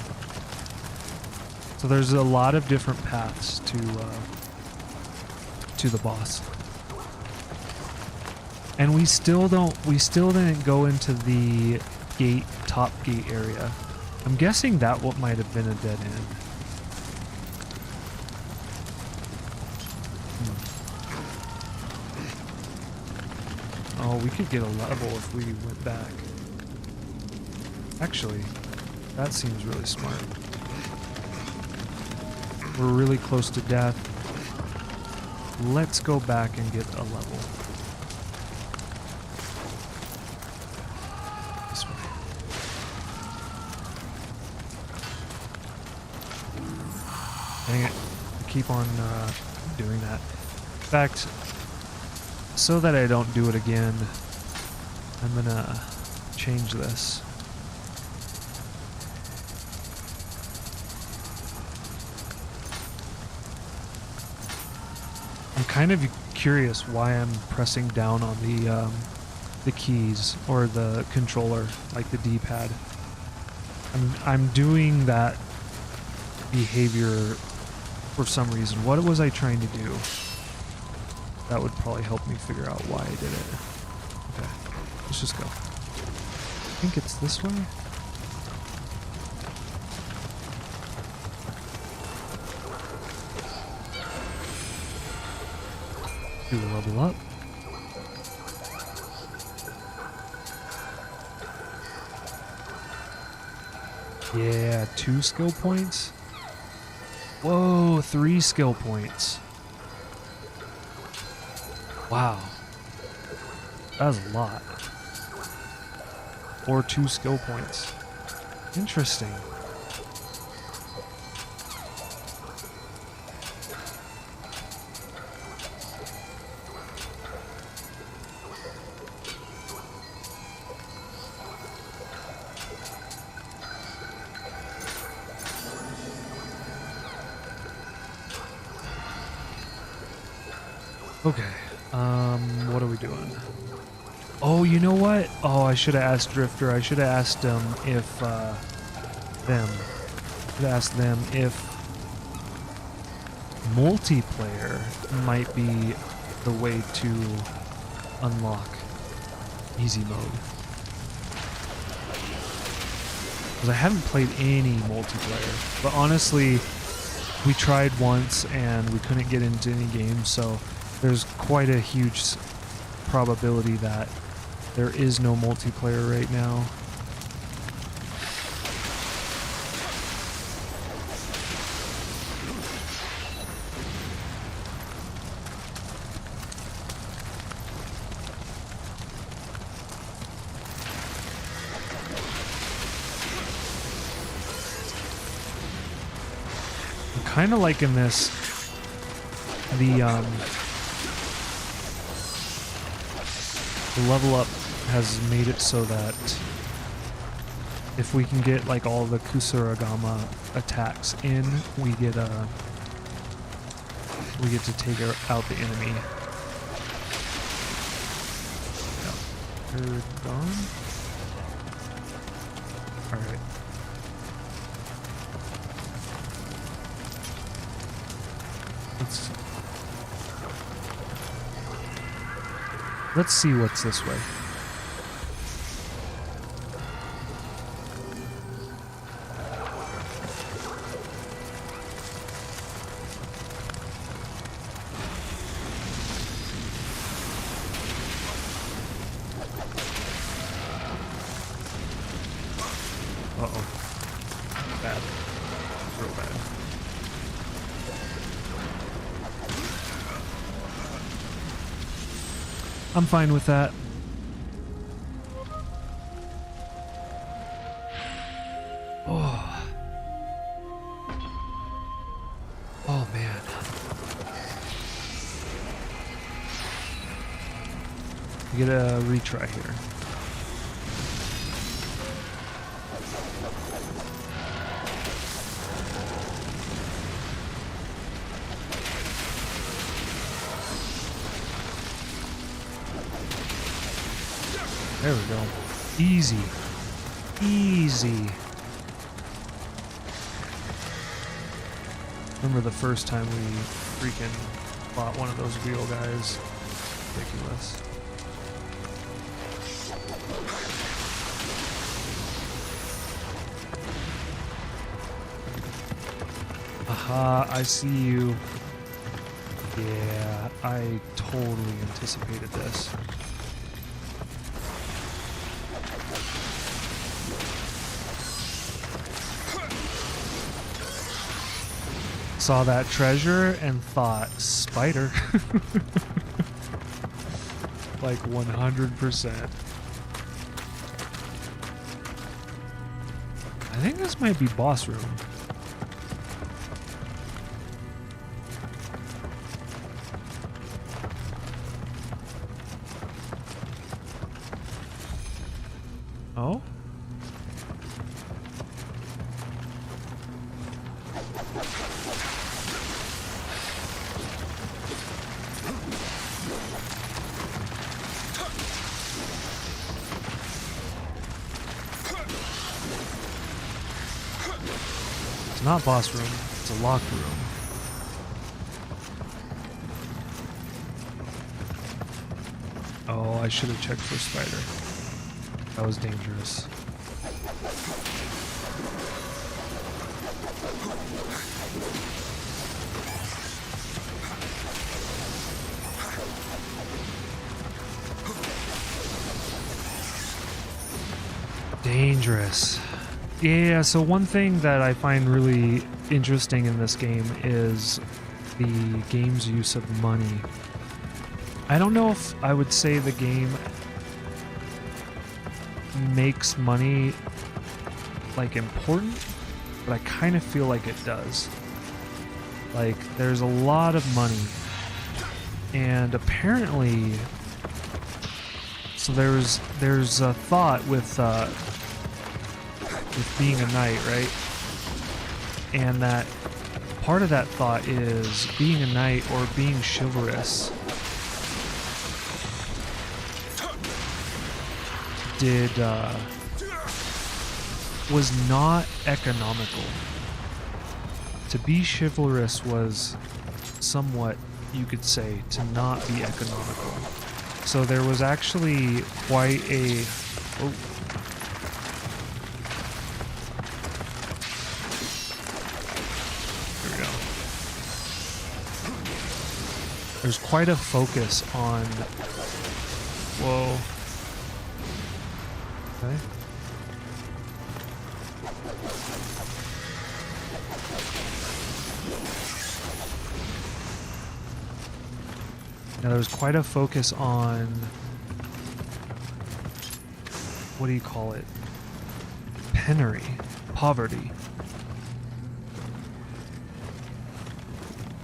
So there's a lot of different paths to the boss. And we still didn't go into the top gate area. I'm guessing that what might have been a dead end. Oh, we could get a level if we went back. Actually, that seems really smart. We're really close to death. Let's go back and get a level. This way. Dang it. I keep on doing that. In fact, so that I don't do it again, I'm gonna change this. I'm kind of curious why I'm pressing down on the keys or the controller, like the D-pad. I'm doing that behavior for some reason. What was I trying to do? That would probably help me figure out why I did it. Okay, let's just go. I think it's this way. Do a level up. Yeah, 2 skill points. Whoa, 3 skill points. Wow. That was a lot. Or 2 skill points. Interesting. Okay, what are we doing? Oh, you know what? Oh, I should have asked Drifter. I should have asked him if, them. I should have asked them if multiplayer might be the way to unlock easy mode. Because I haven't played any multiplayer. But honestly, we tried once and we couldn't get into any games, so there's quite a huge probability that there is no multiplayer right now. I'm kind of liking this. The level up has made it so that if we can get like all the Kusuragama attacks in, we get to take out the enemy. Yeah. They're gone. All right. Let's see what's this way. Uh-oh. Bad. Real bad. I'm fine with that. Oh. Oh man. We get a retry here. There we go. Easy. Easy. Remember the first time we freaking fought one of those wheel guys? Ridiculous. Aha, I see you. Yeah, I totally anticipated this. Saw that treasure and thought, spider. Like 100%. I think this might be boss room. Oh? It's not boss room, it's a locked room. Oh, I should have checked for spider. That was dangerous. Dangerous. Yeah, so one thing that I find really interesting in this game is the game's use of money. I don't know if I would say the game makes money like important, but I kind of feel like it does. Like there's a lot of money, and apparently, so there's a thought with being a knight, right? And that part of that thought is being a knight or being chivalrous was not economical. To be chivalrous was somewhat, you could say, to not be economical. So there was actually quite a... Oh. Here we go. There's quite a focus on... Whoa. Okay. Now there's quite a focus on, what do you call it? Penury, poverty.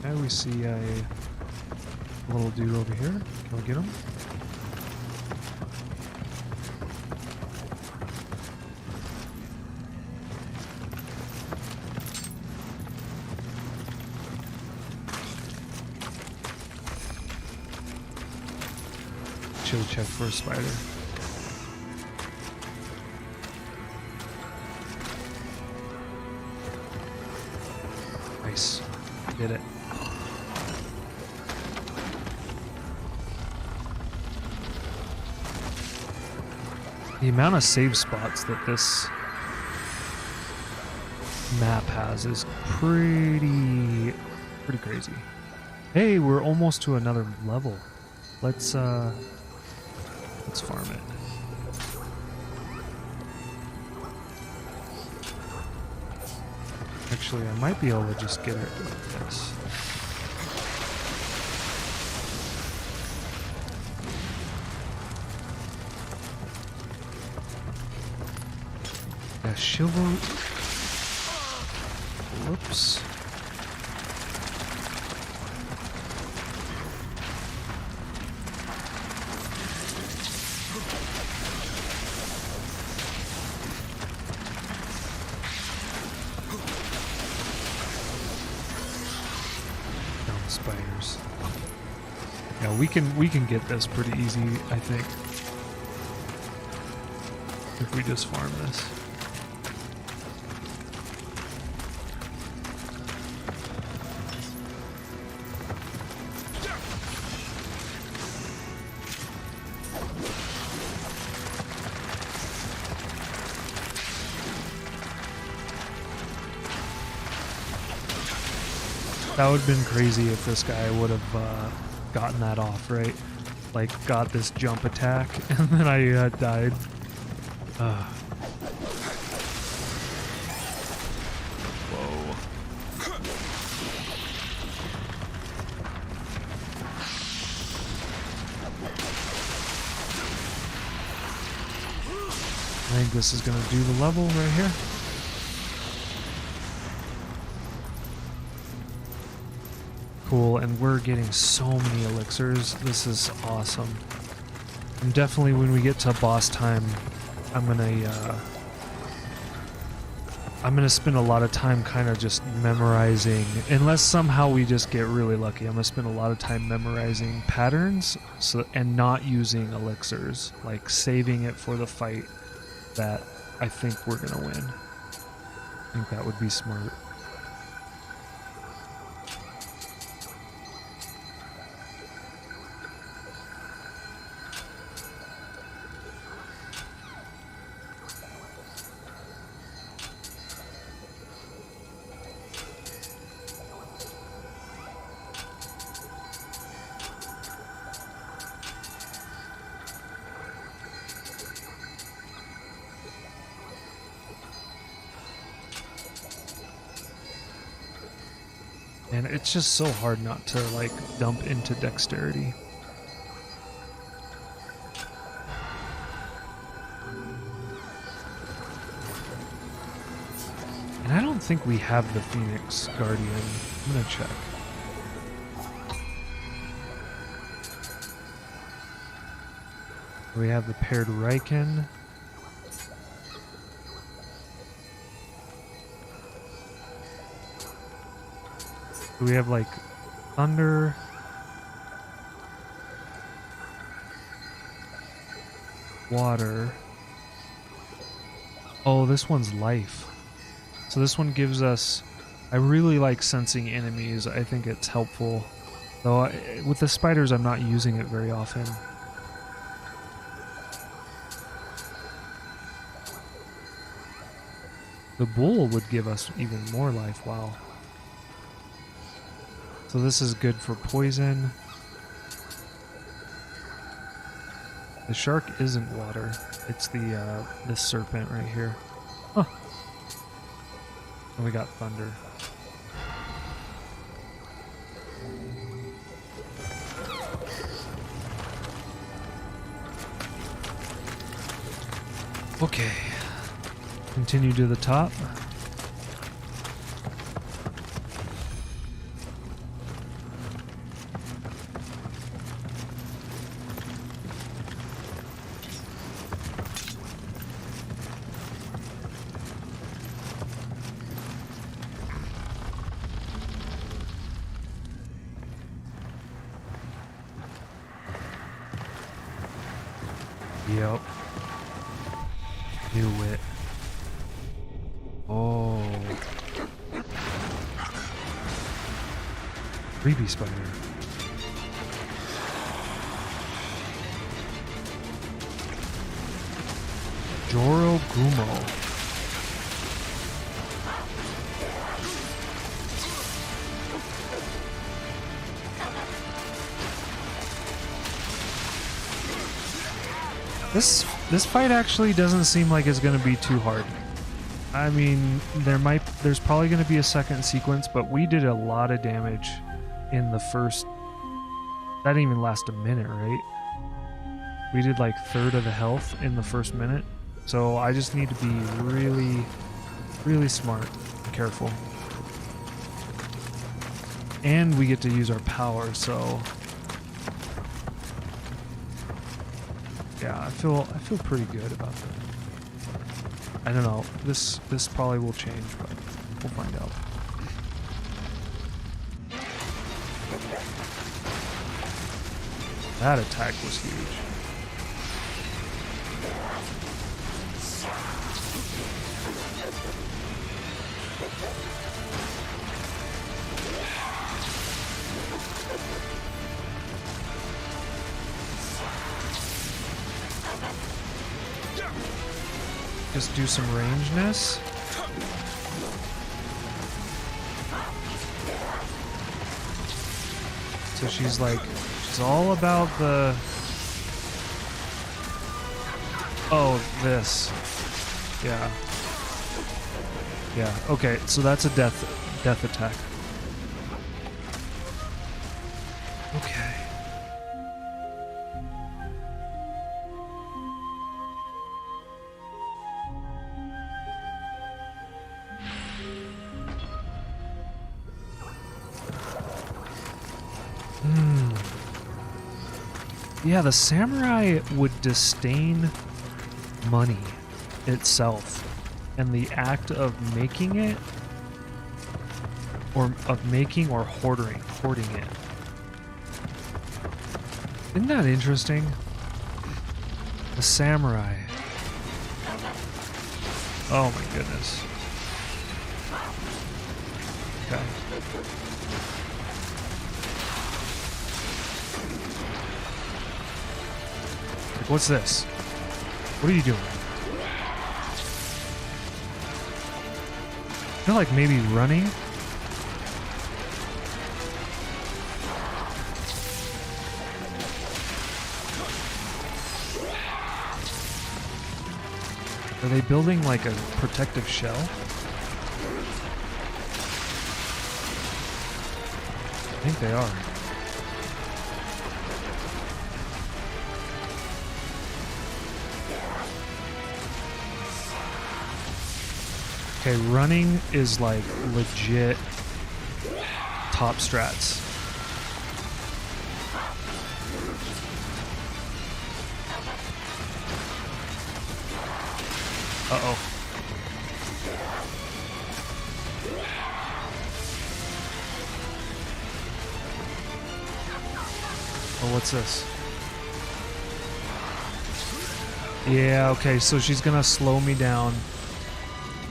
Okay, we see a little dude over here. Can we get him? Should check for a spider. Nice. Did it. The amount of save spots that this map has is pretty crazy. Hey, we're almost to another level. Let's farm it. Actually, I might be able to just get it like this. Yeah, chivalry. Whoops. Spiders. Yeah, we can get this pretty easy, I think, if we just farm this. That would have been crazy if this guy would have gotten that off, right? Like, got this jump attack, and then I died. Whoa. I think this is going to do the level right here. Cool, and we're getting so many elixirs. This is awesome. And definitely when we get to boss time, I'm gonna spend a lot of time kind of just memorizing, unless somehow we just get really lucky. I'm gonna spend a lot of time memorizing patterns, and not using elixirs, like saving it for the fight that I think we're gonna win. I think that would be smart. And it's just so hard not to, like, dump into dexterity. don't think we have the Phoenix Guardian. I'm gonna check. We have the paired Riken. We have like thunder. Water. Oh, this one's life. So this one gives us... I really like sensing enemies. I think it's helpful. Though with the spiders, I'm not using it very often. The bull would give us even more life. Wow. So this is good for poison. The shark isn't water. It's the this serpent right here. Huh. And we got thunder. Okay. Continue to the top. Yep. Knew it. Oh. Creepy spider. Joro Gumo. This fight actually doesn't seem like it's going to be too hard. I mean, there's probably going to be a second sequence, but we did a lot of damage in the first... That didn't even last a minute, right? We did like third of the health in the first minute. So I just need to be really, really smart and careful. And we get to use our power, so... Yeah, I feel pretty good about that. I don't know. This probably will change, but we'll find out. That attack was huge. Just do some rangeness. So she's all about the... Oh, this. Yeah. Yeah, okay, so that's a death attack. Okay. Yeah, the samurai would disdain money itself, and the act of making it, or hoarding it. Isn't that interesting? The samurai. Oh my goodness. Okay. What's this? What are you doing? I feel like maybe running. Are they building like a protective shell? I think they are. Okay, running is like legit top strats. Uh-oh. Oh, what's this? Yeah, okay, so she's gonna slow me down.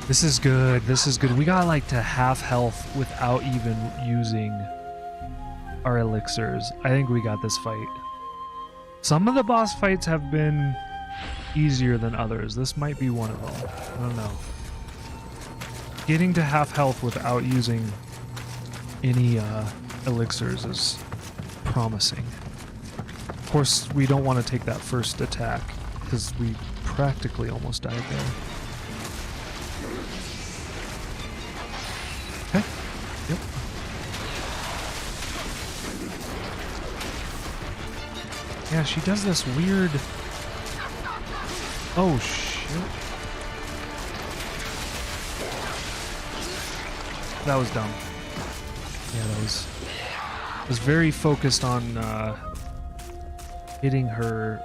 This is good, this is good. We got like to half health without even using our elixirs. I think we got this fight. Some of the boss fights have been easier than others. This might be one of them. I don't know. Getting to half health without using any elixirs is promising. Of course, we don't want to take that first attack because we practically almost died there. Okay. Yep. Yeah, she does this weird... Oh, shit. That was dumb. Yeah, that was very focused on hitting her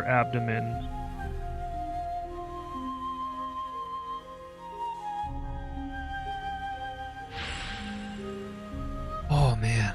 abdomen. Oh, man.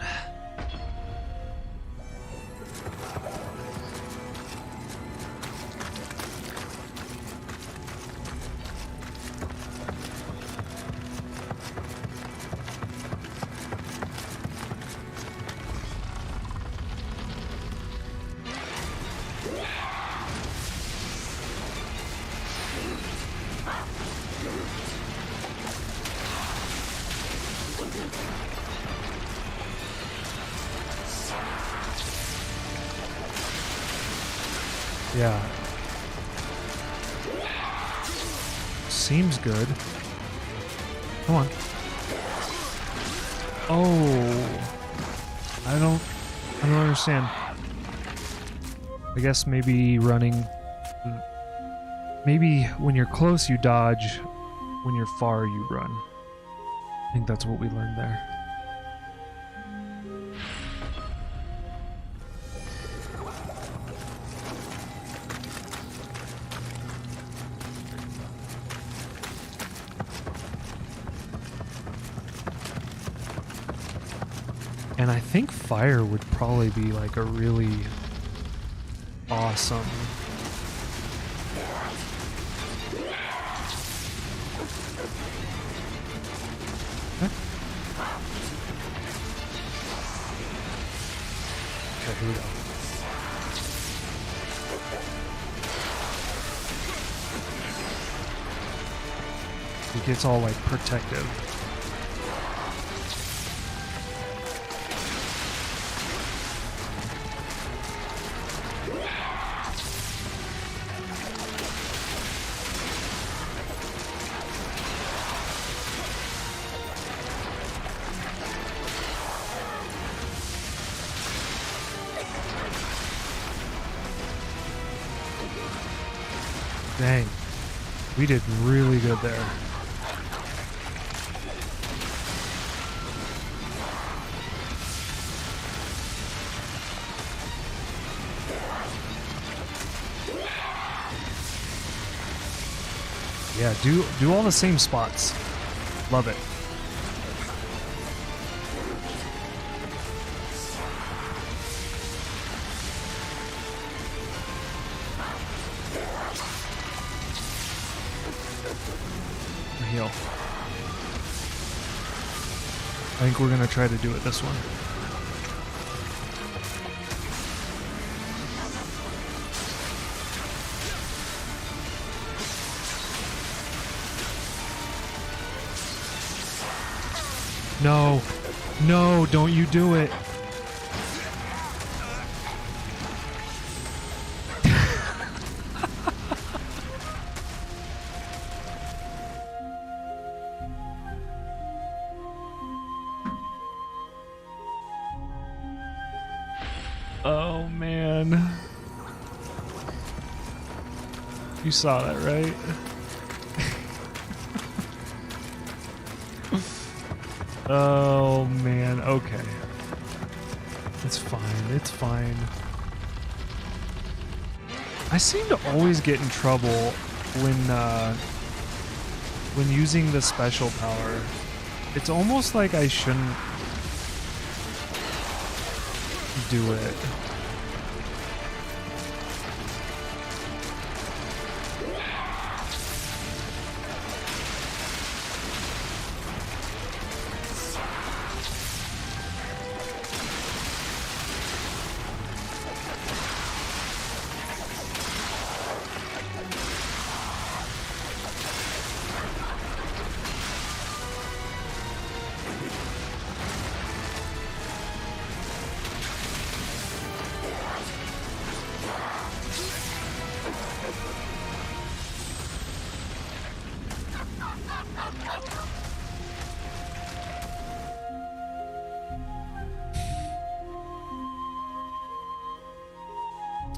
Yeah. Seems good. Come on. Oh. I don't understand. I guess maybe running... Maybe when you're close you dodge, when you're far you run. I think that's what we learned there. And I think fire would probably be like a really awesome... Okay, here we go. It gets all like protective. Dang, we did really good there. Yeah, do all the same spots. Love it. Heal. I think we're gonna try to do it this one. No, no, don't you do it. Oh, man. You saw that, right? Oh man, okay. It's fine, it's fine. I seem to always get in trouble when using the special power. It's almost like I shouldn't do it.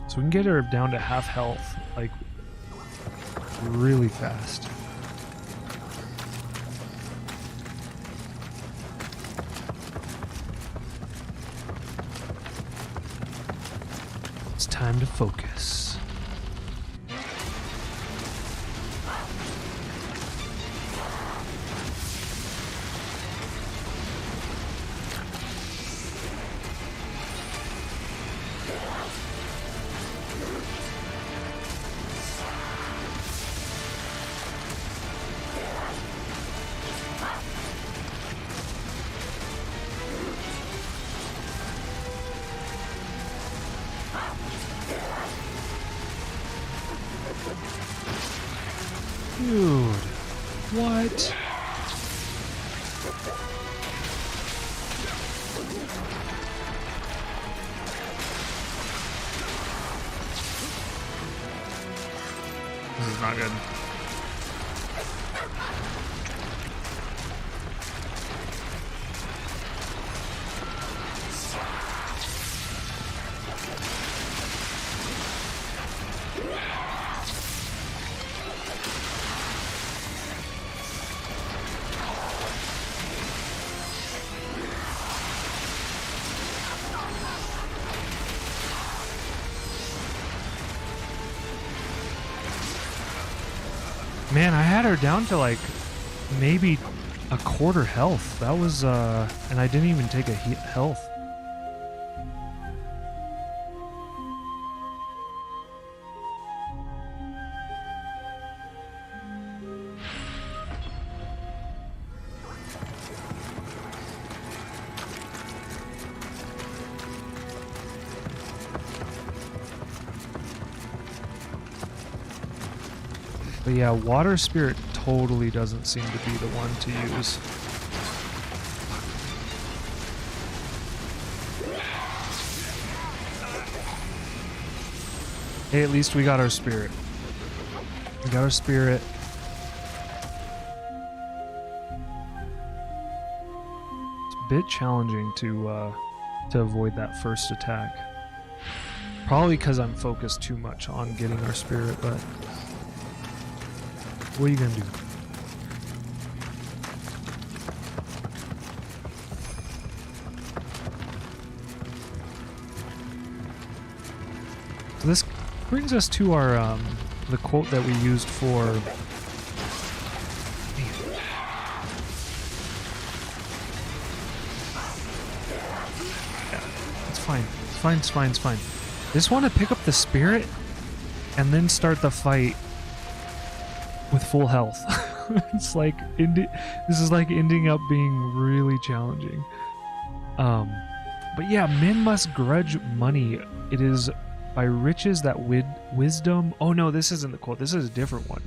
So we can get her down to half health, like, really fast. It's time to focus. Dude, what? This is not good. Man, I had her down to like maybe a quarter health. That was, and I didn't even take a health. But yeah, water spirit totally doesn't seem to be the one to use. Hey, at least we got our spirit. We got our spirit. It's a bit challenging to avoid that first attack. Probably because I'm focused too much on getting our spirit, but what are you gonna do? So this brings us to our the quote that we used for. Yeah, it's fine. It's fine. It's fine. It's fine. I just want to pick up the spirit and then start the fight with full health. It's like this is like ending up being really challenging. But yeah, men must grudge money. It is by riches that wisdom. Oh no, this isn't the quote. This is a different one.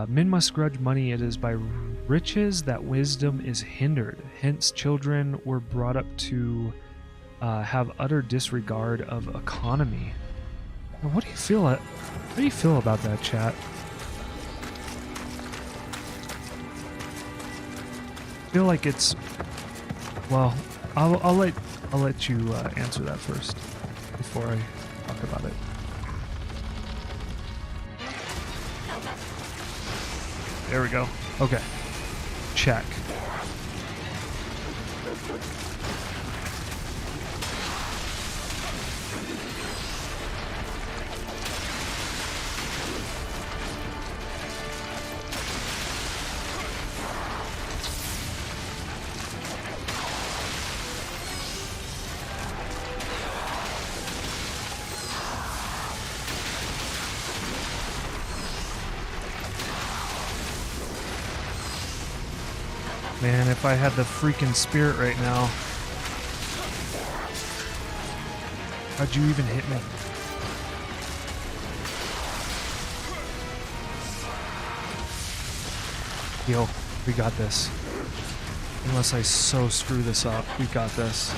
Men must grudge money. It is by riches that wisdom is hindered. Hence, children were brought up to have utter disregard of economy. Now, what do you feel? How do you feel about that, chat? I feel like it's. Well, I'll let you answer that first before I talk about it. There we go. Okay. check. Man, if I had the freaking spirit right now. How'd you even hit me? Yo, we got this. Unless I so screw this up, we got this.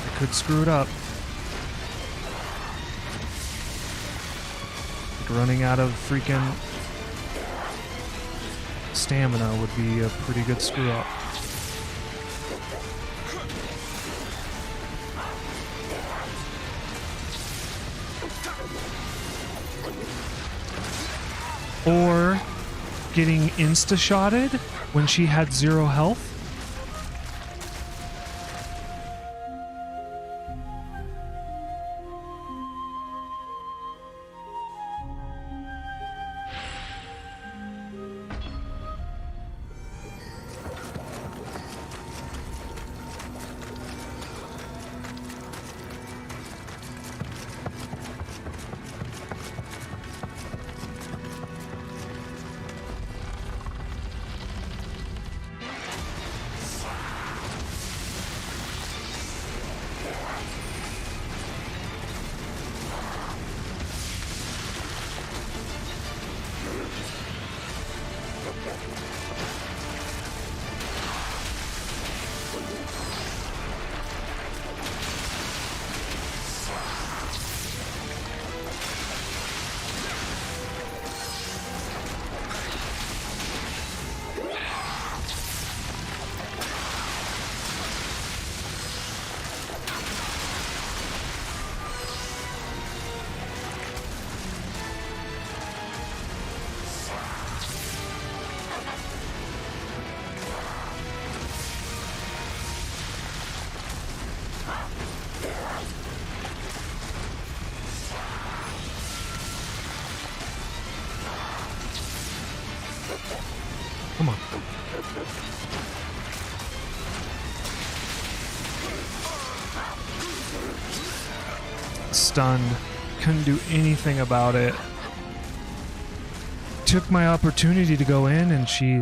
I could screw it up. Running out of freaking stamina would be a pretty good screw up. Or getting insta-shotted when she had 0 health. Come on. Stunned. Couldn't do anything about it. Took my opportunity to go in and she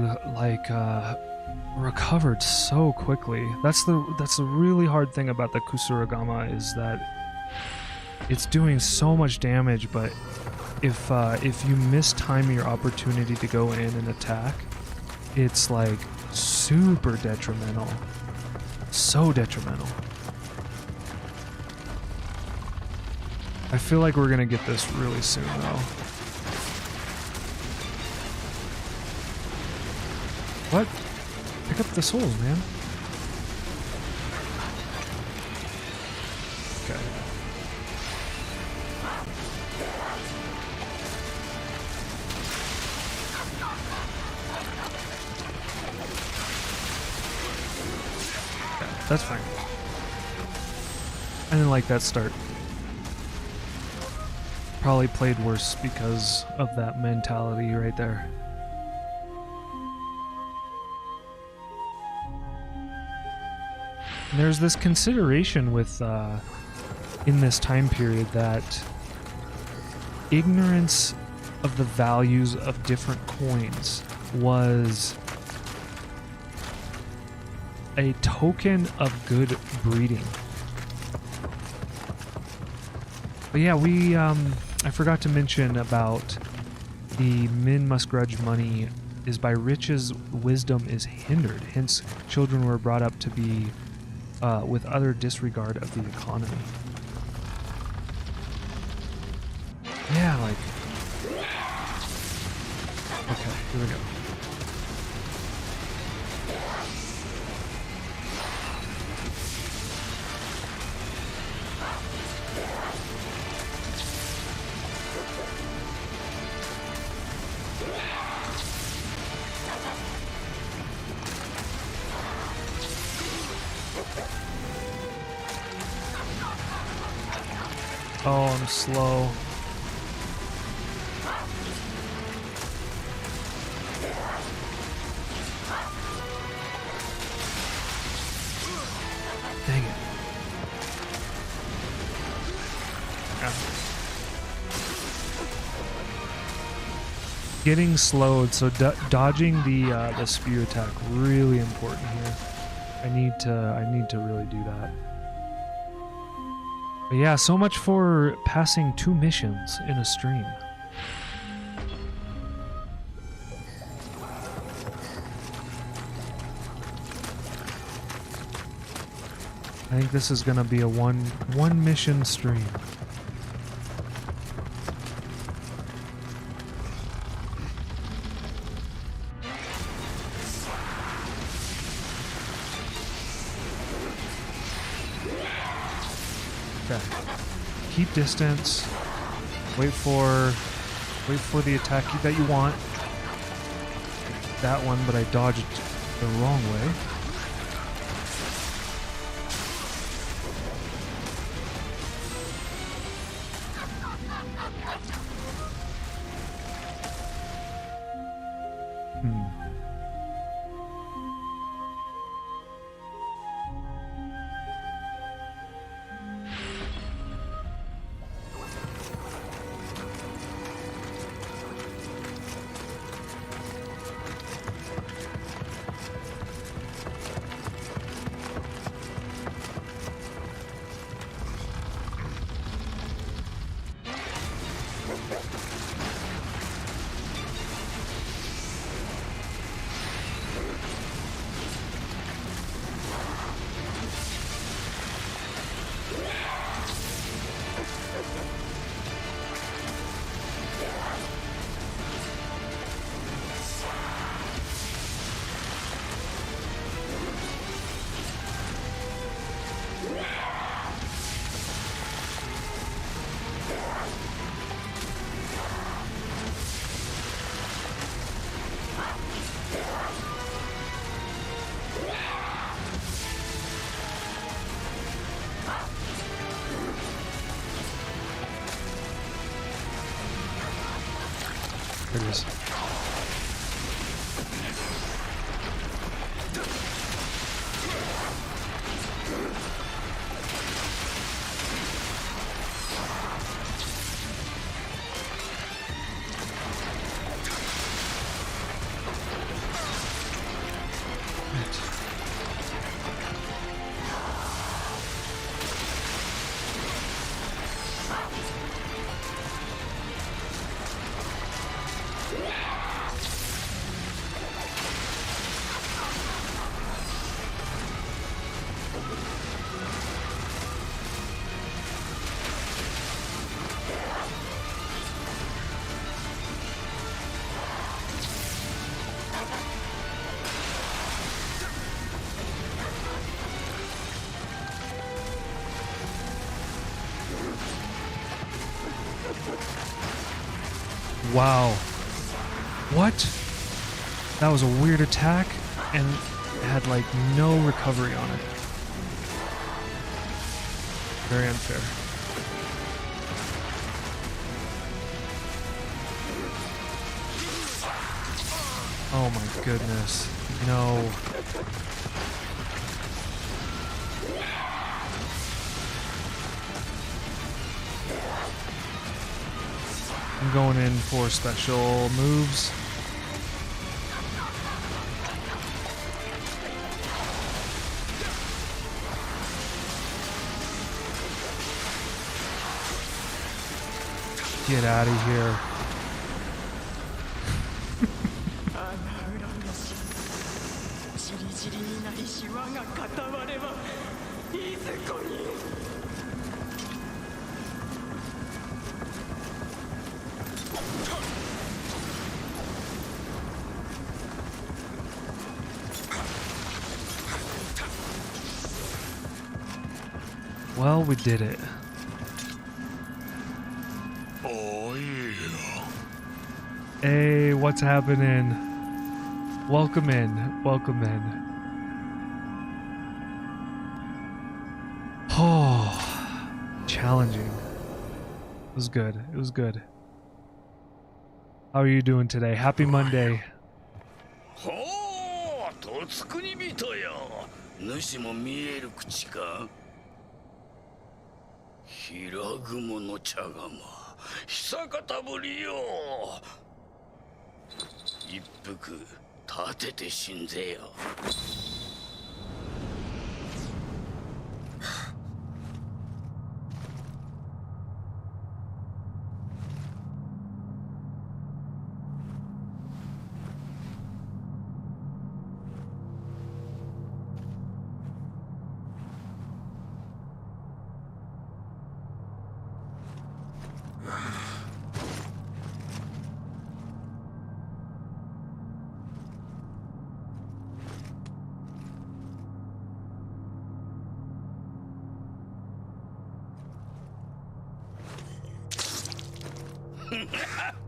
recovered so quickly. That's the really hard thing about the Kusuragama is that it's doing so much damage, but if you mistime your opportunity to go in and attack, it's like super detrimental. So detrimental. I feel like we're gonna get this really soon though. What? Pick up the souls, man. Okay. Okay, that's fine. I didn't like that start. Probably played worse because of that mentality right there. And there's this consideration with in this time period that ignorance of the values of different coins was a token of good breeding. But yeah, I forgot to mention about the men must grudge money is by riches wisdom is hindered. Hence, children were brought up to be with utter disregard of the economy. Yeah, like... Okay, here we go. Oh, I'm slow. Dang it. Getting slowed, so dodging the spear attack, really important here. I need to really do that. But yeah, so much for passing 2 missions in a stream. I think this is gonna be a one mission stream. Okay. Keep distance. Wait for the attack that you want. That one, but I dodged the wrong way. There it is. Wow. What? That was a weird attack, and it had like no recovery on it. Very unfair. Oh my goodness. No. I'm going in for special moves. Get out of here. Well, we did it. Oh yeah. Hey, what's happening? Welcome in. Welcome in. Oh, challenging. It was good. It was good. How are you doing today? Happy Monday. ほう、とつくに人よ。主も見える口か。平雲の茶釜、久方ぶりよ。一服立てて死んぜよ。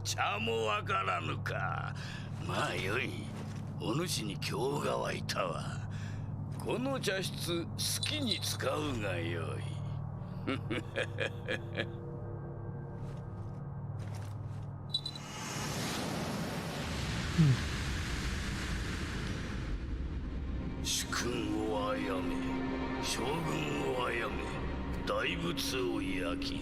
茶もわからぬか。まあよい。お主に興が湧いたわ。この茶室好きに使うがよい。主君をあやめ、将軍をあやめ、大仏を焼き、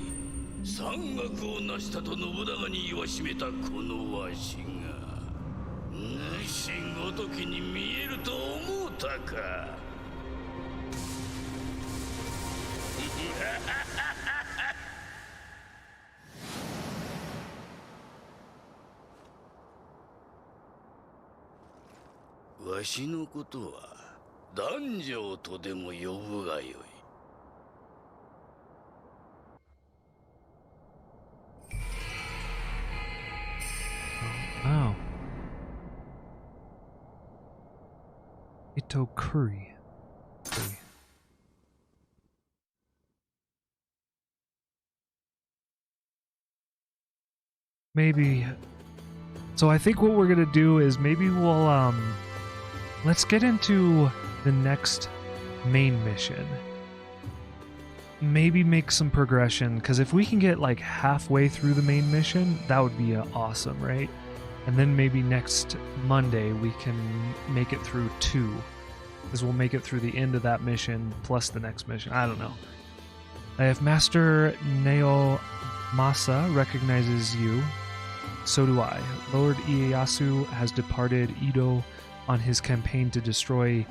山岳を成したと信長に言わしめたこのわしが主ごときに見えると思うたか。わしのことは男女とでも呼ぶがよい。Wow. Ito curry. Maybe. So I think what we're gonna do is maybe we'll let's get into the next main mission. Maybe make some progression, because if we can get like halfway through the main mission, that would be awesome, right? And then maybe next Monday we can make it through 2, because we'll make it through the end of that mission plus the next mission. I don't know. If Master Nioh Masa recognizes you, so do I. Lord Ieyasu has departed Edo on his campaign to destroy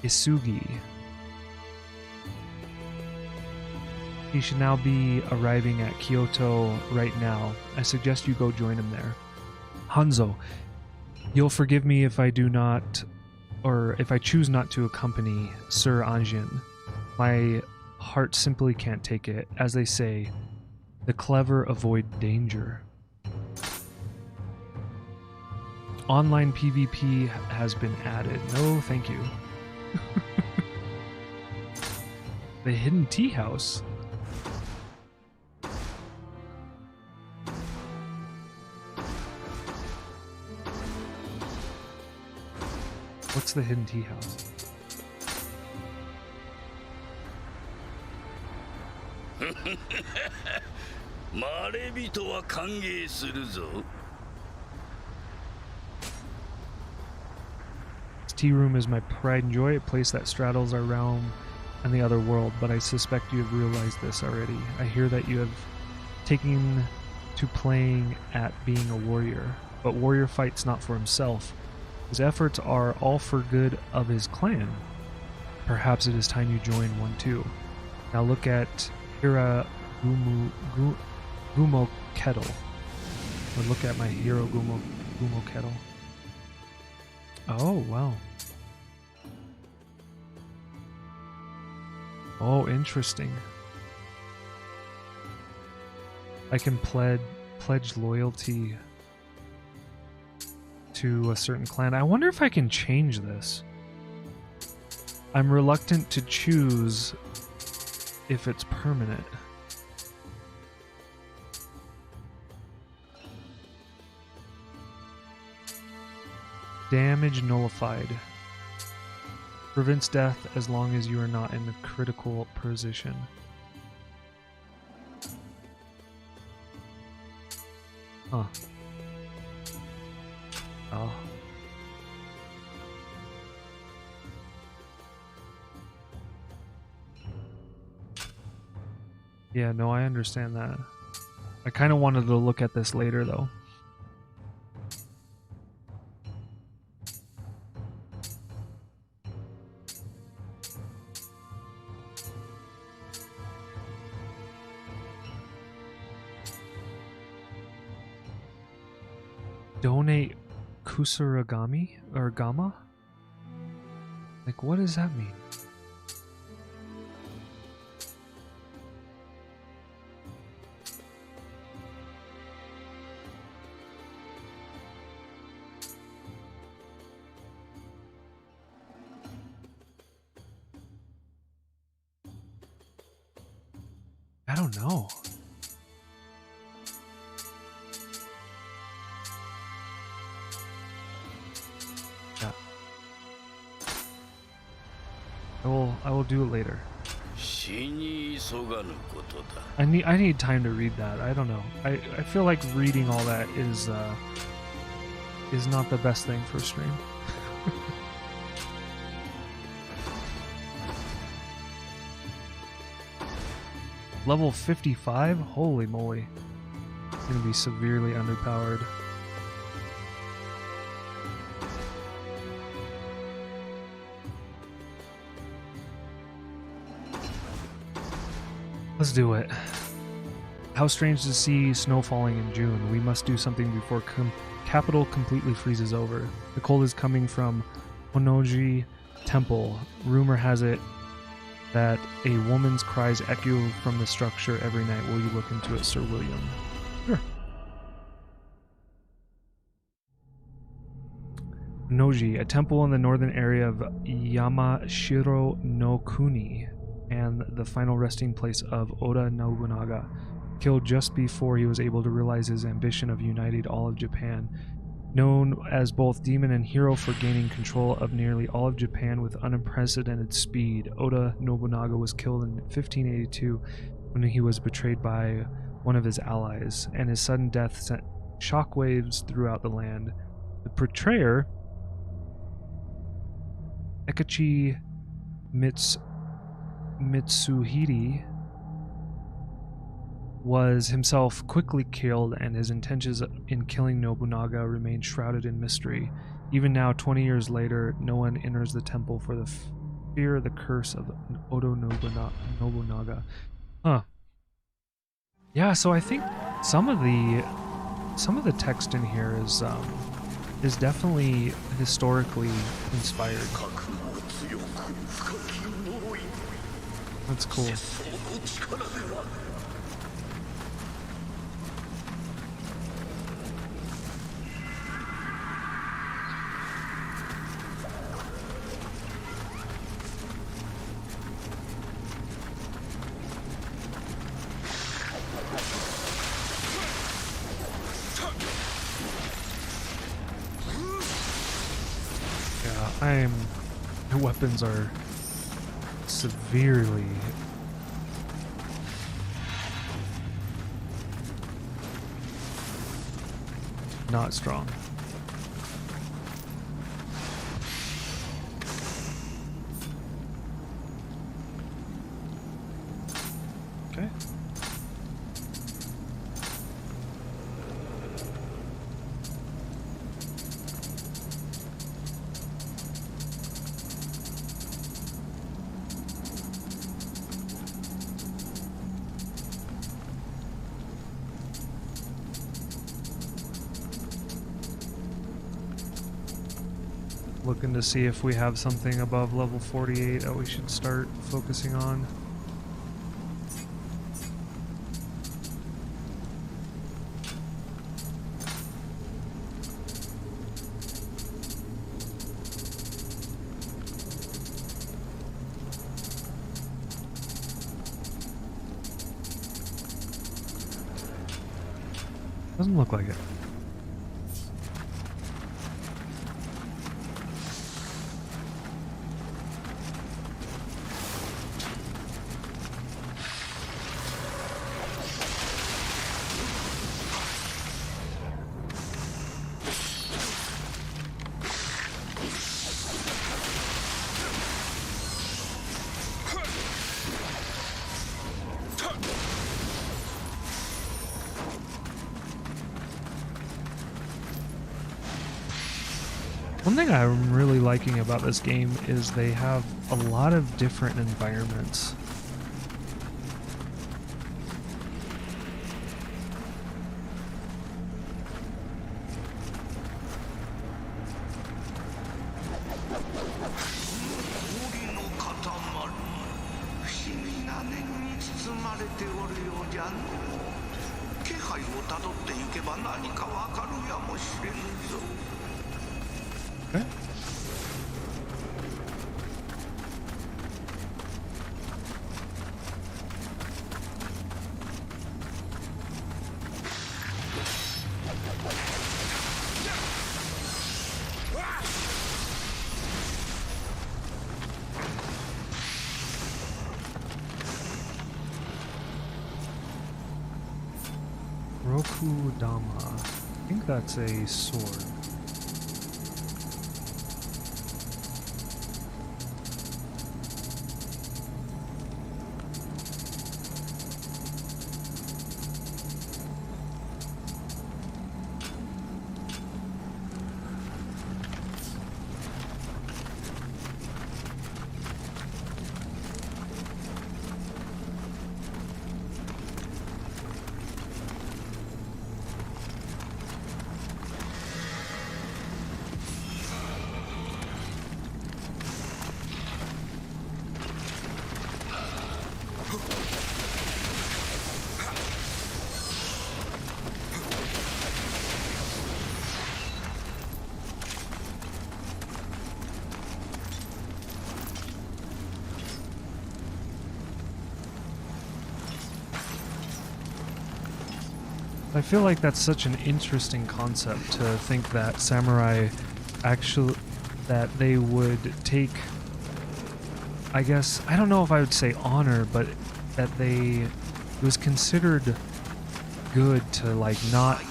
Isugi. He should now be arriving at Kyoto right now. I suggest you go join him there. Hanzo, you'll forgive me if I do not, or if I choose not to accompany Sir Anjin. My heart simply can't take it. As they say, the clever avoid danger. Online PvP has been added. No, thank you. The Hidden Tea House. What's the Hidden Tea House? This tea room is my pride and joy, a place that straddles our realm and the other world, but I suspect you have realized this already. I hear that you have taken to playing at being a warrior, but warrior fights not for himself. His efforts are all for good of his clan. Perhaps it is time you join one too. Now look at Hira Gumo Kettle. Or look at my Hero Gumo Kettle. Oh, wow. Oh, interesting. I can pledge loyalty to a certain clan. I wonder if I can change this. I'm reluctant to choose if it's permanent. Damage nullified. Prevents death as long as you are not in a critical position. Huh. Oh. Yeah, no, I understand that. I kind of wanted to look at this later, though. Donate Kusarigami or Gama? Like, what does that mean? I don't know. Yeah. I will do it later. I need time to read that. I don't know. I feel like reading all that is not the best thing for stream. Level 55? Holy moly. It's gonna be severely underpowered. Let's do it. How strange to see snow falling in June. We must do something before capital completely freezes over. The cold is coming from Honnoji Temple. Rumor has it that a woman's cries echo from the structure every night. Will you look into it, Sir William? Sure. Noji, a temple in the northern area of Yamashiro no Kuni, and the final resting place of Oda Nobunaga, killed just before he was able to realize his ambition of uniting all of Japan. Known as both demon and hero for gaining control of nearly all of Japan with unprecedented speed, Oda Nobunaga was killed in 1582 when he was betrayed by one of his allies, and his sudden death sent shockwaves throughout the land. The betrayer, Ekichi Mitsuhide, was himself quickly killed, and his intentions in killing Nobunaga remain shrouded in mystery. Even now, 20 years later, no one enters the temple for the fear of the curse of Oda Nobunaga. Huh. Yeah, so I think some of the text in here is definitely historically inspired. That's cool. My weapons are severely not strong. Okay. Looking to see if we have something above level 48 that we should start focusing on. Doesn't look like it. One thing I'm really liking about this game is they have a lot of different environments. Okay. Rokudama. I think that's a sword. I feel like that's such an interesting concept to think that samurai actually, that they would take, I guess, I don't know if I would say honor, but that it was considered good to like not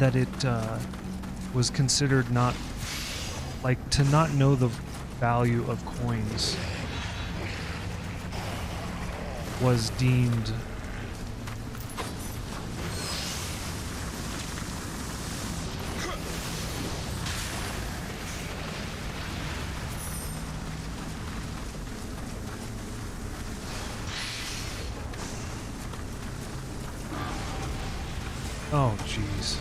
that it was considered not, like, to not know the value of coins was deemed oh jeez.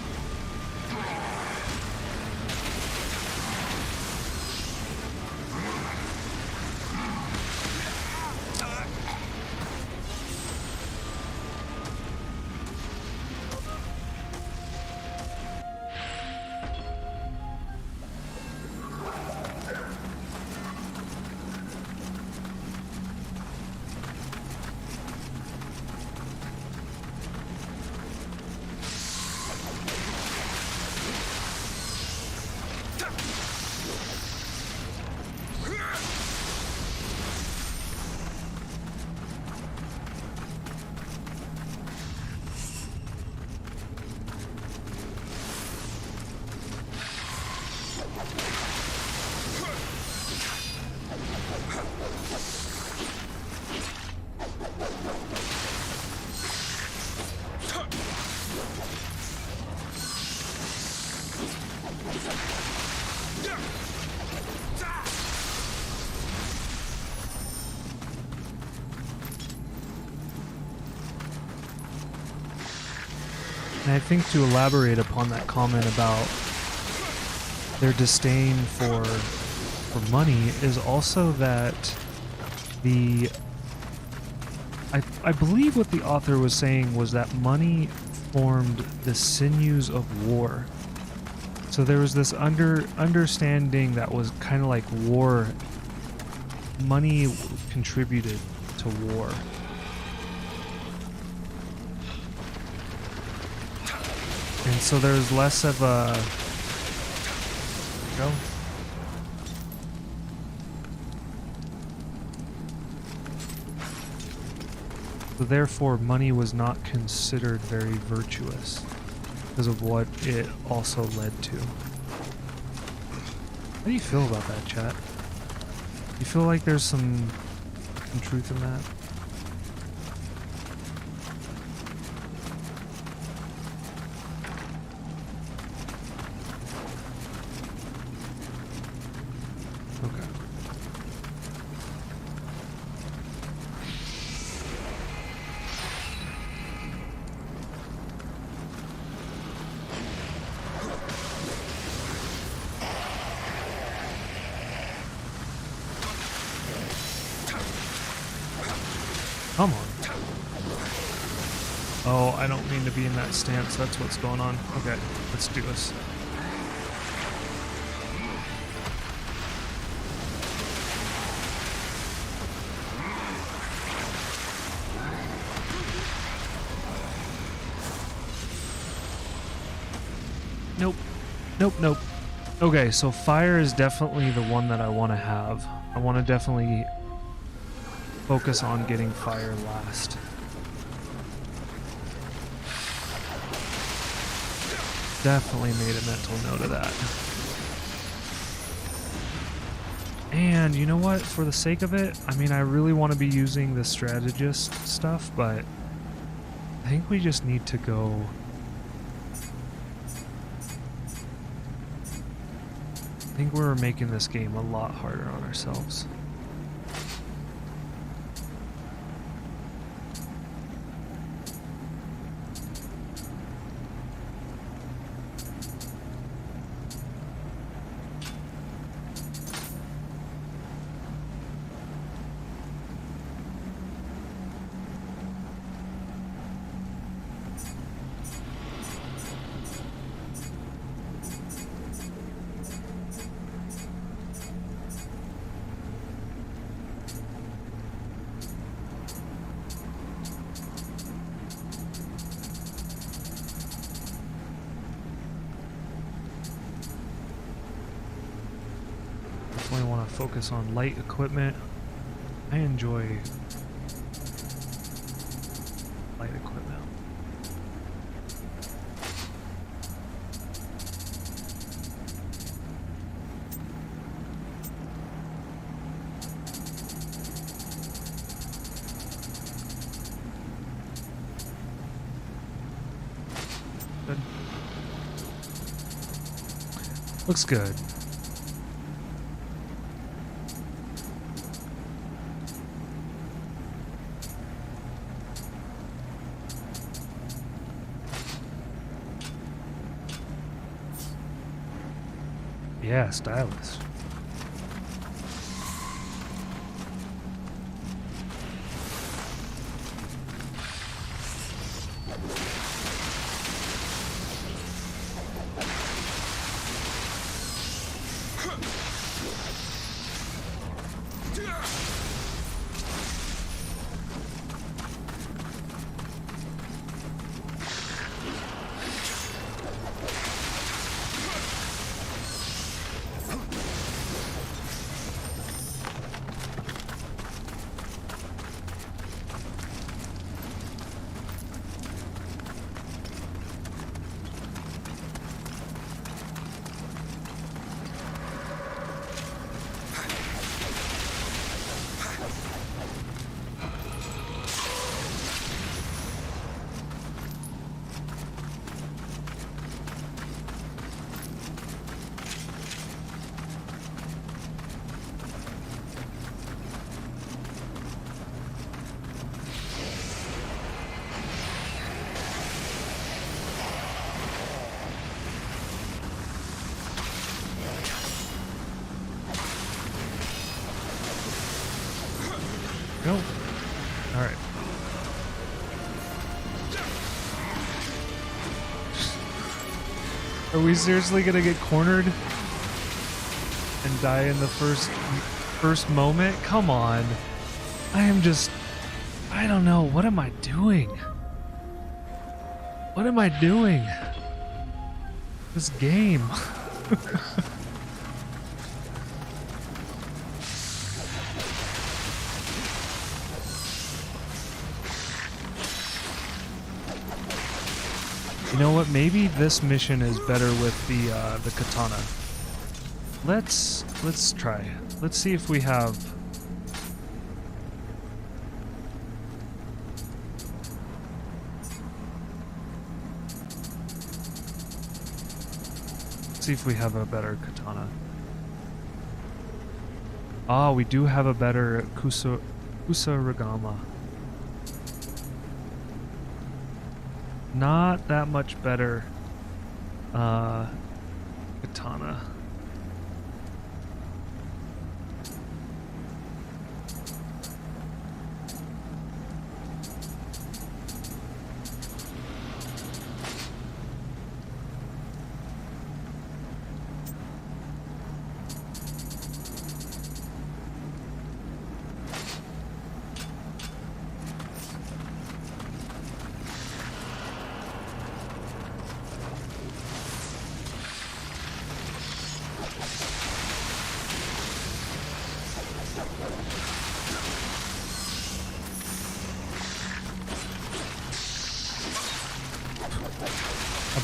And I think to elaborate upon that comment about their disdain for money is also that I believe what the author was saying was that money formed the sinews of war. So there was this understanding that was kind of like war. Money contributed to war. And so there's less of a... Go. So therefore, money was not considered very virtuous because of what it also led to. How do you feel about that, chat? You feel like there's some truth in that? Okay. Come on. Oh, I don't mean to be in that stance. That's what's going on. Okay, let's do this. Nope. Nope, nope. Okay, so fire is definitely the one that I want to have. I want to definitely focus on getting fire last. Definitely made a mental note of that. And you know what? For the sake of it, I mean, I really want to be using the strategist stuff, but I think we just need to go... I think we're making this game a lot harder on ourselves. Definitely want to focus on light equipment. I enjoy light equipment. Good. Looks good. Yeah, stylish. Go. All right. Are we seriously gonna get cornered and die in the first moment? Come on. I don't know. What am I doing? What am I doing? This game. You know what? Maybe this mission is better with the katana. Let's try. Let's see if we have. Let's see if we have a better katana. Ah, we do have a better kusarigama. Not that much better katana.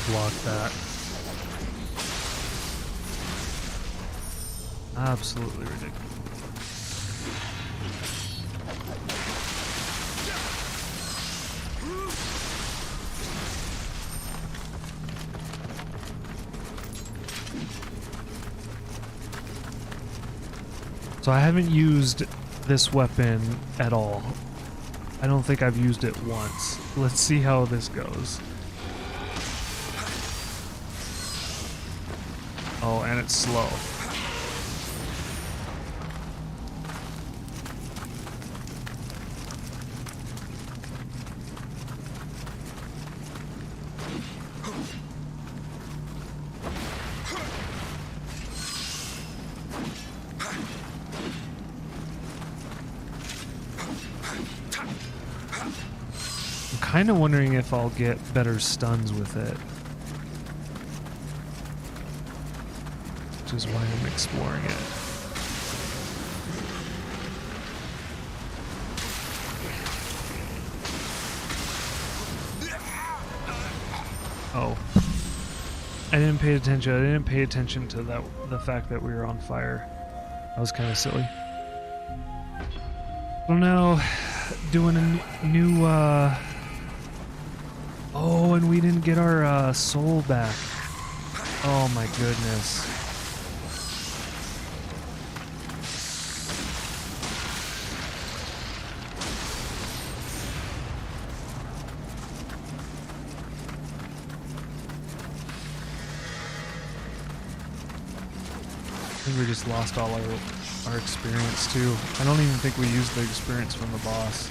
Block that. Absolutely ridiculous. So I haven't used this weapon at all. I don't think I've used it once. Let's see how this goes. Oh, and it's slow. I'm kind of wondering if I'll get better stuns with it. Which is why I'm exploring it. Oh. I didn't pay attention. I didn't pay attention to the fact that we were on fire. That was kind of silly. Well, now doing a new oh, and we didn't get our soul back. Oh my goodness. I think we just lost all our experience too. I don't even think we used the experience from the boss.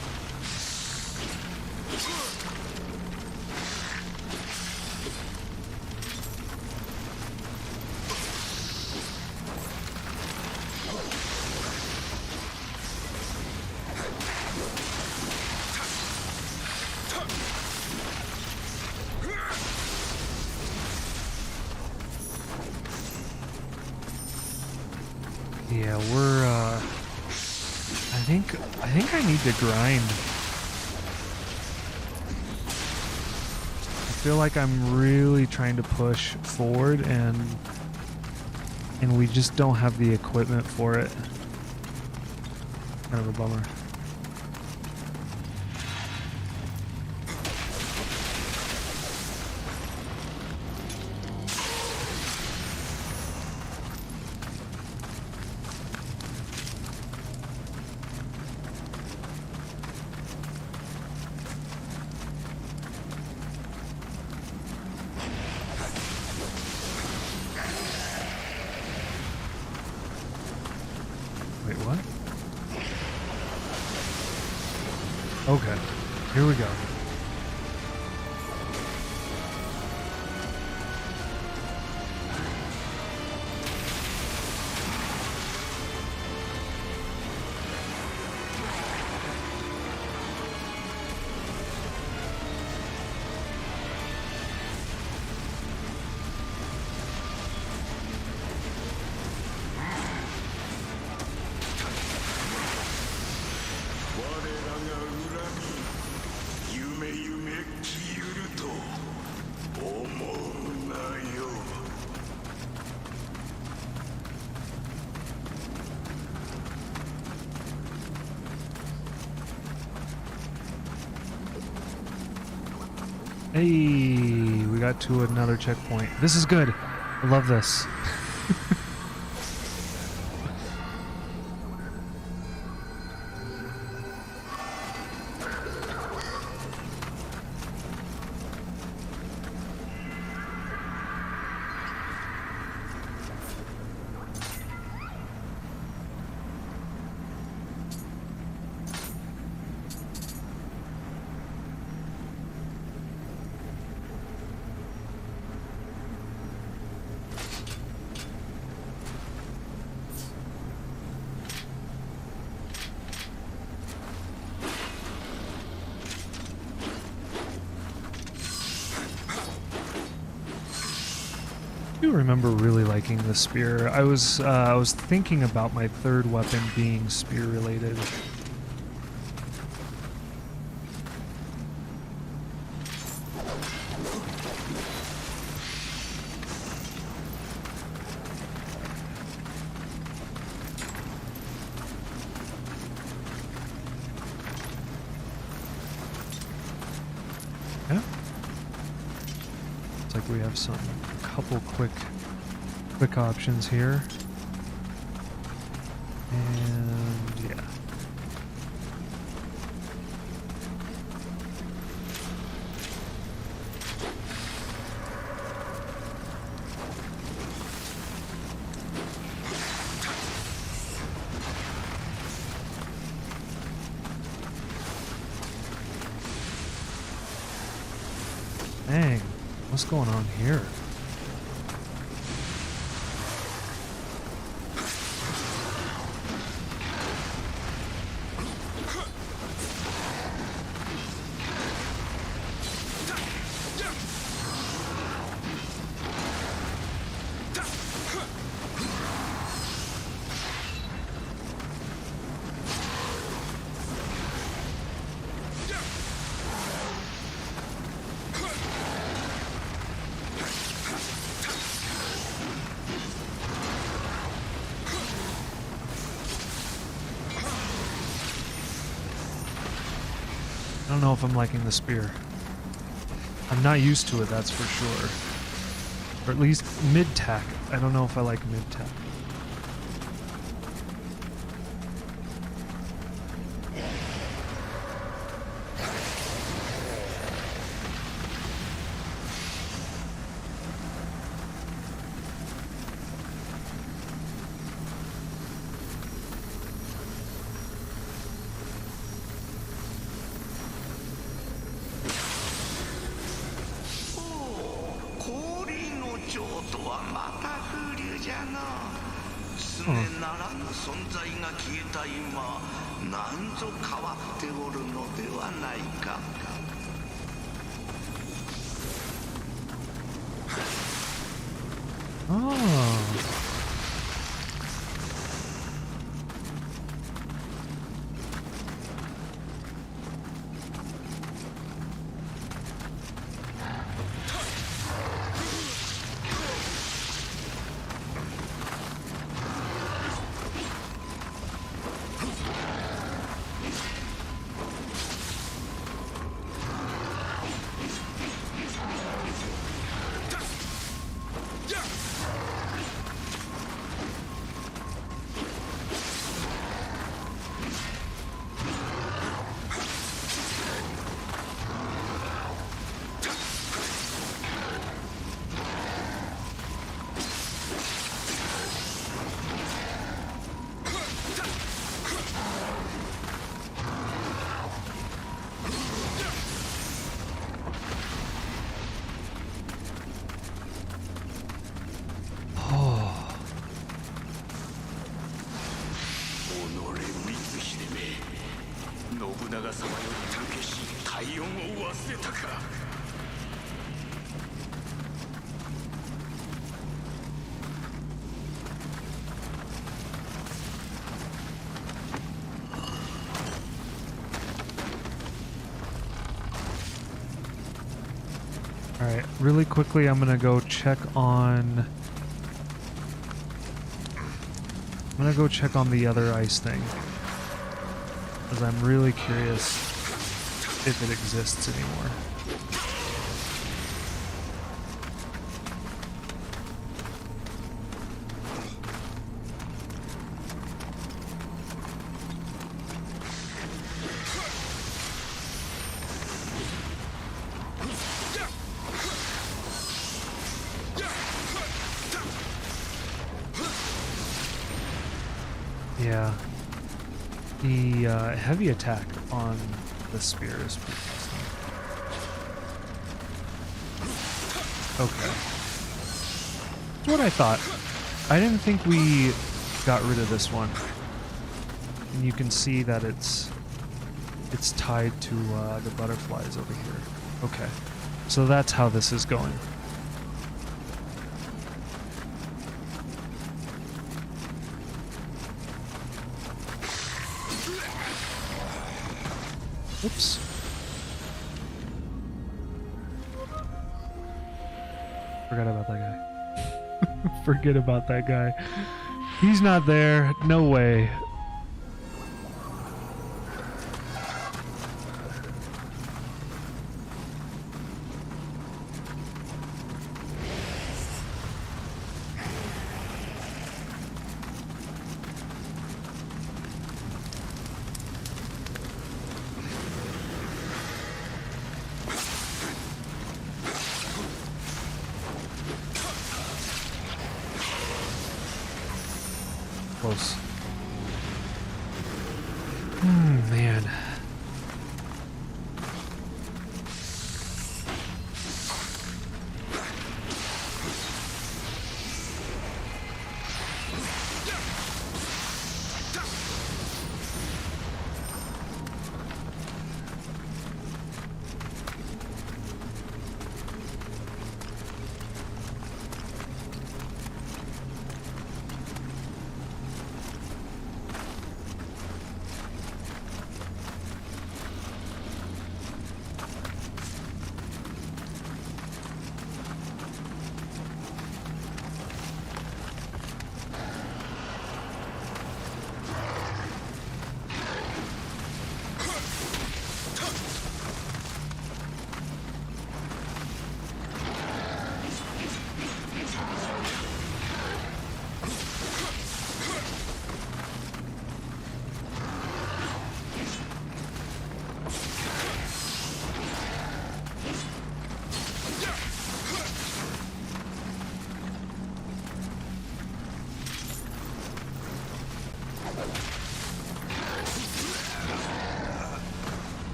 Yeah, we're I think I need to grind. I feel like I'm really trying to push forward and we just don't have the equipment for it. Kind of a bummer. Wait, what? Okay, here we go. Hey, we got to another checkpoint. This is good. I love this. I do remember really liking the spear. I was thinking about my third weapon being spear related. Yeah. Looks like we have some couple quick options here. And yeah. Dang, what's going on here? I don't know if I'm liking the spear. I'm not used to it, that's for sure. Or at least mid-tack. I don't know if I like mid-tack. Oh. Alright, really quickly I'm gonna go check on... I'm gonna go check on the other ice thing. Because I'm really curious if it exists anymore. Yeah. The heavy attack on the spear is pretty awesome. Okay. That's what I thought. I didn't think we got rid of this one. And you can see that it's tied to the butterflies over here. Okay. So that's how this is going. Oops. Forgot about that guy. Forget about that guy. He's not there. No way. Close. Man.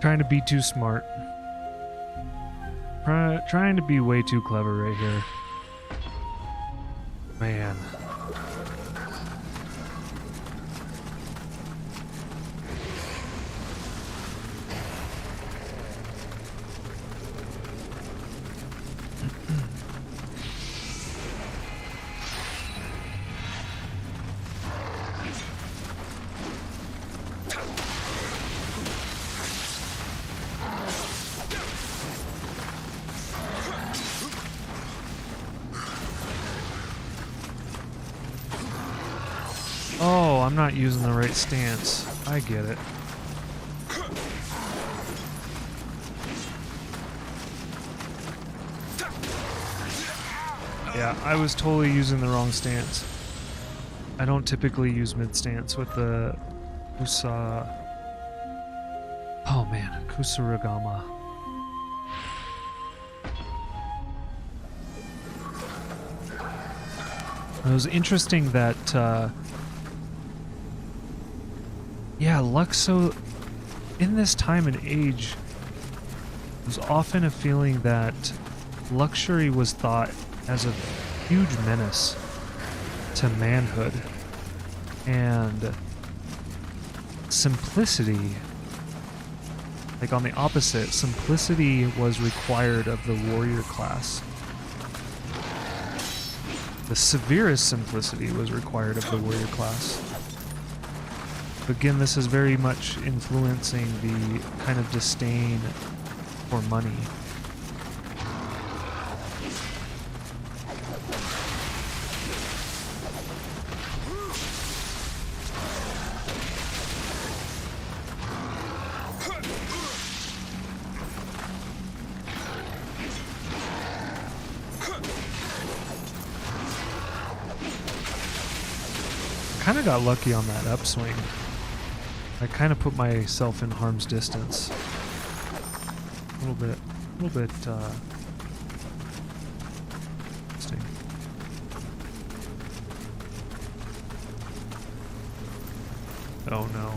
Trying to be too smart. Trying to be way too clever right here. Man. Oh, I'm not using the right stance. I get it. Yeah, I was totally using the wrong stance. I don't typically use mid stance with the Kusa. Oh man, Kusarigama. It was interesting that yeah, Luxo, in this time and age, there's often a feeling that luxury was thought as a huge menace to manhood, and simplicity, like on the opposite, simplicity was required of the warrior class. The severest simplicity was required of the warrior class. Again, this is very much influencing the kind of disdain for money. Kind of got lucky on that upswing. I kind of put myself in harm's distance. A little bit, interesting. Oh no.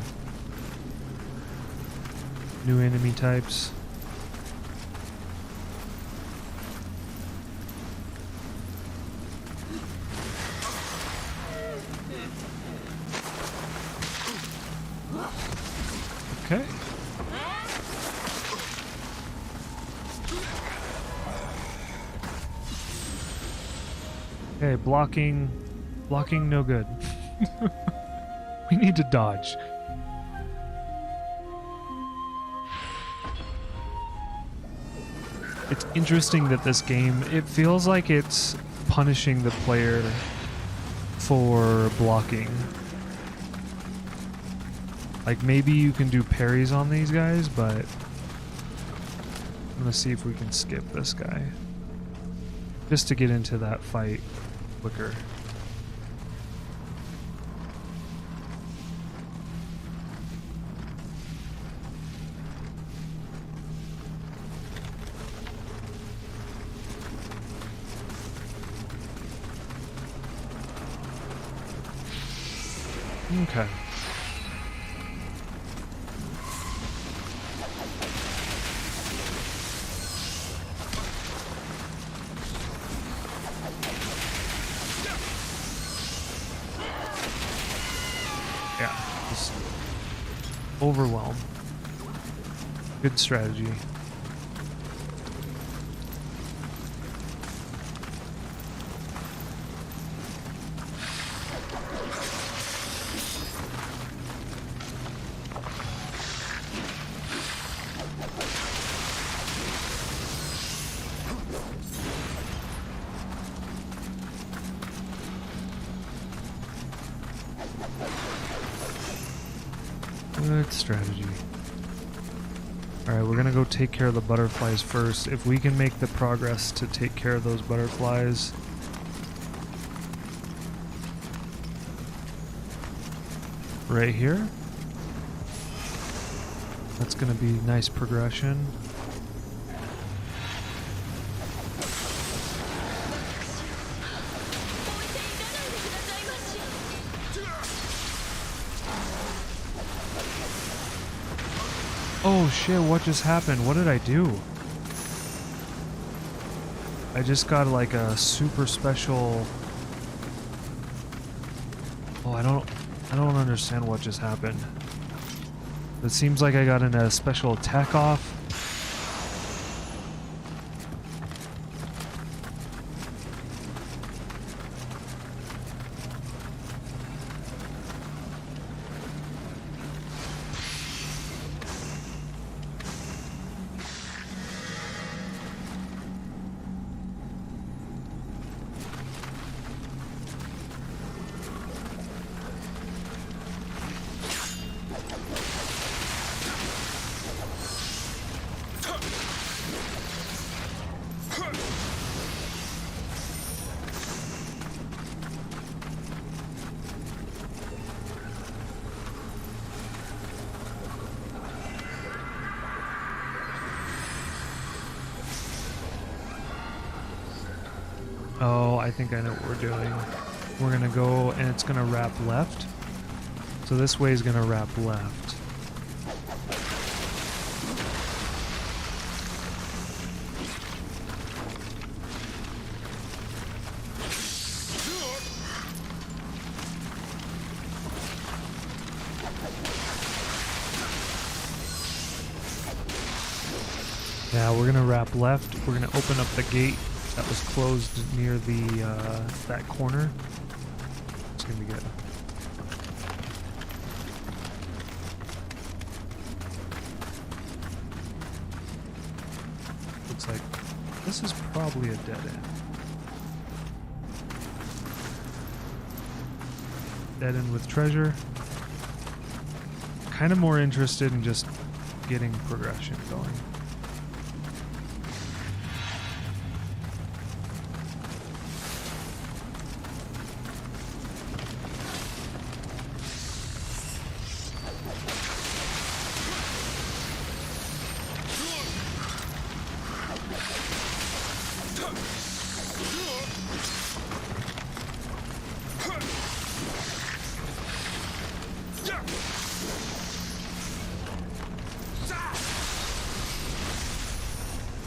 New enemy types. Okay. Okay, blocking no good. We need to dodge. It's interesting that this game, it feels like it's punishing the player for blocking. Like maybe you can do parries on these guys, but I'm gonna see if we can skip this guy. Just to get into that fight quicker. Okay. Yeah, just overwhelm. Good strategy. Good strategy. Alright, we're gonna go take care of the butterflies first. If we can make the progress to take care of those butterflies. Right here. That's gonna be nice progression. Oh shit, what just happened? What did I do? I just got like a super special... Oh, I don't understand what just happened. It seems like I got a special attack off. Oh, I think I know what we're doing. We're gonna go and it's gonna wrap left. So this way is gonna wrap left. Yeah, we're gonna wrap left. We're gonna open up the gate that was closed near the that corner. It's gonna be good. Looks like this is probably a dead end. Dead end with treasure. Kind of more interested in just getting progression going.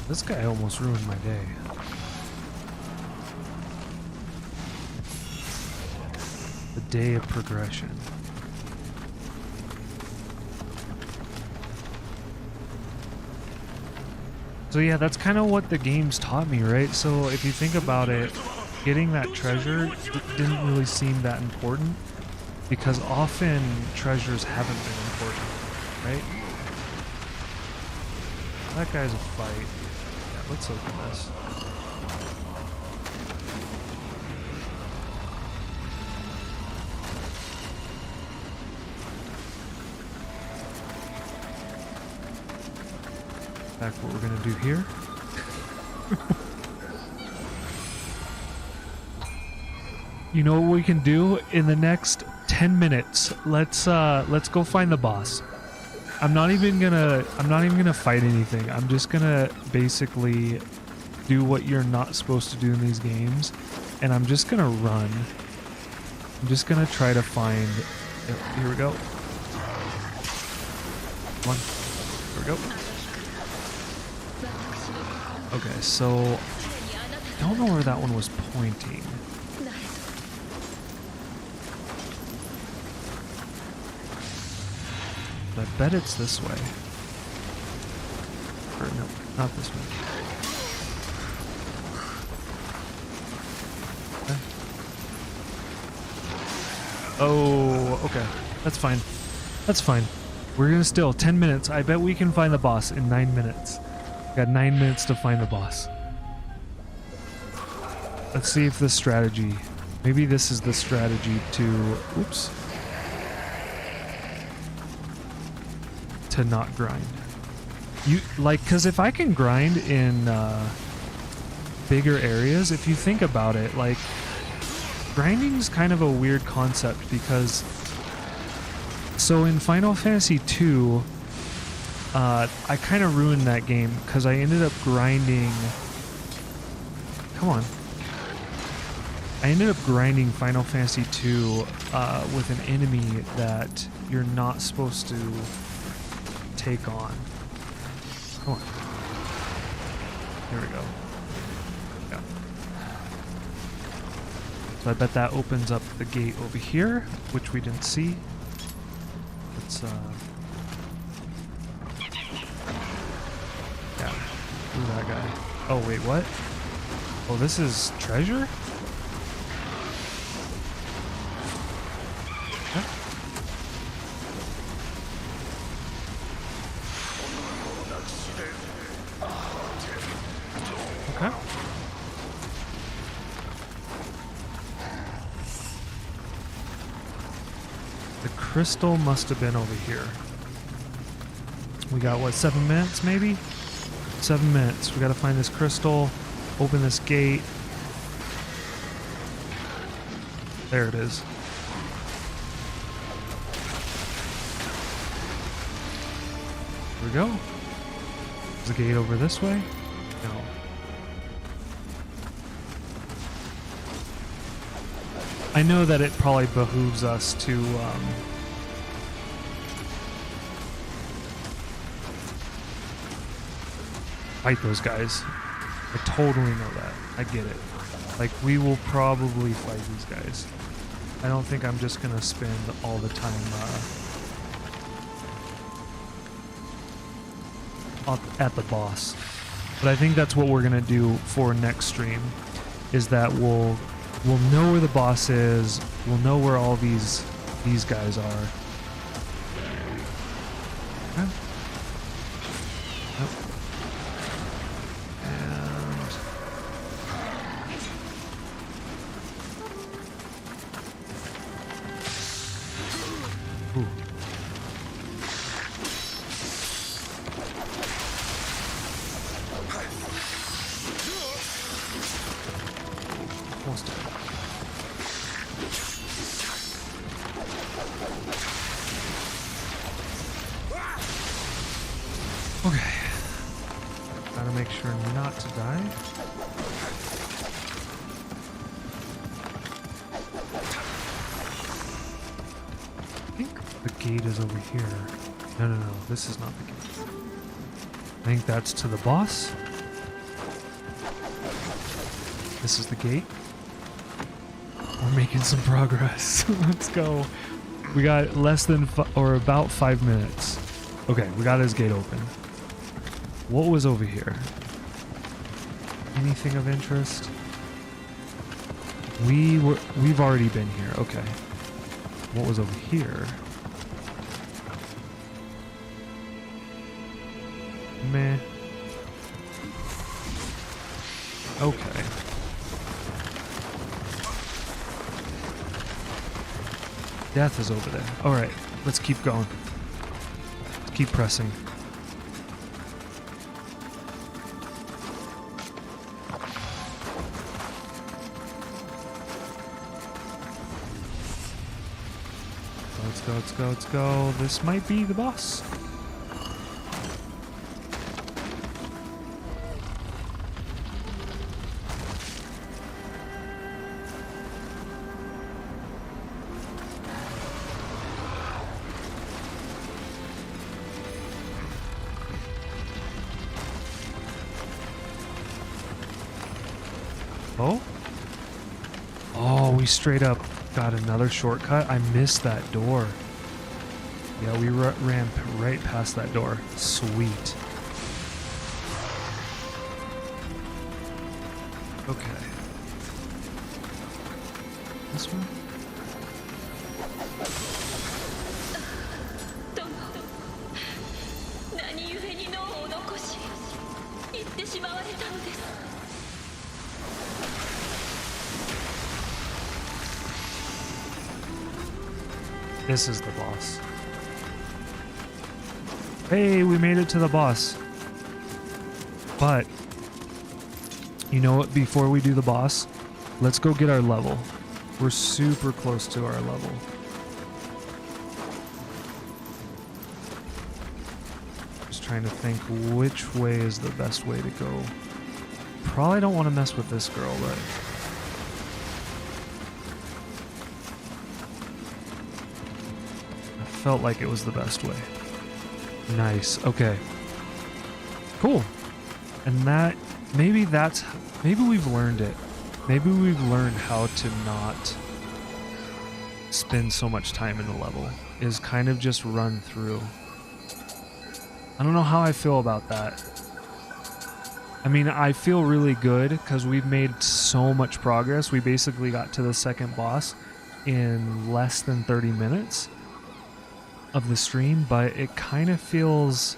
This guy almost ruined my day. The day of progression. So yeah, that's kind of what the game's taught me, right? So if you think about it, getting that treasure didn't really seem that important because often treasures haven't been important, right? That guy's a fight. Yeah, let's open this. Back what we're gonna do here. You know what we can do in the next 10 minutes? Let's go find the boss. I'm not even gonna fight anything. I'm just gonna basically do what you're not supposed to do in these games, and I'm just gonna run. I'm just gonna try to find. Here we go. Come on. Here we go. Okay, so I don't know where that one was pointing. But I bet it's this way. Or no, not this way. Okay. Oh, okay. That's fine. That's fine. We're gonna still 10 minutes. I bet we can find the boss in 9 minutes. Got 9 minutes to find the boss. Let's see if this strategy, maybe this is the strategy to, oops, to not grind. You like, cause if I can grind in bigger areas, if you think about it, like grinding is kind of a weird concept because, so in Final Fantasy II, I kind of ruined that game because I ended up grinding. Come on. I ended up grinding Final Fantasy II with an enemy that you're not supposed to take on. Come on. Here we go. Yeah. So I bet that opens up the gate over here, which we didn't see. Let's yeah. Ooh, that guy. Oh wait, what? Oh, this is treasure? Okay. The crystal must have been over here. We got, what, 7 minutes maybe? 7 minutes. We gotta find this crystal, open this gate. There it is. Here we go. Is the gate over this way? No. I know that it probably behooves us to fight those guys. I totally know that. I get it. Like, we will probably fight these guys. I don't think I'm just gonna spend all the time at the boss. But I think that's what we're gonna do for next stream, is that we'll know where the boss is, we'll know where all these guys are. Okay. Yep. And ooh. Almost done. Okay. Gotta make sure not to die. I think the gate is over here. No, this is not the gate. I think that's to the boss. This is the gate. We're making some progress. Let's go. We got less than or about 5 minutes. Okay, we got his gate open. What was over here? Anything of interest? We've already been here. Okay. What was over here? Meh. Okay. Death is over there. Alright, let's keep going. Let's keep pressing. Let's go, let's go, let's go. This might be the boss. Oh? Oh, we straight up got another shortcut. I missed that door. Yeah, we ran right past that door. Sweet. Okay. This one? This is the boss. Hey, we made it to the boss. But, you know what? Before we do the boss, let's go get our level. We're super close to our level. Just trying to think which way is the best way to go. Probably don't want to mess with this girl, but... felt like it was the best way. Nice. Okay. Cool. And that, maybe we've learned it. Maybe we've learned how to not spend so much time in the level. Is kind of just run through. I don't know how I feel about that. I mean, I feel really good because we've made so much progress. We basically got to the second boss in less than 30 minutes of the stream, but it kind of feels,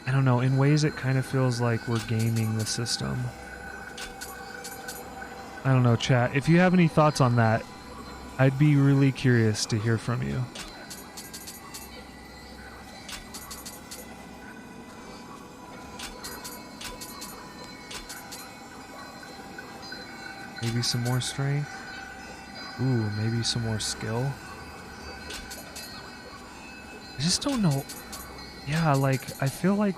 I don't know, in ways it kind of feels like we're gaming the system. I don't know, chat. If you have any thoughts on that, I'd be really curious to hear from you. Maybe some more strength. Ooh, maybe some more skill. I just don't know. Yeah, like, I feel like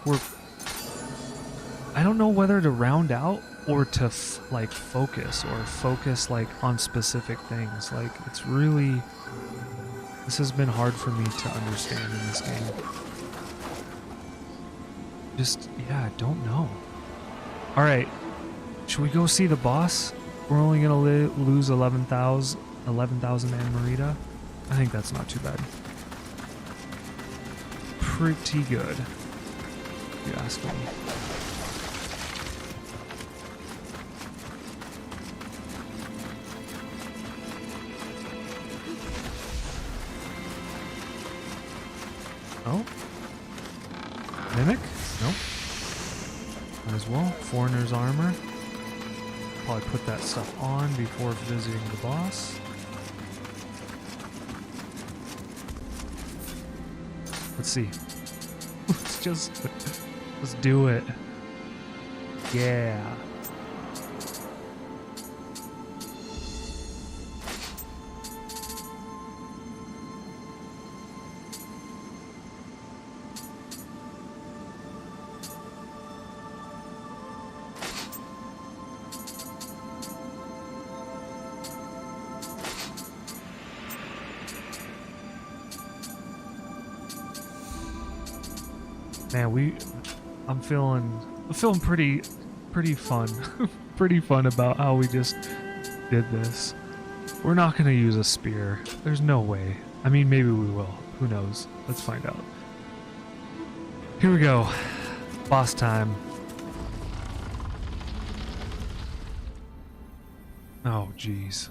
I don't know whether to round out or to, like, focus like, on specific things. Like, it's really... This has been hard for me to understand in this game. Just, yeah, I don't know. Alright, should we go see the boss? We're only gonna lose 11,000 Anne-Marita. I think that's not too bad. Pretty good, if you ask me. Oh? Mimic? Nope. Might as well. Foreigner's armor. Probably put that stuff on before visiting the boss. Let's see. Let's do it. Yeah. Man, I'm feeling pretty fun. pretty fun about how we just did this. We're not gonna use a spear. There's no way. I mean, maybe we will. Who knows? Let's find out. Here we go. Boss time. Oh, jeez.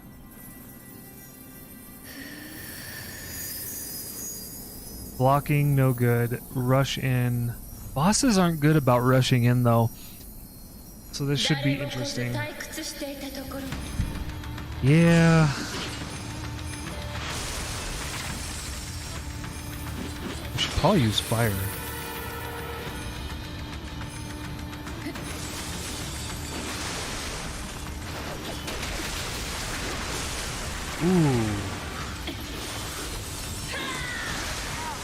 Blocking, no good. Rush in. Bosses aren't good about rushing in, though. So this should be interesting. Yeah. We should probably use fire. Ooh.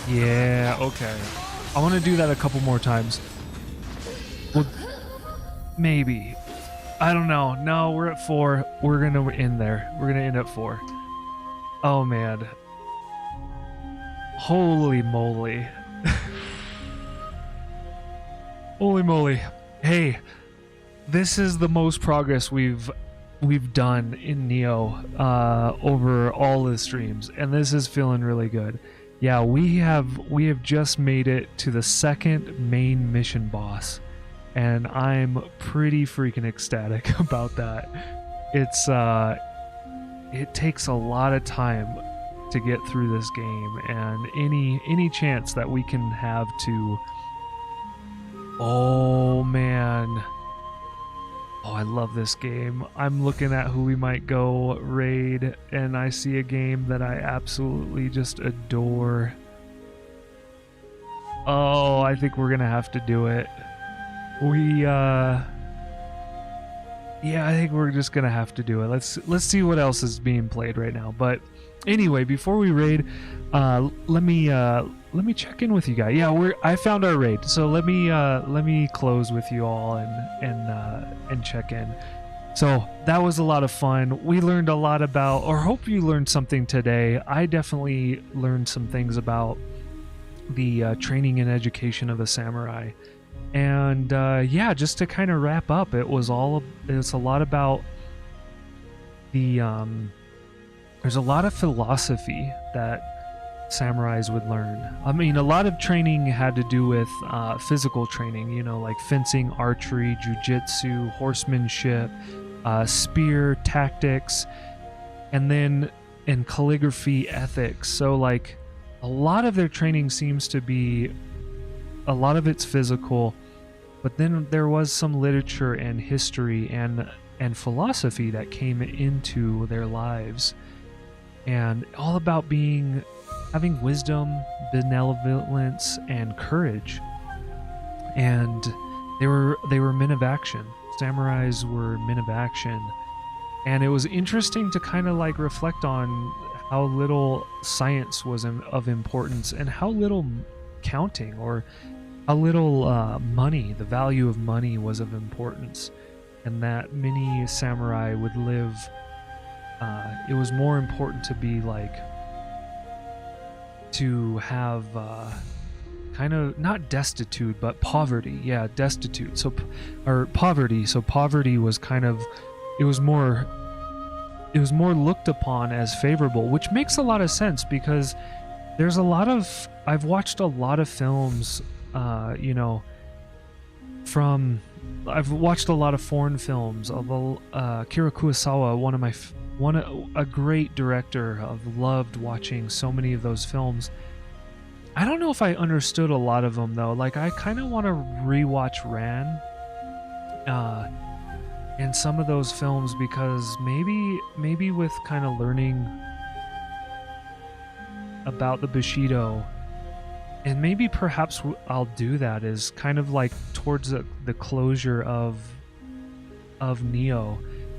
Yeah, okay. I want to do that a couple more times. Well, maybe. I don't know. No, we're at 4. We're going to end there. We're going to end at 4. Oh, man. Holy moly. Holy moly. Hey, this is the most progress we've done in Nioh over all the streams, and this is feeling really good. Yeah, we have just made it to the second main mission boss, and I'm pretty freaking ecstatic about that. It's it takes a lot of time to get through this game, and any chance that we can have to... Oh man. Oh, I love this game. I'm looking at who we might go raid, and I see a game that I absolutely just adore. Oh, I think we're gonna have to do it. Yeah, I think we're just gonna have to do it. Let's see what else is being played right now. But anyway, before we raid, let me check in with you guys. Yeah, I found our raid, so let me close with you all and check in. So that was a lot of fun. We learned a lot about, or hope you learned something today. I definitely learned some things about the training and education of a samurai. And yeah, just to kind of wrap up, it's a lot about the there's a lot of philosophy that samurais would learn. I mean, a lot of training had to do with physical training, you know, like fencing, archery, jujitsu, horsemanship, spear, tactics, and then in calligraphy, ethics. So like a lot of their training seems to be, a lot of it's physical, but then there was some literature and history and philosophy that came into their lives, and all about having wisdom, benevolence, and courage. And they were men of action. Samurais were men of action. And it was interesting to kind of like reflect on how little science was of importance, and how little counting, or how little money, the value of money, was of importance. And that many samurai would live, it was more important to be like, to have kind of not destitute, but poverty. Yeah, destitute. So, or poverty. So poverty was kind of, it was more looked upon as favorable, which makes a lot of sense, because there's a lot of, I've watched a lot of films, you know, I've watched a lot of foreign films of Akira Kurosawa, a great director. I've loved watching so many of those films. I don't know if I understood a lot of them though. Like, I kind of want to rewatch Ran in some of those films, because maybe with kind of learning about the Bushido, and maybe perhaps I'll do that is kind of like towards the closure of Nioh,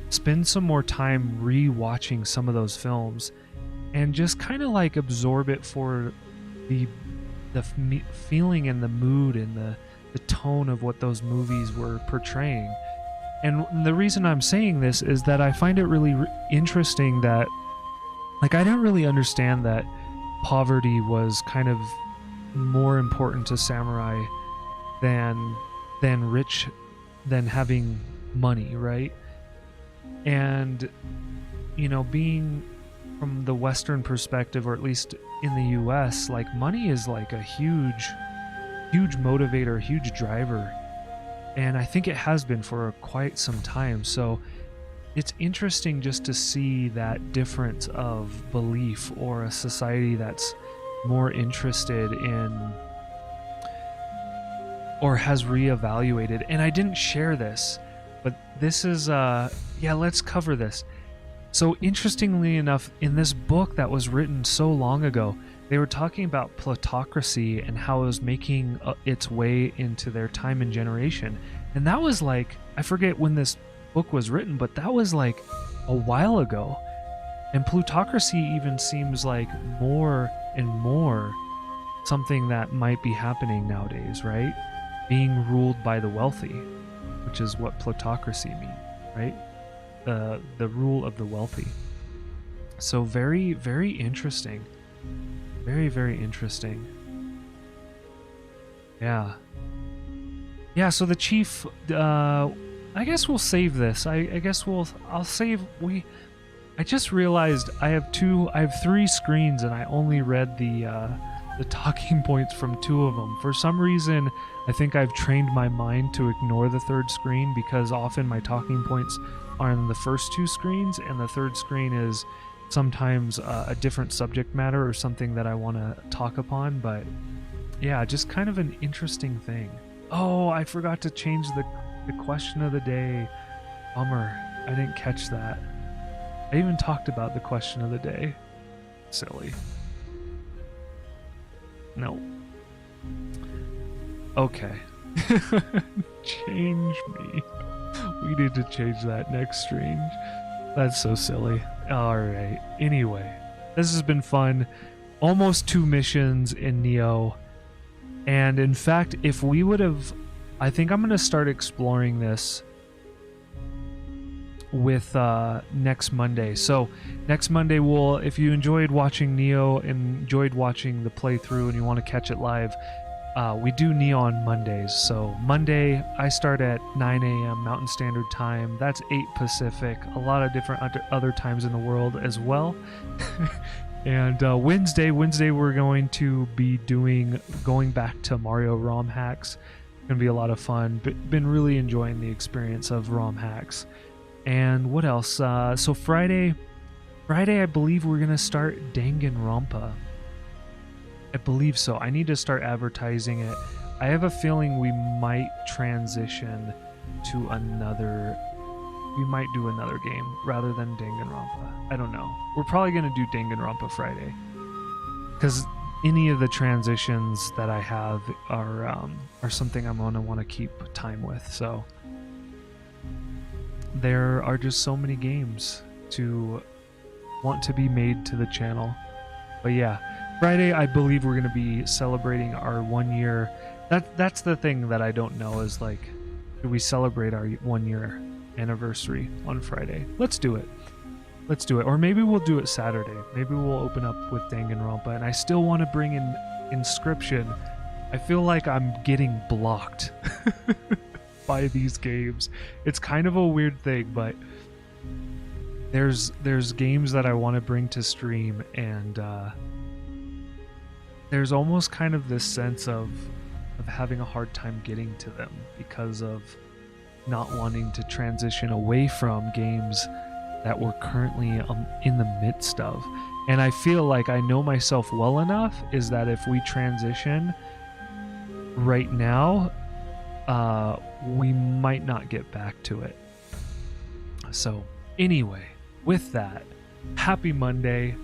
spend some more time re-watching some of those films, and just kind of like absorb it for the feeling and the mood and the tone of what those movies were portraying. And the reason I'm saying this is that I find it really interesting that, like, I didn't really understand that poverty was kind of more important to samurai than having money, right? And, you know, being from the Western perspective, or at least in the US, like money is like a huge motivator, huge driver. And I think it has been for quite some time. So it's interesting just to see that difference of belief, or a society that's more interested in, or has reevaluated. And I didn't share this, but this is yeah, let's cover this. So interestingly enough, in this book that was written so long ago, they were talking about plutocracy and how it was making its way into their time and generation. And that was like, I forget when this book was written, but that was like a while ago. And plutocracy even seems like more and more something that might be happening nowadays, right? Being ruled by the wealthy, which is what plutocracy means, right? The rule of the wealthy. So very, very interesting. Very, very interesting. Yeah. Yeah, so the chief, I guess we'll save this. I guess I'll save, I just realized I have 3 screens, and I only read the talking points from 2 of them. For some reason, I think I've trained my mind to ignore the 3rd screen, because often my talking points are on the first 2 screens, and the 3rd screen is sometimes a different subject matter or something that I want to talk upon. But yeah, just kind of an interesting thing. Oh, I forgot to change the question of the day. Bummer, I didn't catch that. I even talked about the question of the day. Silly. No. Okay. Change me. We need to change that next stream. That's so silly. Alright. Anyway, this has been fun. Almost 2 missions in Nioh. And in fact, if we would have... I think I'm going to start exploring this with next Monday. So next Monday, if you enjoyed watching Nioh and enjoyed watching the playthrough and you want to catch it live, we do Nioh on Mondays. So Monday, I start at 9 a.m. Mountain Standard Time. That's 8 Pacific. A lot of different other times in the world as well. And Wednesday, we're going to be going back to Mario ROM hacks. It's going to be a lot of fun. Been really enjoying the experience of ROM hacks. And what else? So Friday, I believe we're going to start Danganronpa. I believe so. I need to start advertising it. I have a feeling we might transition to another... We might do another game rather than Danganronpa. I don't know. We're probably going to do Danganronpa Friday, because any of the transitions that I have are something I'm going to want to keep time with. So there are just so many games to want to be made to the channel. But yeah, Friday, I believe we're going to be celebrating our 1 year. That's the thing that I don't know, is like, do we celebrate our 1 year anniversary on Friday? Let's do it. Or maybe we'll do it Saturday. Maybe we'll open up with Danganronpa. And I still want to bring in Inscription. I feel like I'm getting blocked by these games. It's kind of a weird thing, but there's games that I want to bring to stream, and there's almost kind of this sense of having a hard time getting to them because of not wanting to transition away from games that we're currently in the midst of. And I feel like I know myself well enough, is that if we transition right now, we might not get back to it. So anyway, with that, happy Monday.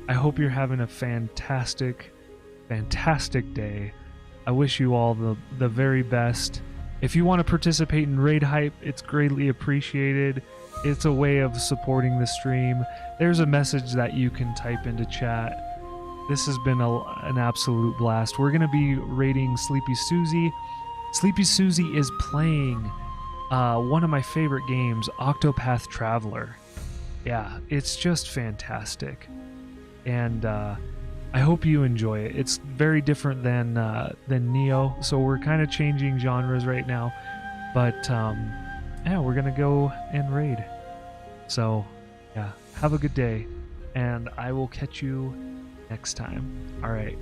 I hope you're having a fantastic day. I wish you all the very best. If you want to participate in Raid Hype, it's greatly appreciated. It's a way of supporting the stream. There's a message that you can type into chat. This has been an absolute blast. We're going to be raiding Sleepy Susie. Sleepy Susie is playing one of my favorite games, Octopath Traveler. Yeah, it's just fantastic. And I hope you enjoy it. It's very different than Nioh, so we're kind of changing genres right now. But yeah, we're gonna go and raid. So, yeah, have a good day, and I will catch you next time. All right.